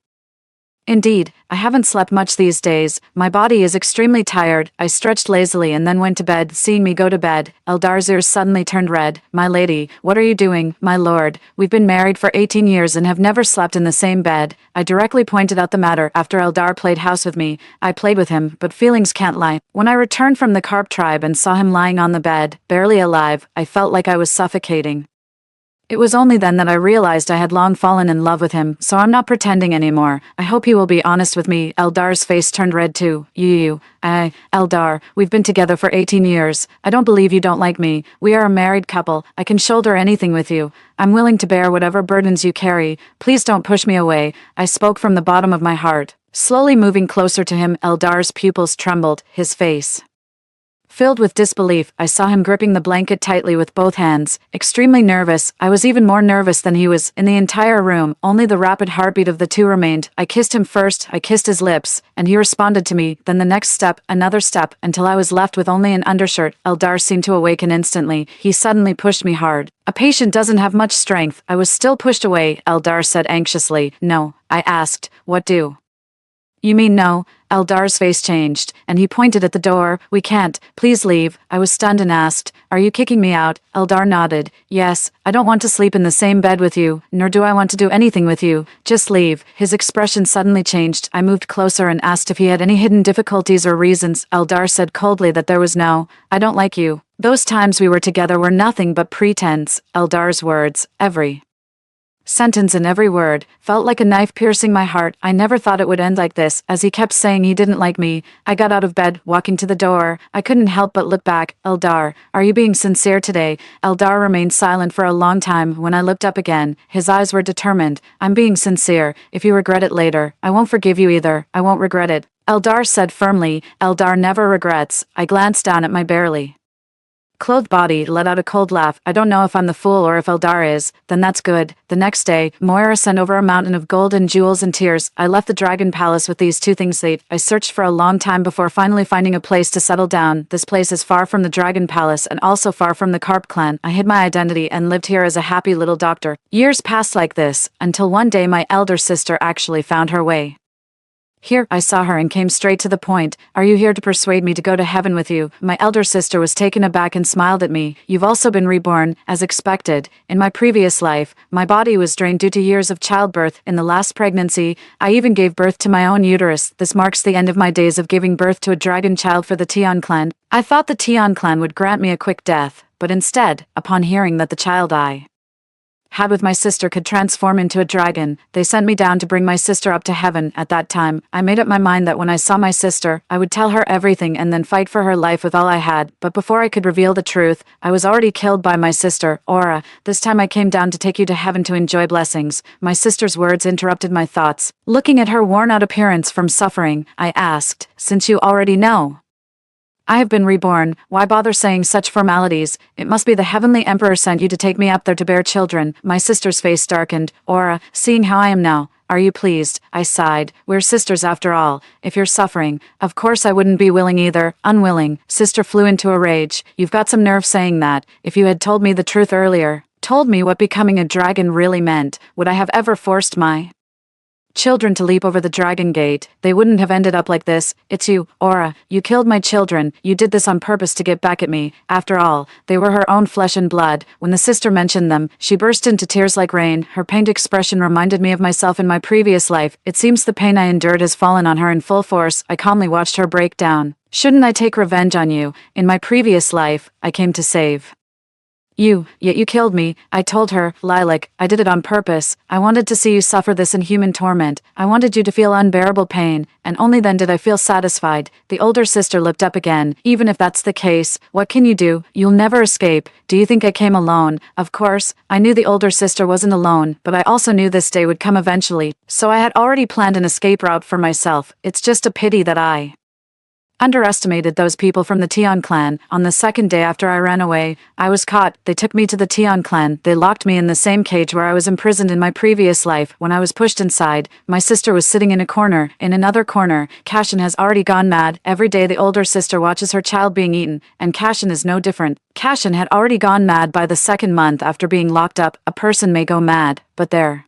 Indeed, I haven't slept much these days. My body is extremely tired. I stretched lazily and then went to bed. Seeing me go to bed, Eldar's ears suddenly turned red. My lady, what are you doing? My lord, we've been married for 18 years and have never slept in the same bed. I directly pointed out the matter. After Eldar played house with me, I played with him, but feelings can't lie. When I returned from the Carp tribe and saw him lying on the bed, barely alive, I felt like I was suffocating. It was only then that I realized I had long fallen in love with him, so I'm not pretending anymore. I hope he will be honest with me. Eldar's face turned red too. Eldar, we've been together for 18 years. I don't believe you don't like me. We are a married couple. I can shoulder anything with you. I'm willing to bear whatever burdens you carry. Please don't push me away. I spoke from the bottom of my heart. Slowly moving closer to him, Eldar's pupils trembled, his face filled with disbelief. I saw him gripping the blanket tightly with both hands. Extremely nervous, I was even more nervous than he was. In the entire room, only the rapid heartbeat of the two remained. I kissed him first, I kissed his lips, and he responded to me. Then the next step, another step, until I was left with only an undershirt. Eldar seemed to awaken instantly. He suddenly pushed me hard. A patient doesn't have much strength. I was still pushed away, Eldar said anxiously. No, I asked. What do you mean no? Eldar's face changed, and he pointed at the door. We can't. Please leave. I was stunned and asked, are you kicking me out? Eldar nodded. Yes, I don't want to sleep in the same bed with you, nor do I want to do anything with you. Just leave. His expression suddenly changed. I moved closer and asked if he had any hidden difficulties or reasons. Eldar said coldly that there was no. I don't like you. Those times we were together were nothing but pretense. Eldar's words, every sentence and every word, felt like a knife piercing my heart. I never thought it would end like this. As he kept saying he didn't like me, I got out of bed, walking to the door. I couldn't help but look back. Eldar, are you being sincere today? Eldar remained silent for a long time. When I looked up again, his eyes were determined. I'm being sincere. If you regret it later, I won't forgive you either. I won't regret it. Eldar said firmly. Eldar never regrets. I glanced down at my barely clothed body, let out a cold laugh. I don't know if I'm the fool or if Eldar is. Then that's good. The next day, Moira sent over a mountain of gold and jewels and tears. I left the Dragon Palace with these two things. I searched for a long time before finally finding a place to settle down. This place is far from the Dragon Palace and also far from the Carp clan. I hid my identity and lived here as a happy little doctor. Years passed like this, until one day my elder sister actually found her way here. I saw her and came straight to the point. Are you here to persuade me to go to heaven with you? My elder sister was taken aback and smiled at me. You've also been reborn, as expected. In my previous life, my body was drained due to years of childbirth. In the last pregnancy, I even gave birth to my own uterus. This marks the end of my days of giving birth to a dragon child for the Tion clan. I thought the Tion clan would grant me a quick death, but instead, upon hearing that the child I had with my sister could transform into a dragon, they sent me down to bring my sister up to heaven. At that time, I made up my mind that when I saw my sister, I would tell her everything and then fight for her life with all I had. But before I could reveal the truth, I was already killed by my sister, Aura. This time I came down to take you to heaven to enjoy blessings. My sister's words interrupted my thoughts. Looking at her worn-out appearance from suffering, I asked, since you already know, I have been reborn, why bother saying such formalities? It must be the Heavenly Emperor sent you to take me up there to bear children. My sister's face darkened. Aura, seeing how I am now, are you pleased? I sighed. We're sisters after all. If you're suffering, of course I wouldn't be willing either. Unwilling. Sister flew into a rage. You've got some nerve saying that. If you had told me the truth earlier, told me what becoming a dragon really meant, would I have ever forced my children to leap over the dragon gate? They wouldn't have ended up like this. It's you, Aura. You killed my children. You did this on purpose to get back at me. After all, they were her own flesh and blood. When the sister mentioned them, she burst into tears like rain. Her pained expression reminded me of myself in my previous life. It seems the pain I endured has fallen on her in full force. I calmly watched her break down. Shouldn't I take revenge on you? In my previous life, I came to save you, yet you killed me. I told her, Lilac, I did it on purpose. I wanted to see you suffer this inhuman torment. I wanted you to feel unbearable pain, and only then did I feel satisfied. The older sister looked up again. Even if that's the case, what can you do? You'll never escape. Do you think I came alone? Of course, I knew the older sister wasn't alone, but I also knew this day would come eventually, so I had already planned an escape route for myself. It's just a pity that I underestimated those people from the Tion clan. On the second day after I ran away, I was caught. They took me to the Tion clan. They locked me in the same cage where I was imprisoned in my previous life. When I was pushed inside, my sister was sitting in a corner. In another corner, Cashin has already gone mad. Every day the older sister watches her child being eaten, and Cashin is no different. Cashin had already gone mad by the second month after being locked up. A person may go mad, but their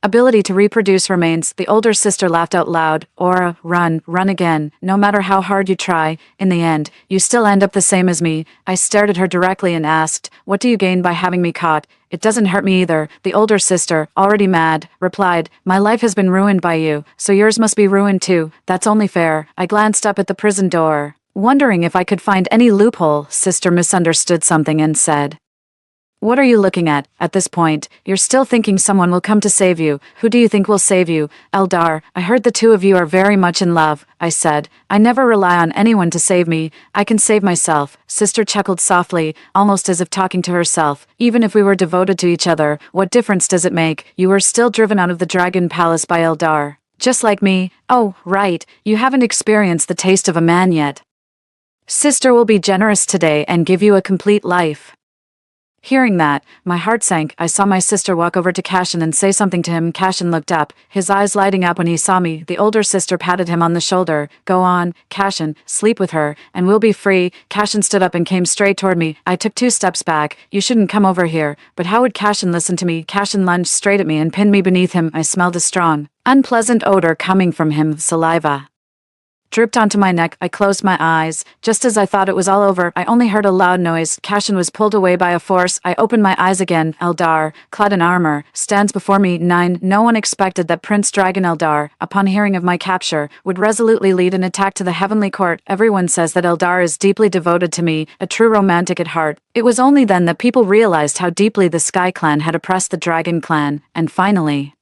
ability to reproduce remains. The older sister laughed out loud. Aura, run again. No matter how hard you try, in the end, you still end up the same as me. I stared at her directly and asked, what do you gain by having me caught? It doesn't hurt me either. The older sister, already mad, replied, my life has been ruined by you, so yours must be ruined too. That's only fair. I glanced up at the prison door, wondering if I could find any loophole. Sister misunderstood something and said, what are you looking at? At this point, you're still thinking someone will come to save you. Who do you think will save you? Eldar, I heard the two of you are very much in love, I said. I never rely on anyone to save me. I can save myself. Sister chuckled softly, almost as if talking to herself. Even if we were devoted to each other, what difference does it make? You were still driven out of the Dragon Palace by Eldar. Just like me. Oh, right. You haven't experienced the taste of a man yet. Sister will be generous today and give you a complete life. Hearing that, my heart sank. I saw my sister walk over to Cashin and say something to him. Cashin looked up, his eyes lighting up when he saw me. The older sister patted him on the shoulder. Go on, Cashin, sleep with her, and we'll be free. Cashin stood up and came straight toward me. I took 2 steps back. You shouldn't come over here. But how would Cashin listen to me? Cashin lunged straight at me and pinned me beneath him. I smelled a strong, unpleasant odor coming from him. Saliva dripped onto my neck. I closed my eyes. Just as I thought it was all over, I only heard a loud noise. Cashin was pulled away by a force. I opened my eyes again. Eldar, clad in armor, stands before me. 9. No one expected that Prince Dragon Eldar, upon hearing of my capture, would resolutely lead an attack to the Heavenly Court. Everyone says that Eldar is deeply devoted to me, a true romantic at heart. It was only then that people realized how deeply the Sky Clan had oppressed the Dragon Clan, and finally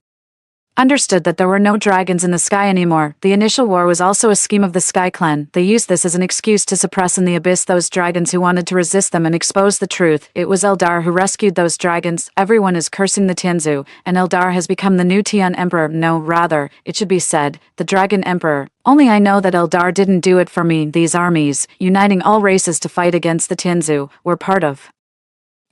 understood that there were no dragons in the sky anymore. The initial war was also a scheme of the Sky Clan. They used this as an excuse to suppress in the abyss those dragons who wanted to resist them and expose the truth. It was Eldar who rescued those dragons. Everyone is cursing the Tianzu, and Eldar has become the new Tian Emperor. No, rather, it should be said, the Dragon Emperor. Only I know that Eldar didn't do it for me. These armies, uniting all races to fight against the Tianzu, were part of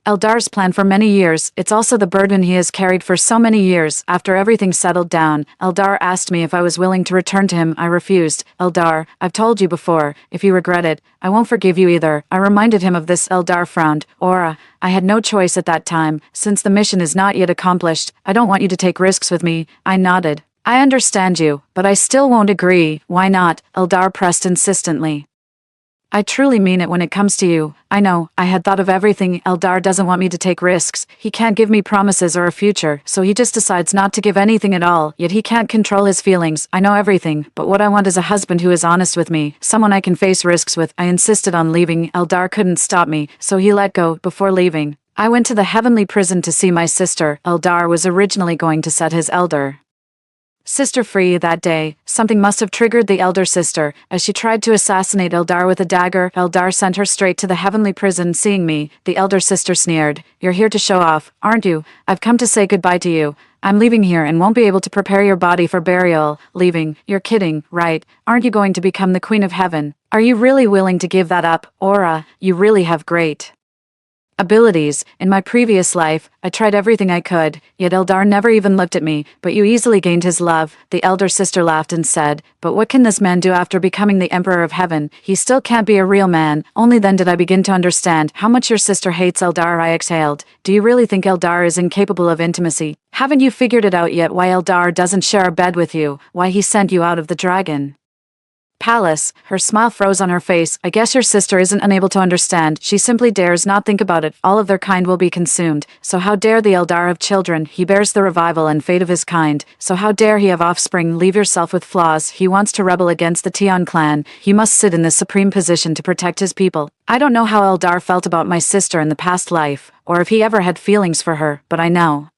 Eldar's plan for many years. It's also the burden he has carried for so many years. After everything settled down, Eldar asked me if I was willing to return to him. I refused. Eldar, I've told you before, if you regret it, I won't forgive you either. I reminded him of this. Eldar frowned. Aura, I had no choice at that time. Since the mission is not yet accomplished, I don't want you to take risks with me. I nodded. I understand you, but I still won't agree. Why not? Eldar pressed insistently. I truly mean it when it comes to you. I know, I had thought of everything. Eldar doesn't want me to take risks. He can't give me promises or a future, so he just decides not to give anything at all. Yet he can't control his feelings. I know everything, but what I want is a husband who is honest with me, someone I can face risks with. I insisted on leaving. Eldar couldn't stop me, so he let go. Before leaving, I went to the heavenly prison to see my sister. Eldar was originally going to set his elder sister free that day. Something must have triggered the elder sister. As she tried to assassinate Eldar with a dagger, Eldar sent her straight to the heavenly prison. Seeing me, the elder sister sneered. You're here to show off, aren't you? I've come to say goodbye to you. I'm leaving here and won't be able to prepare your body for burial. Leaving? You're kidding, right? Aren't you going to become the Queen of Heaven? Are you really willing to give that up, Aura? You really have great abilities. In my previous life, I tried everything I could, yet Eldar never even looked at me, but you easily gained his love. The elder sister laughed and said, but what can this man do after becoming the Emperor of Heaven? He still can't be a real man. Only then did I begin to understand how much your sister hates Eldar. I exhaled. Do you really think Eldar is incapable of intimacy? Haven't you figured it out yet why Eldar doesn't share a bed with you? Why he sent you out of the dragon palace? Her smile froze on her face. I guess your sister isn't unable to understand. She simply dares not think about it. All of their kind will be consumed. So how dare the Eldar have children? He bears the revival and fate of his kind. So how dare he have offspring? Leave yourself with flaws. He wants to rebel against the Tion clan. He must sit in this supreme position to protect his people. I don't know how Eldar felt about my sister in the past life, or if he ever had feelings for her, but I know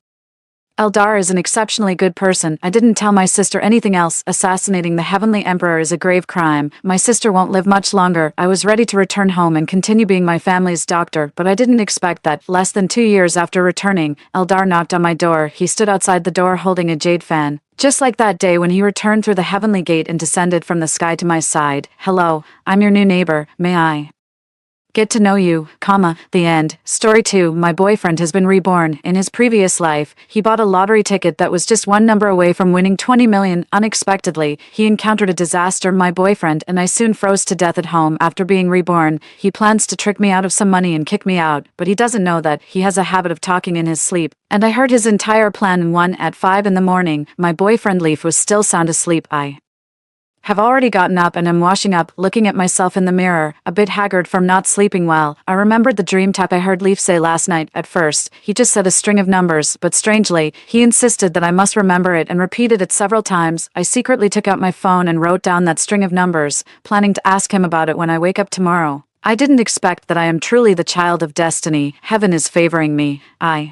Eldar is an exceptionally good person. I didn't tell my sister anything else. Assassinating the Heavenly Emperor is a grave crime. My sister won't live much longer. I was ready to return home and continue being my family's doctor, but I didn't expect that. Less than 2 years after returning, Eldar knocked on my door. He stood outside the door holding a jade fan. Just like that day when he returned through the heavenly gate and descended from the sky to my side. Hello, I'm your new neighbor. May I get to know you, the end. Story 2. My boyfriend has been reborn. In his previous life, he bought a lottery ticket that was just one number away from winning 20 million. Unexpectedly, he encountered a disaster. My boyfriend and I soon froze to death at home after being reborn. He plans to trick me out of some money and kick me out, but he doesn't know that he has a habit of talking in his sleep. And I heard his entire plan in one at 5 in the morning. My boyfriend Leaf was still sound asleep. I have already gotten up and am washing up, looking at myself in the mirror, a bit haggard from not sleeping well. I remembered the dream talk I heard Leaf say last night. At first, he just said a string of numbers, but strangely, he insisted that I must remember it and repeated it several times. I secretly took out my phone and wrote down that string of numbers, planning to ask him about it when I wake up tomorrow. I didn't expect that I am truly the child of destiny. Heaven is favoring me. I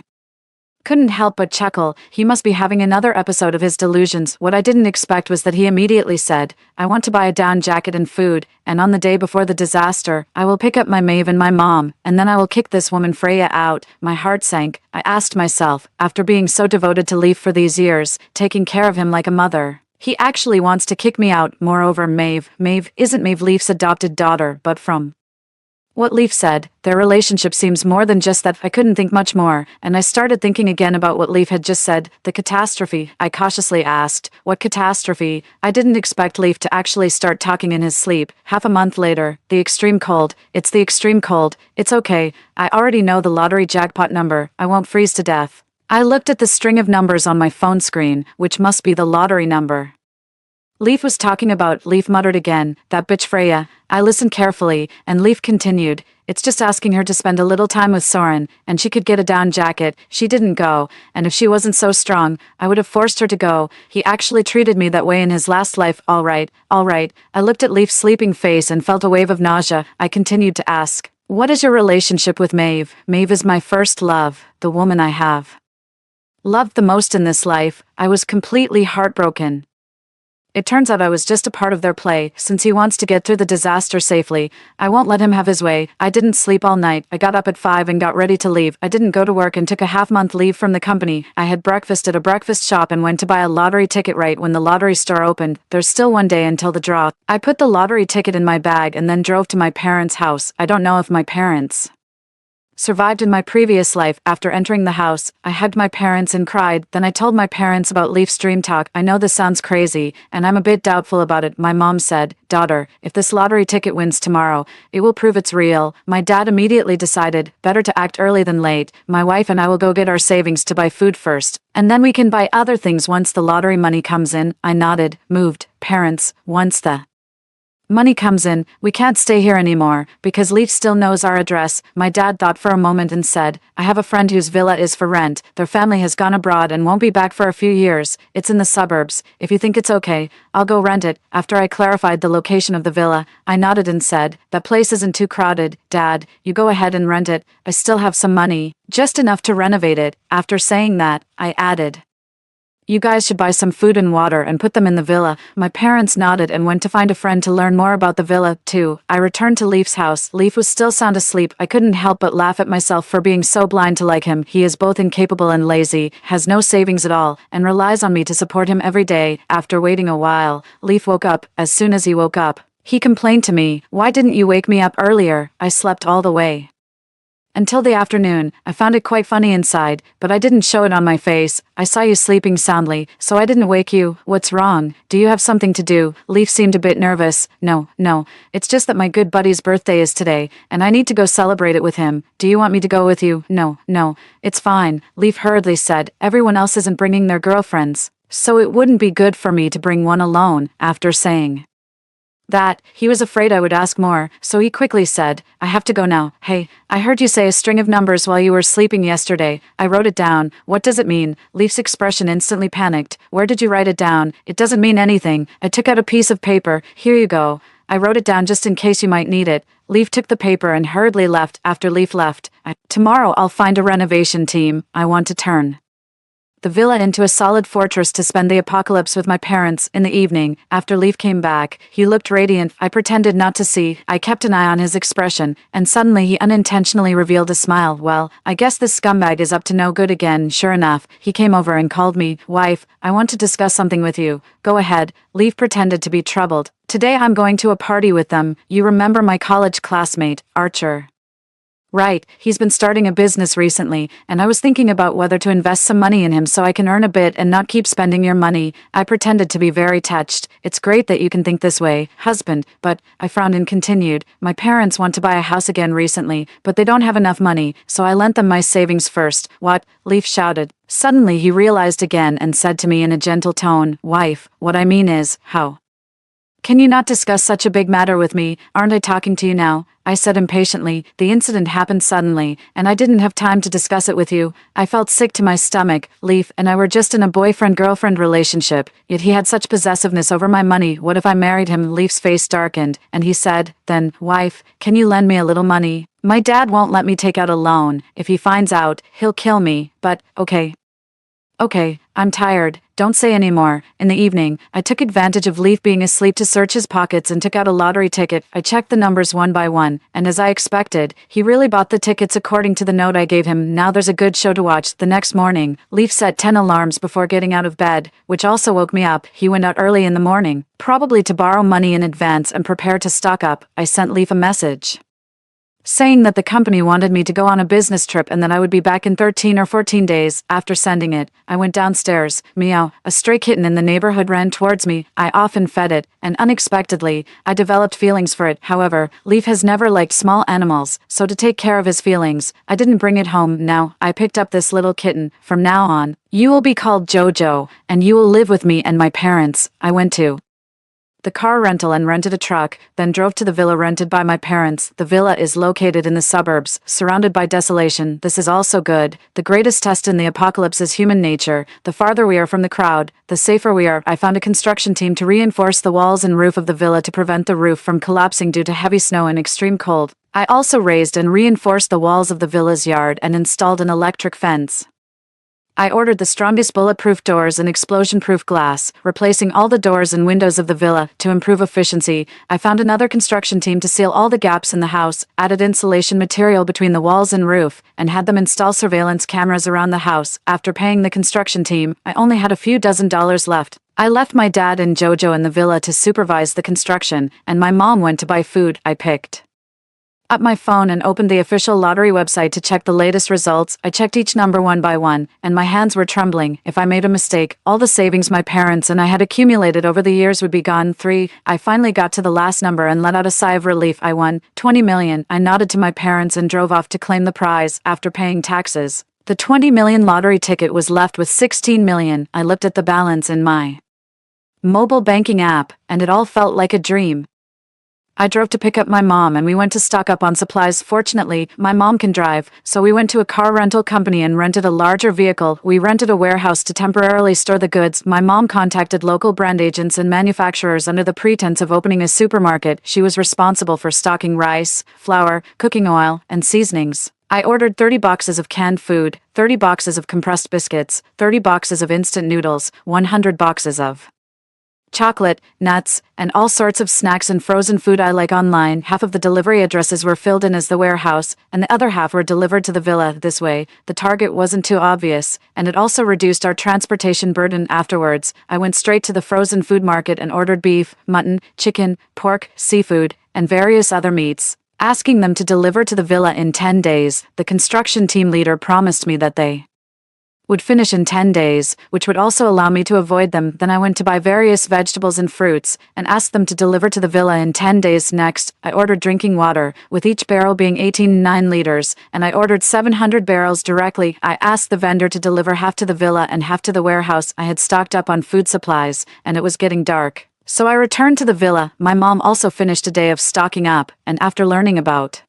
couldn't help but chuckle. He must be having another episode of his delusions. What I didn't expect was that he immediately said, I want to buy a down jacket and food, and on the day before the disaster, I will pick up my Maeve and my mom, and then I will kick this woman Freya out. My heart sank. I asked myself, after being so devoted to Leaf for these years, taking care of him like a mother, he actually wants to kick me out. Moreover, Maeve isn't Maeve Leaf's adopted daughter, but from what Leaf said, their relationship seems more than just that. I couldn't think much more, and I started thinking again about what Leaf had just said. The catastrophe. I cautiously asked, what catastrophe? I didn't expect Leaf to actually start talking in his sleep. Half a month later, the extreme cold. It's the extreme cold. It's okay. I already know the lottery jackpot number. I won't freeze to death. I looked at the string of numbers on my phone screen, which must be the lottery number Leaf was talking about. Leaf muttered again, that bitch Freya. I listened carefully, and Leaf continued, it's just asking her to spend a little time with Soren, and she could get a down jacket. She didn't go, and if she wasn't so strong, I would have forced her to go. He actually treated me that way in his last life. All right. I looked at Leaf's sleeping face and felt a wave of nausea. I continued to ask, what is your relationship with Maeve? Maeve is my first love, the woman I have loved the most in this life. I was completely heartbroken. It turns out I was just a part of their play. Since he wants to get through the disaster safely, I won't let him have his way. I didn't sleep all night. I got up at 5 and got ready to leave. I didn't go to work and took a half-month leave from the company. I had breakfast at a breakfast shop and went to buy a lottery ticket right when the lottery store opened. There's still one day until the draw. I put the lottery ticket in my bag and then drove to my parents' house. I don't know if my parents survived in my previous life. After entering the house, I hugged my parents and cried. Then I told my parents about Leaf's dream talk. I know this sounds crazy, and I'm a bit doubtful about it. My mom said, daughter, if this lottery ticket wins tomorrow, it will prove it's real. My dad immediately decided, better to act early than late. My wife and I will go get our savings to buy food first, and then we can buy other things once the lottery money comes in. I nodded, moved. Parents, once the money comes in, we can't stay here anymore, because Leaf still knows our address. My dad thought for a moment and said, I have a friend whose villa is for rent. Their family has gone abroad and won't be back for a few years. It's in the suburbs. If you think it's okay, I'll go rent it. After I clarified the location of the villa, I nodded and said, that place isn't too crowded. Dad, you go ahead and rent it. I still have some money, just enough to renovate it. After saying that, I added, You guys should buy some food and water and put them in the villa. My parents nodded and went to find a friend to learn more about the villa, too. I returned to Leaf's house. Leaf was still sound asleep. I couldn't help but laugh at myself for being so blind to like him. He is both incapable and lazy, has no savings at all, and relies on me to support him every day. After waiting a while, Leaf woke up. As soon as he woke up, he complained to me, "Why didn't you wake me up earlier? I slept all the way until the afternoon." I found it quite funny inside, but I didn't show it on my face. "I saw you sleeping soundly, so I didn't wake you. What's wrong? Do you have something to do?" Leaf seemed a bit nervous. No, it's just that my good buddy's birthday is today, and I need to go celebrate it with him. Do you want me to go with you? No, it's fine," Leaf hurriedly said. "Everyone else isn't bringing their girlfriends, so it wouldn't be good for me to bring one alone." After saying that, he was afraid I would ask more, so he quickly said, "I have to go now. Hey, I heard you say a string of numbers while you were sleeping yesterday. I wrote it down. What does it mean?" Leaf's expression instantly panicked. "Where did you write it down? It doesn't mean anything." I took out a piece of paper. "Here you go. I wrote it down just in case you might need it." Leaf took the paper and hurriedly left. After Leaf left, "Tomorrow I'll find a renovation team. I want to turn the villa into a solid fortress to spend the apocalypse with my parents." In the evening, after Leaf came back, he looked radiant. I pretended not to see. I kept an eye on his expression, and suddenly he unintentionally revealed a smile. "Well, I guess this scumbag is up to no good again." Sure enough, he came over and called me, "Wife, I want to discuss something with you." "Go ahead." Leaf pretended to be troubled. "Today I'm going to a party with them. You remember my college classmate, Archer? Right, he's been starting a business recently, and I was thinking about whether to invest some money in him so I can earn a bit and not keep spending your money." I pretended to be very touched. "It's great that you can think this way, husband, but," I frowned and continued, "my parents want to buy a house again recently, but they don't have enough money, so I lent them my savings first." "What?" Leaf shouted. Suddenly he realized again and said to me in a gentle tone, "Wife, what I mean is, how can you not discuss such a big matter with me? Aren't I talking to you now?" I said impatiently. "The incident happened suddenly, and I didn't have time to discuss it with you." I felt sick to my stomach. Leaf and I were just in a boyfriend-girlfriend relationship, yet he had such possessiveness over my money. What if I married him? Leaf's face darkened, and he said, "Then, wife, can you lend me a little money? My dad won't let me take out a loan. If he finds out, he'll kill me. But, okay, I'm tired. Don't say any more." In the evening, I took advantage of Leaf being asleep to search his pockets and took out a lottery ticket. I checked the numbers one by one, and as I expected, he really bought the tickets according to the note I gave him. Now there's a good show to watch. The next morning, Leaf set 10 alarms before getting out of bed, which also woke me up. He went out early in the morning, probably to borrow money in advance and prepare to stock up. I sent Leaf a message saying that the company wanted me to go on a business trip and that I would be back in 13 or 14 days. After sending it, I went downstairs. Meow, a stray kitten in the neighborhood ran towards me. I often fed it, and unexpectedly, I developed feelings for it. However, Leaf has never liked small animals, so to take care of his feelings, I didn't bring it home. Now, I picked up this little kitten. From now on, you will be called Jojo, and you will live with me and my parents. I went to the car rental and rented a truck, then drove to the villa rented by my parents. The villa is located in the suburbs, surrounded by desolation. This is also good. The greatest test in the apocalypse is human nature. The farther we are from the crowd, the safer we are. I found a construction team to reinforce the walls and roof of the villa to prevent the roof from collapsing due to heavy snow and extreme cold. I also raised and reinforced the walls of the villa's yard and installed an electric fence. I ordered the strongest bulletproof doors and explosion-proof glass, replacing all the doors and windows of the villa. To improve efficiency, I found another construction team to seal all the gaps in the house, added insulation material between the walls and roof, and had them install surveillance cameras around the house. After paying the construction team, I only had a few $dozen left. I left my dad and Jojo in the villa to supervise the construction, and my mom went to buy food. I picked up my phone and opened the official lottery website to check the latest results. I checked each number one by one, and my hands were trembling. If I made a mistake, all the savings my parents and I had accumulated over the years would be gone. 3. I finally got to the last number and let out a sigh of relief. I won 20 million. I nodded to my parents and drove off to claim the prize. After paying taxes, the 20 million lottery ticket was left with 16 million. I looked at the balance in my mobile banking app, and it all felt like a dream. I drove to pick up my mom and we went to stock up on supplies. Fortunately, my mom can drive, so we went to a car rental company and rented a larger vehicle. We rented a warehouse to temporarily store the goods. My mom contacted local brand agents and manufacturers under the pretense of opening a supermarket. She was responsible for stocking rice, flour, cooking oil, and seasonings. I ordered 30 boxes of canned food, 30 boxes of compressed biscuits, 30 boxes of instant noodles, 100 boxes of chocolate, nuts, and all sorts of snacks and frozen food I like online. Half of the delivery addresses were filled in as the warehouse, and the other half were delivered to the villa. This way, the target wasn't too obvious, and it also reduced our transportation burden. Afterwards, I went straight to the frozen food market and ordered beef, mutton, chicken, pork, seafood, and various other meats, asking them to deliver to the villa in 10 days. The construction team leader promised me that they would finish in 10 days, which would also allow me to avoid them. Then I went to buy various vegetables and fruits, and asked them to deliver to the villa in 10 days. Next, I ordered drinking water, with each barrel being 18.9 liters, and I ordered 700 barrels directly. I asked the vendor to deliver half to the villa and half to the warehouse. I had stocked up on food supplies, and it was getting dark, so I returned to the villa. My mom also finished a day of stocking up, and after learning about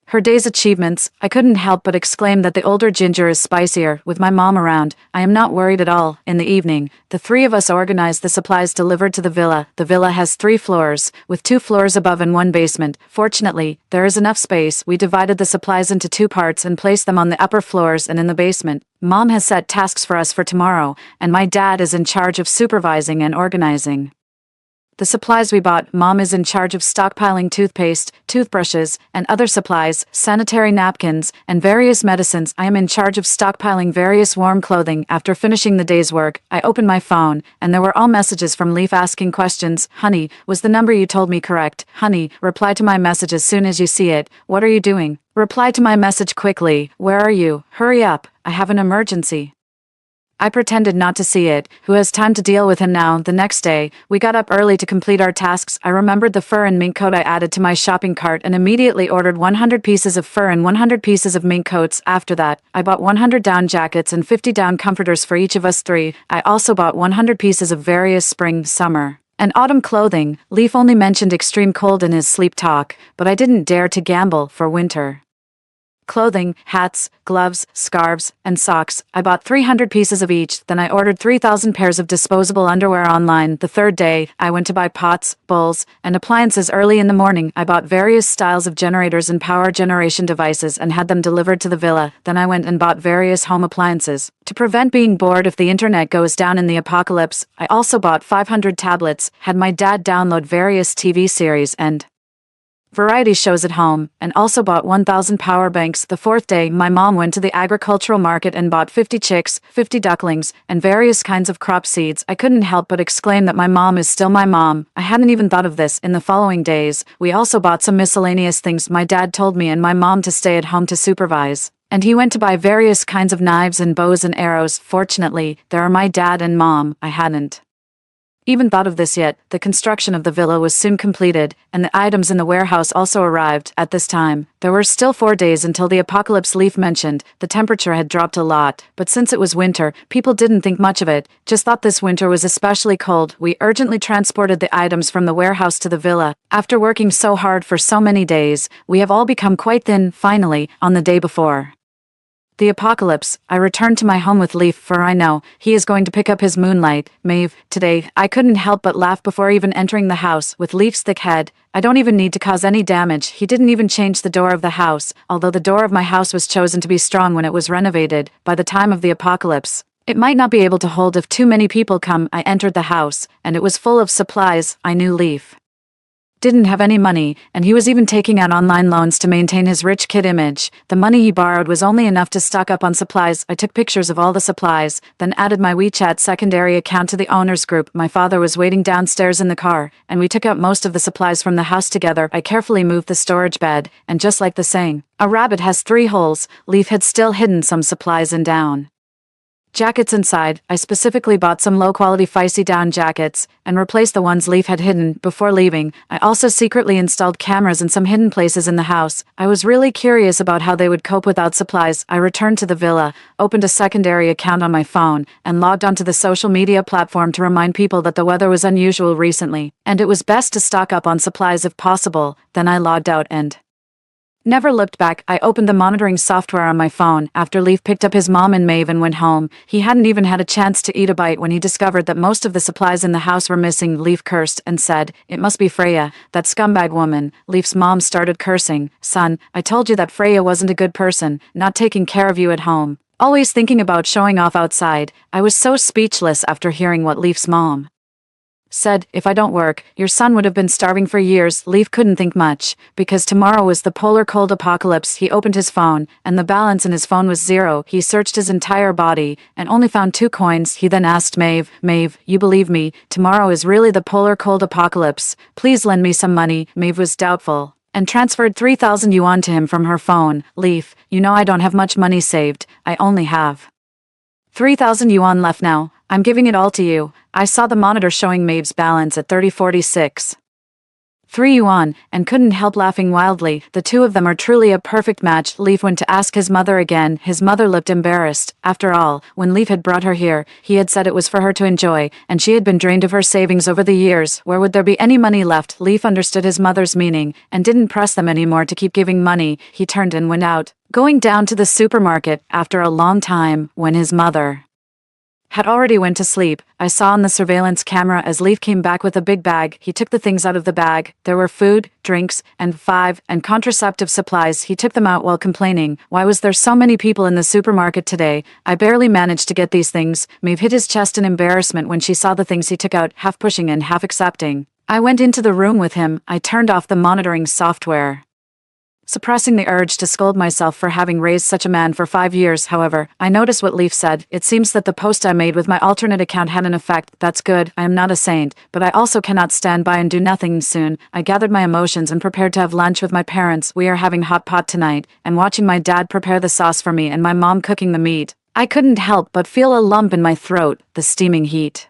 her day's achievements, I couldn't help but exclaim that the older ginger is spicier. With my mom around, I am not worried at all. In the evening, the three of us organized the supplies delivered to the villa. The villa has 3 floors, with 2 floors above and 1 basement. Fortunately, there is enough space. We divided the supplies into 2 parts and placed them on the upper floors and in the basement. Mom has set tasks for us for tomorrow, and my dad is in charge of supervising and organizing the supplies we bought. Mom is in charge of stockpiling toothpaste, toothbrushes, and other supplies, sanitary napkins, and various medicines. I am in charge of stockpiling various warm clothing. After finishing the day's work, I opened my phone, and there were all messages from Leaf asking questions. Honey, was the number you told me correct? Honey, reply to my message as soon as you see it. What are you doing? Reply to my message quickly. Where are you? Hurry up. I have an emergency. I pretended not to see it. Who has time to deal with him now? The next day, we got up early to complete our tasks. I remembered the fur and mink coat I added to my shopping cart and immediately ordered 100 pieces of fur and 100 pieces of mink coats. After that, I bought 100 down jackets and 50 down comforters for each of us 3. I also bought 100 pieces of various spring, summer, and autumn clothing. Leaf only mentioned extreme cold in his sleep talk, but I didn't dare to gamble for winter clothing, hats, gloves, scarves, and socks. I bought 300 pieces of each. Then I ordered 3,000 pairs of disposable underwear online. The third day, I went to buy pots, bowls, and appliances. Early in the morning, I bought various styles of generators and power generation devices and had them delivered to the villa. Then I went and bought various home appliances to prevent being bored if the internet goes down in the apocalypse. I also bought 500 tablets, had my dad download various TV series and variety shows at home, and also bought 1,000 power banks. The fourth day, my mom went to the agricultural market and bought 50 chicks, 50 ducklings, and various kinds of crop seeds. I couldn't help but exclaim that my mom is still my mom. I hadn't even thought of this. In the following days, we also bought some miscellaneous things. My dad told me and my mom to stay at home to supervise, and he went to buy various kinds of knives and bows and arrows. Fortunately, there are my dad and mom. I hadn't even thought of this yet. The construction of the villa was soon completed, and the items in the warehouse also arrived. At this time, there were still 4 days until the apocalypse. Leaf mentioned the temperature had dropped a lot, but since it was winter, people didn't think much of it, just thought this winter was especially cold. We urgently transported the items from the warehouse to the villa. After working so hard for so many days, we have all become quite thin. Finally, on the day before the apocalypse, I returned to my home with Leaf, for I know he is going to pick up his moonlight. Maeve, today, I couldn't help but laugh before even entering the house. With Leaf's thick head, I don't even need to cause any damage. He didn't even change the door of the house, although the door of my house was chosen to be strong when it was renovated. By the time of the apocalypse, it might not be able to hold if too many people come. I entered the house, and it was full of supplies. I knew Leaf didn't have any money, and he was even taking out online loans to maintain his rich kid image. The money he borrowed was only enough to stock up on supplies. I took pictures of all the supplies, then added my WeChat secondary account to the owner's group. My father was waiting downstairs in the car, and we took out most of the supplies from the house together. I carefully moved the storage bed, and just like the saying, a rabbit has 3 holes, Leaf had still hidden some supplies in down jackets inside. I specifically bought some low-quality Feisty down jackets and replaced the ones Leaf had hidden. Before leaving, I also secretly installed cameras in some hidden places in the house. I was really curious about how they would cope without supplies. I returned to the villa, opened a secondary account on my phone, and logged onto the social media platform to remind people that the weather was unusual recently, and it was best to stock up on supplies if possible. Then I logged out and Never looked back. I opened the monitoring software on my phone. After Leaf picked up his mom and Maeve and went home, he hadn't even had a chance to eat a bite when he discovered that most of the supplies in the house were missing. Leaf cursed and said, "It must be Freya, that scumbag woman." Leaf's mom started cursing. "Son, I told you that Freya wasn't a good person, not taking care of you at home. Always thinking about showing off outside." I was so speechless after hearing what Leaf's mom said. "If I don't work, your son would have been starving for years." Leaf couldn't think much, because tomorrow was the polar cold apocalypse. He opened his phone, and the balance in his phone was 0. He searched his entire body, and only found 2 coins. He then asked Maeve, "Maeve, you believe me, tomorrow is really the polar cold apocalypse. Please lend me some money." Maeve was doubtful, and transferred 3,000 yuan to him from her phone. "Leaf, you know I don't have much money saved. I only have 3,000 yuan left now. I'm giving it all to you." I saw the monitor showing Maeve's balance at 3046. 3 yuan, and couldn't help laughing wildly. The two of them are truly a perfect match. Leaf went to ask his mother again. His mother looked embarrassed. After all, when Leaf had brought her here, he had said it was for her to enjoy, and she had been drained of her savings over the years. Where would there be any money left? Leaf understood his mother's meaning, and didn't press them anymore to keep giving money. He turned and went out, going down to the supermarket after a long time, when his mother had already went to sleep. I saw on the surveillance camera as Leaf came back with a big bag. He took the things out of the bag. There were food, drinks, and contraceptive supplies. He took them out while complaining. "Why was there so many people in the supermarket today? I barely managed to get these things." Maeve hit his chest in embarrassment when she saw the things he took out, half pushing and half accepting. I went into the room with him. I turned off the monitoring software, suppressing the urge to scold myself for having raised such a man for 5 years. However, I noticed what Leaf said. "It seems that the post I made with my alternate account had an effect. That's good. I am not a saint, but I also cannot stand by and do nothing." Soon, I gathered my emotions and prepared to have lunch with my parents. We are having hot pot tonight, and watching my dad prepare the sauce for me and my mom cooking the meat. I couldn't help but feel a lump in my throat. The steaming heat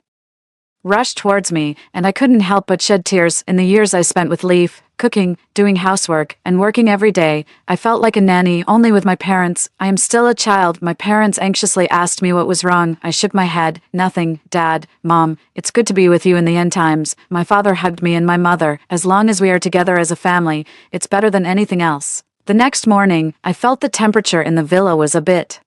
rushed towards me, and I couldn't help but shed tears. In the years I spent with Leaf, cooking, doing housework, and working every day, I felt like a nanny, only with my parents. "I am still a child." My parents anxiously asked me what was wrong. I shook my head. "Nothing, Dad, Mom. It's good to be with you in the end times." My father hugged me and my mother. "As long as we are together as a family, it's better than anything else." The next morning, I felt the temperature in the villa was a bit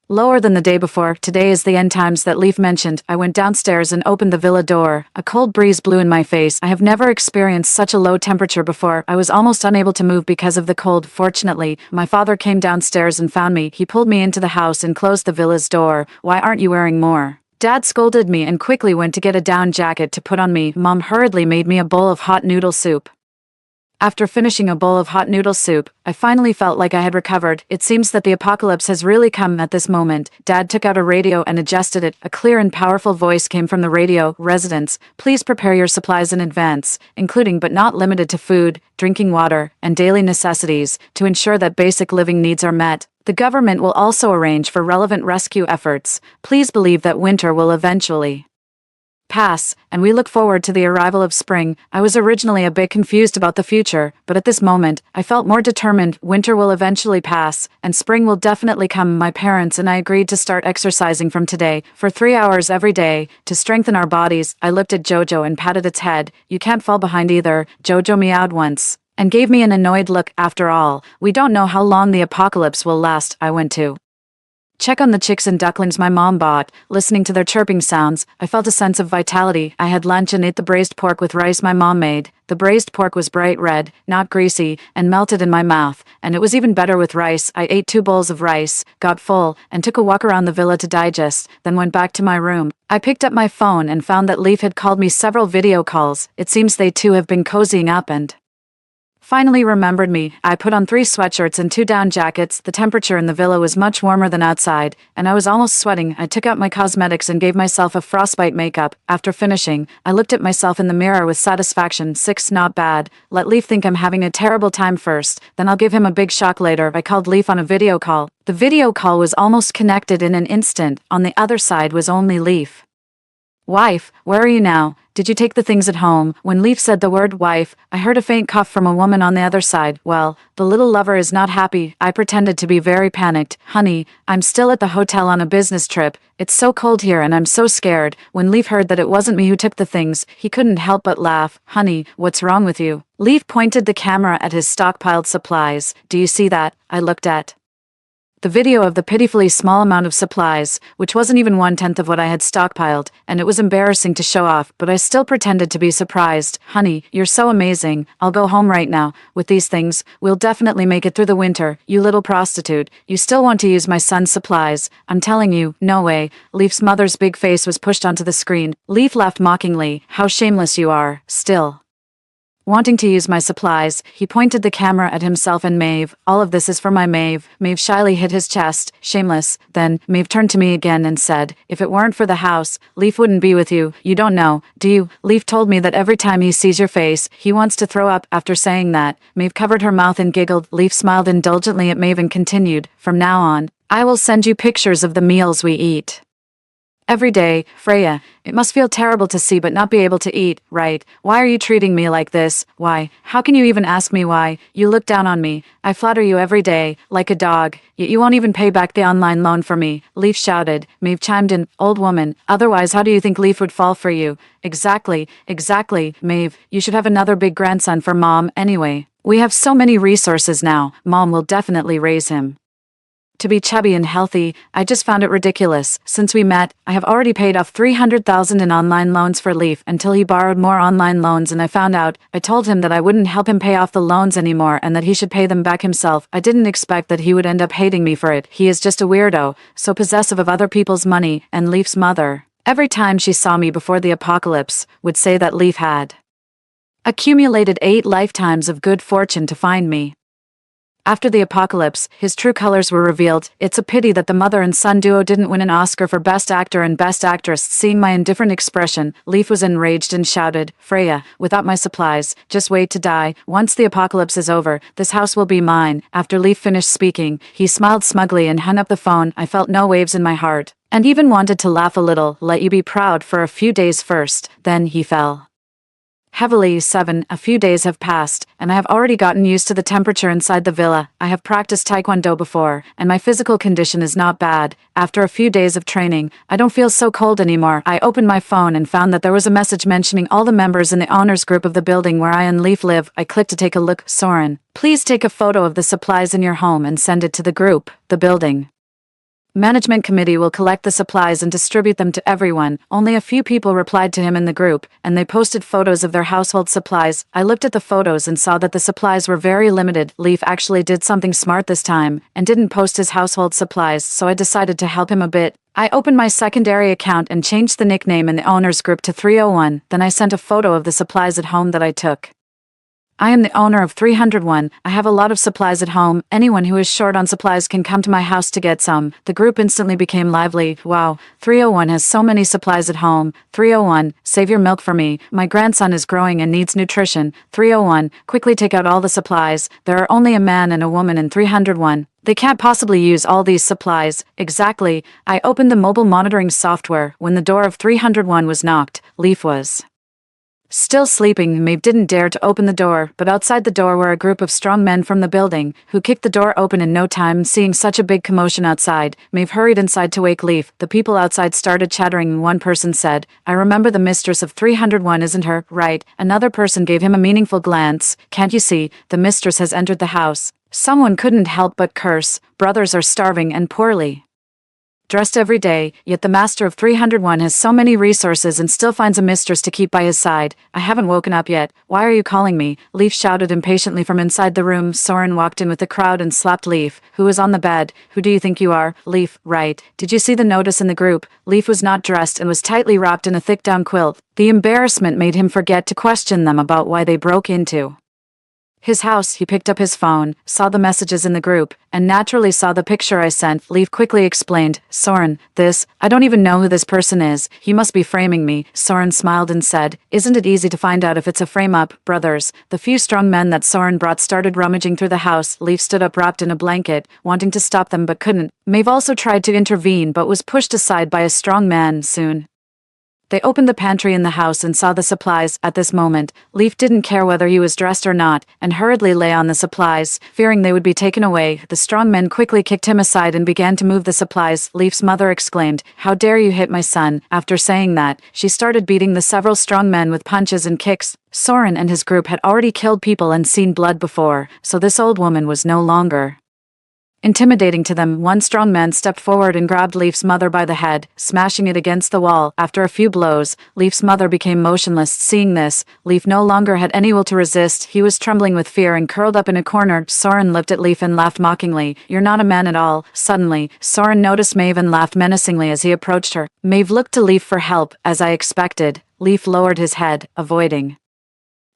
lower than the day before. Today is the end times that Leaf mentioned. I went downstairs and opened the villa door. A cold breeze blew in my face. I have never experienced such a low temperature before. I was almost unable to move because of the cold. Fortunately, my father came downstairs and found me. He pulled me into the house and closed the villa's door. "Why aren't you wearing more?" Dad scolded me and quickly went to get a down jacket to put on me. Mom hurriedly made me a bowl of hot noodle soup. After finishing a bowl of hot noodle soup, I finally felt like I had recovered. It seems that the apocalypse has really come at this moment. Dad took out a radio and adjusted it. A clear and powerful voice came from the radio. "Residents, please prepare your supplies in advance, including but not limited to food, drinking water, and daily necessities, to ensure that basic living needs are met. The government will also arrange for relevant rescue efforts. Please believe that winter will eventually pass, and we look forward to the arrival of spring." I was originally a bit confused about the future, but at this moment, I felt more determined. Winter will eventually pass, and spring will definitely come. My parents and I agreed to start exercising from today, for 3 hours every day, to strengthen our bodies. I looked at Jojo and patted its head. "You can't fall behind either." Jojo meowed once, and gave me an annoyed look. "After all, we don't know how long the apocalypse will last." I went to check on the chicks and ducklings my mom bought. Listening to their chirping sounds, I felt a sense of vitality. I had lunch and ate the braised pork with rice my mom made. The braised pork was bright red, not greasy, and melted in my mouth, and it was even better with rice. I ate 2 bowls of rice, got full, and took a walk around the villa to digest, then went back to my room. I picked up my phone and found that Leaf had called me several video calls. It seems they too have been cozying up and finally remembered me. I put on 3 sweatshirts and 2 down jackets. The temperature in the villa was much warmer than outside, and I was almost sweating. I took out my cosmetics and gave myself a frostbite makeup. After finishing, I looked at myself in the mirror with satisfaction. 6, not bad. Let Leaf think I'm having a terrible time first, then I'll give him a big shock later. I called Leaf on a video call. The video call was almost connected in an instant. On the other side was only Leaf. Wife, where are you now? Did you take the things at home? When Leaf said the word wife, I heard a faint cough from a woman on the other side. Well, the little lover is not happy. I pretended to be very panicked. Honey, I'm still at the hotel on a business trip. It's so cold here and I'm so scared. When Leaf heard that it wasn't me who took the things, he couldn't help but laugh. Honey, what's wrong with you? Leaf pointed the camera at his stockpiled supplies. Do you see that? I looked at the video of the pitifully small amount of supplies, which wasn't even 1/10 of what I had stockpiled, and it was embarrassing to show off, but I still pretended to be surprised. Honey, you're so amazing. I'll go home right now. With these things, we'll definitely make it through the winter. You little prostitute. You still want to use my son's supplies. I'm telling you, no way. Leaf's mother's big face was pushed onto the screen. Leaf laughed mockingly. How shameless you are. Still wanting to use my supplies, he pointed the camera at himself and Maeve. All of this is for my Maeve. Maeve shyly hit his chest. Shameless. Then, Maeve turned to me again and said, if it weren't for the house, Leaf wouldn't be with you. You don't know, do you? Leaf told me that every time he sees your face, he wants to throw up. After saying that, Maeve covered her mouth and giggled. Leaf smiled indulgently at Maeve and continued, from now on, I will send you pictures of the meals we eat every day. Freya, it must feel terrible to see but not be able to eat, right? Why are you treating me like this? Why? How can you even ask me why? You look down on me. I flatter you every day, like a dog, yet you won't even pay back the online loan for me. Leaf shouted. Maeve chimed in, old woman, otherwise how do you think Leaf would fall for you? Exactly, Maeve, you should have another big grandson for Mom anyway. We have so many resources now, Mom will definitely raise him to be chubby and healthy. I just found it ridiculous. Since we met, I have already paid off $300,000 in online loans for Leaf until he borrowed more online loans and I found out. I told him that I wouldn't help him pay off the loans anymore and that he should pay them back himself. I didn't expect that he would end up hating me for it. He is just a weirdo, so possessive of other people's money. And Leaf's mother, every time she saw me before the apocalypse, would say that Leaf had accumulated 8 lifetimes of good fortune to find me. After the apocalypse, his true colors were revealed. It's a pity that the mother and son duo didn't win an Oscar for Best Actor and Best Actress. Seeing my indifferent expression, Leaf was enraged and shouted, Freya, without my supplies, just wait to die. Once the apocalypse is over, this house will be mine. After Leaf finished speaking, he smiled smugly and hung up the phone. I felt no waves in my heart, and even wanted to laugh a little. Let you be proud for a few days first. Then he fell heavily. A few days have passed, and I have already gotten used to the temperature inside the villa. I have practiced taekwondo before, and my physical condition is not bad. After a few days of training, I don't feel so cold anymore. I opened my phone and found that there was a message mentioning all the members in the owners group of the building where I and Leaf live. I clicked to take a look. Soren, please take a photo of the supplies in your home and send it to the group. The building management committee will collect the supplies and distribute them to everyone. Only a few people replied to him in the group, and they posted photos of their household supplies. I looked at the photos and saw that the supplies were very limited. Leaf actually did something smart this time, and didn't post his household supplies, so I decided to help him a bit. I opened my secondary account and changed the nickname in the owners group to 301, then I sent a photo of the supplies at home that I took. I am the owner of 301. I have a lot of supplies at home. Anyone who is short on supplies can come to my house to get some. The group instantly became lively. Wow, 301 has so many supplies at home. 301, save your milk for me. My grandson is growing and needs nutrition. 301, quickly take out all the supplies. There are only a man and a woman in 301. They can't possibly use all these supplies. Exactly. I opened the mobile monitoring software. When the door of 301 was knocked, Leaf was still sleeping. Maeve didn't dare to open the door, but outside the door were a group of strong men from the building, who kicked the door open in no time. Seeing such a big commotion outside, Maeve hurried inside to wake Leaf. The people outside started chattering and one person said, I remember the mistress of 301, isn't her, right? Another person gave him a meaningful glance. Can't you see, the mistress has entered the house? Someone couldn't help but curse. Brothers are starving and poorly dressed every day, yet the master of 301 has so many resources and still finds a mistress to keep by his side. I haven't woken up yet. Why are you calling me? Leaf shouted impatiently from inside the room. Soren walked in with the crowd and slapped Leaf, who was on the bed. Who do you think you are? Leaf, right. Did you see the notice in the group? Leaf was not dressed and was tightly wrapped in a thick down quilt. The embarrassment made him forget to question them about why they broke into his house. He picked up his phone, saw the messages in the group, and naturally saw the picture I sent. Leaf quickly explained, Soren, I don't even know who this person is. He must be framing me. Soren smiled and said, isn't it easy to find out if it's a frame-up, brothers? The few strong men that Soren brought started rummaging through the house. Leaf stood up wrapped in a blanket, wanting to stop them but couldn't. Maeve also tried to intervene but was pushed aside by a strong man. Soon They opened the pantry in the house and saw the supplies. At this moment, Leaf didn't care whether he was dressed or not, and hurriedly lay on the supplies, fearing they would be taken away. The strong men quickly kicked him aside and began to move the supplies. Leaf's mother exclaimed, "How dare you hit my son?" After saying that, she started beating the several strong men with punches and kicks. Soren and his group had already killed people and seen blood before, so this old woman was no longer intimidating to them. One strong man stepped forward and grabbed Leaf's mother by the head, smashing it against the wall. After a few blows, Leaf's mother became motionless. Seeing this, Leaf no longer had any will to resist. He was trembling with fear and curled up in a corner. Soren looked at Leaf and laughed mockingly. "You're not a man at all." Suddenly, Soren noticed Maeve and laughed menacingly as he approached her. Maeve looked to Leaf for help, as I expected. Leaf lowered his head, avoiding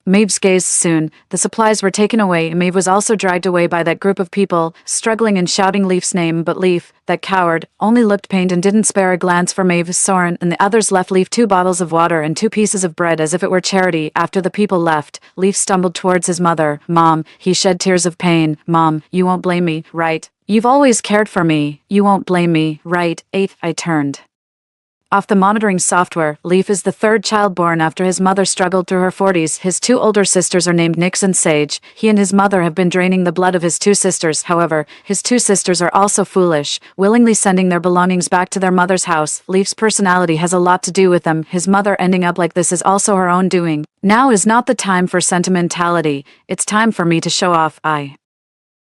Maeve's gaze. Soon, the supplies were taken away. Maeve was also dragged away by that group of people, struggling and shouting Leaf's name, but Leaf, that coward, only looked pained and didn't spare a glance for Maeve. Soren and the others left Leaf 2 bottles of water and 2 pieces of bread as if it were charity. After the people left, Leaf stumbled towards his mother. "Mom," he shed tears of pain. "Mom, you won't blame me, right? You've always cared for me. You won't blame me, right?" 8. I turned off the monitoring software. Leaf is the 3rd child born after his mother struggled through her 40s. His 2 older sisters are named Nyx and Sage. He and his mother have been draining the blood of his 2 sisters. However, his 2 sisters are also foolish, willingly sending their belongings back to their mother's house. Leaf's personality has a lot to do with them. His mother ending up like this is also her own doing. Now is not the time for sentimentality. It's time for me to show off. I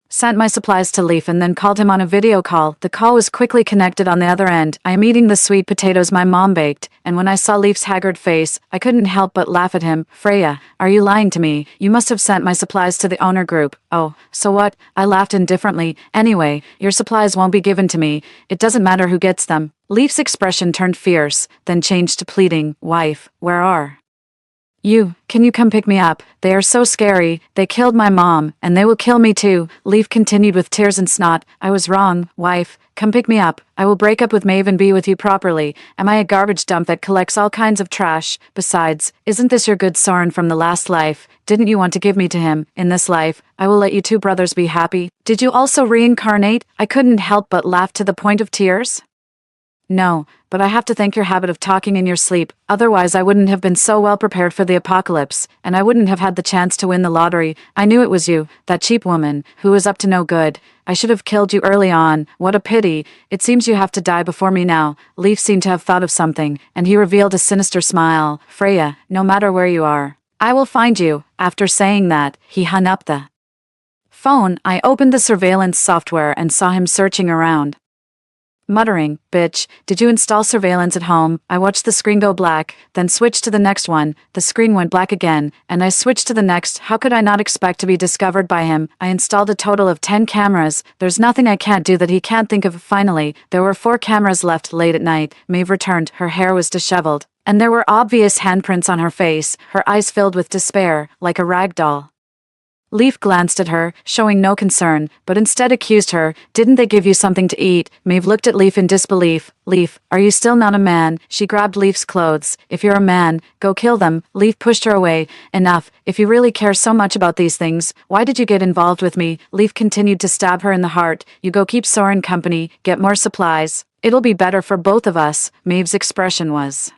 sent my supplies to Leaf and then called him on a video call. The call was quickly connected on the other end. I am eating the sweet potatoes my mom baked, and when I saw Leaf's haggard face, I couldn't help but laugh at him. "Freya, are you lying to me? You must have sent my supplies to the owner group." "Oh, so what?" I laughed indifferently. "Anyway, your supplies won't be given to me. It doesn't matter who gets them." Leaf's expression turned fierce, then changed to pleading. "Wife, where are you? Can you come pick me up? They are so scary. They killed my mom, and they will kill me too." Leaf continued with tears and snot. "I was wrong. Wife, come pick me up. I will break up with Maeve and be with you properly. Am I a garbage dump that collects all kinds of trash? Besides, isn't this your good Soren from the last life? Didn't you want to give me to him? In this life, I will let you 2 brothers be happy. Did you also reincarnate?" I couldn't help but laugh to the point of tears. "No, but I have to thank your habit of talking in your sleep. Otherwise I wouldn't have been so well prepared for the apocalypse, and I wouldn't have had the chance to win the lottery. I knew it was you, that cheap woman, who was up to no good. I should have killed you early on. What a pity. It seems you have to die before me now." Leaf seemed to have thought of something, and he revealed a sinister smile. "Freya, no matter where you are, I will find you." After saying that, he hung up the phone. I opened the surveillance software and saw him searching around, muttering, "Bitch, did you install surveillance at home?" I watched the screen go black, then switched to the next one. The screen went black again, and I switched to the next. How could I not expect to be discovered by him? I installed a total of 10 cameras. There's nothing I can't do that he can't think of. Finally, there were 4 cameras left. Late at night, Maeve returned. Her hair was disheveled, and there were obvious handprints on her face, her eyes filled with despair, like a rag doll. Leaf glanced at her, showing no concern, but instead accused her. "Didn't they give you something to eat?" Maeve looked at Leaf in disbelief. "Leaf, are you still not a man?" She grabbed Leaf's clothes. "If you're a man, go kill them." Leaf pushed her away. "Enough. If you really care so much about these things, why did you get involved with me?" Leaf continued to stab her in the heart. "You go keep Soren company, get more supplies. It'll be better for both of us." Maeve's expression was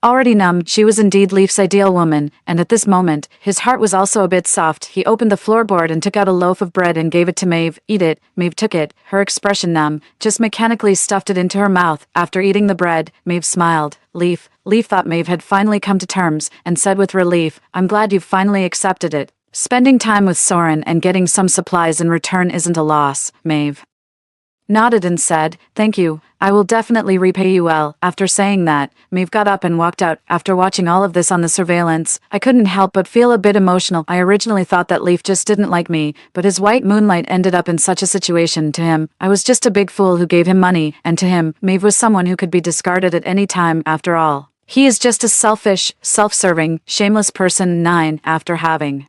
already numb. She was indeed Leaf's ideal woman, and at this moment, his heart was also a bit soft. He opened the floorboard and took out a loaf of bread and gave it to Maeve. "Eat it." Maeve took it, her expression numb, just mechanically stuffed it into her mouth. After eating the bread, Maeve smiled. Leaf thought Maeve had finally come to terms, and said with relief, "I'm glad you've finally accepted it. Spending time with Soren and getting some supplies in return isn't a loss." Maeve nodded and said, "Thank you. I will definitely repay you well." After saying that, Maeve got up and walked out. After watching all of this on the surveillance, I couldn't help but feel a bit emotional. I originally thought that Leaf just didn't like me, but his white moonlight ended up in such a situation. To him, I was just a big fool who gave him money, and to him, Maeve was someone who could be discarded at any time. After all, he is just a selfish, self-serving, shameless person. 9. After having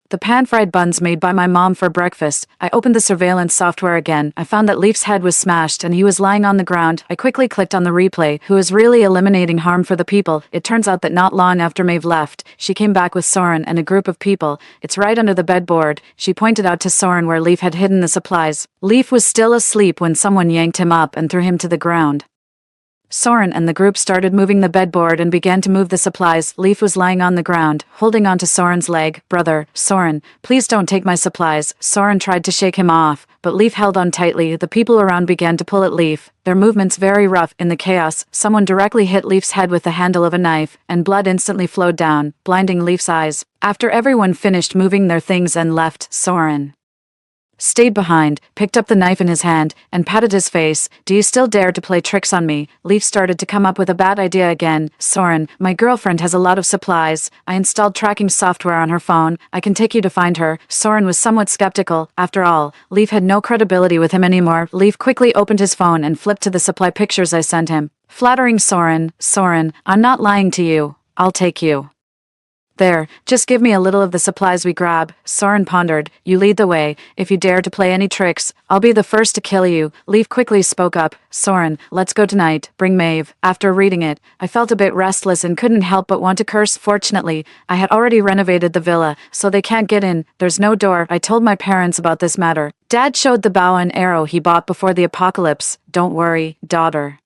the pan-fried buns made by my mom for breakfast, I opened the surveillance software again. I found that Leaf's head was smashed and he was lying on the ground. I quickly clicked on the replay, who is really eliminating harm for the people. It turns out that not long after Maeve left, she came back with Soren and a group of people. "It's right under the bedboard." She pointed out to Soren where Leaf had hidden the supplies. Leaf was still asleep when someone yanked him up and threw him to the ground. Soren and the group started moving the bedboard and began to move the supplies. Leaf was lying on the ground, holding onto Soren's leg. "Brother, Soren, please don't take my supplies." Soren tried to shake him off, but Leaf held on tightly. The people around began to pull at Leaf, their movements very rough. In the chaos, someone directly hit Leaf's head with the handle of a knife, and blood instantly flowed down, blinding Leaf's eyes. After everyone finished moving their things and left, Soren stayed behind, picked up the knife in his hand, and patted his face. "Do you still dare to play tricks on me?" Leaf started to come up with a bad idea again. "Soren, my girlfriend has a lot of supplies. I installed tracking software on her phone. I can take you to find her." Soren was somewhat skeptical. After all, Leaf had no credibility with him anymore. Leaf quickly opened his phone and flipped to the supply pictures I sent him. Flattering Soren. "Soren, I'm not lying to you. I'll take you. There, just give me a little of the supplies we grab." Soren pondered. "You lead the way. If you dare to play any tricks, I'll be the first to kill you." Leaf quickly spoke up. "Soren, let's go tonight. Bring Maeve." After reading it, I felt a bit restless and couldn't help but want to curse. Fortunately, I had already renovated the villa, so they can't get in. There's no door. I told my parents about this matter. Dad showed the bow and arrow he bought before the apocalypse. "Don't worry, daughter.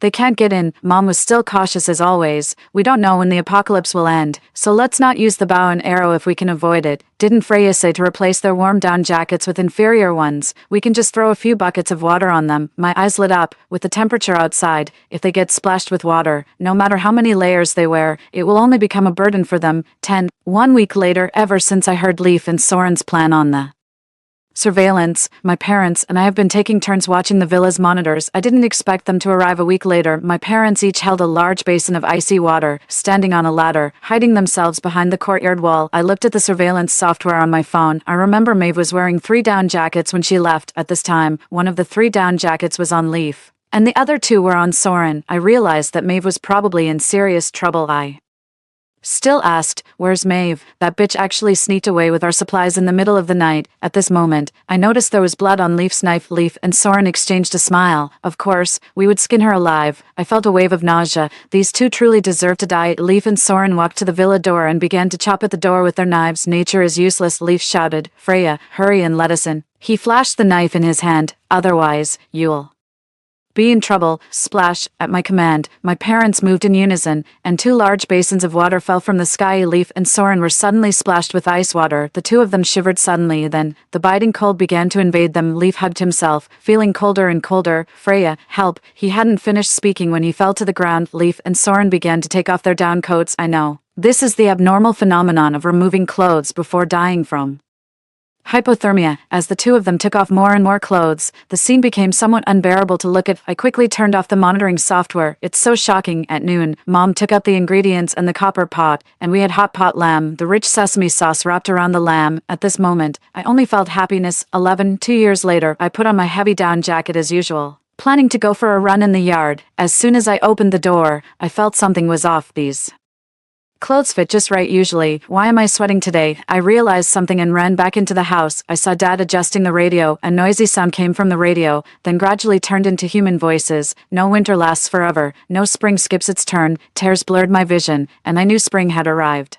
They can't get in." Mom was still cautious as always. "We don't know when the apocalypse will end, so let's not use the bow and arrow if we can avoid it." Didn't Freya say to replace their warm-down jackets with inferior ones? We can just throw a few buckets of water on them. My eyes lit up. With the temperature outside, if they get splashed with water, no matter how many layers they wear, it will only become a burden for them. 1 week later, ever since I heard Leaf and Soren's plan on the surveillance, my parents and I have been taking turns watching the villa's monitors. I didn't expect them to arrive a week later. My parents each held a large basin of icy water, standing on a ladder, hiding themselves behind the courtyard wall. I looked at the surveillance software on my phone. I remember Maeve was wearing 3 down jackets when she left. At this time, one of the 3 down jackets was on Leaf, and the other 2 were on Soren. I realized that Maeve was probably in serious trouble. I still asked, "Where's Maeve?" That bitch actually sneaked away with our supplies in the middle of the night. At this moment, I noticed there was blood on Leaf's knife. Leaf and Soren exchanged a smile. Of course, we would skin her alive. I felt a wave of nausea. These 2 truly deserve to die. Leaf and Soren walked to the villa door and began to chop at the door with their knives. "Nature is useless," Leaf shouted. "Freya, hurry and let us in." He flashed the knife in his hand. "Otherwise, you'll be in trouble." Splash. At my command, my parents moved in unison, and 2 large basins of water fell from the sky. Leaf and Soren were suddenly splashed with ice water. The 2 of them shivered suddenly. Then, the biting cold began to invade them. Leaf hugged himself, feeling colder and colder. "Freya, help." He hadn't finished speaking when he fell to the ground. Leaf and Soren began to take off their down coats. I know. This is the abnormal phenomenon of removing clothes before dying from hypothermia. As the 2 of them took off more and more clothes, the scene became somewhat unbearable to look at. I quickly turned off the monitoring software. It's so shocking. At noon, Mom took out the ingredients and the copper pot, and we had hot pot lamb, the rich sesame sauce wrapped around the lamb. At this moment, I only felt happiness. 2 years later, I put on my heavy down jacket as usual, planning to go for a run in the yard. As soon as I opened the door, I felt something was off. These clothes fit just right usually. Why am I sweating today? I realized something and ran back into the house. I saw Dad adjusting the radio. A noisy sound came from the radio, then gradually turned into human voices. "No winter lasts forever. No spring skips its turn." Tears blurred my vision, and I knew spring had arrived.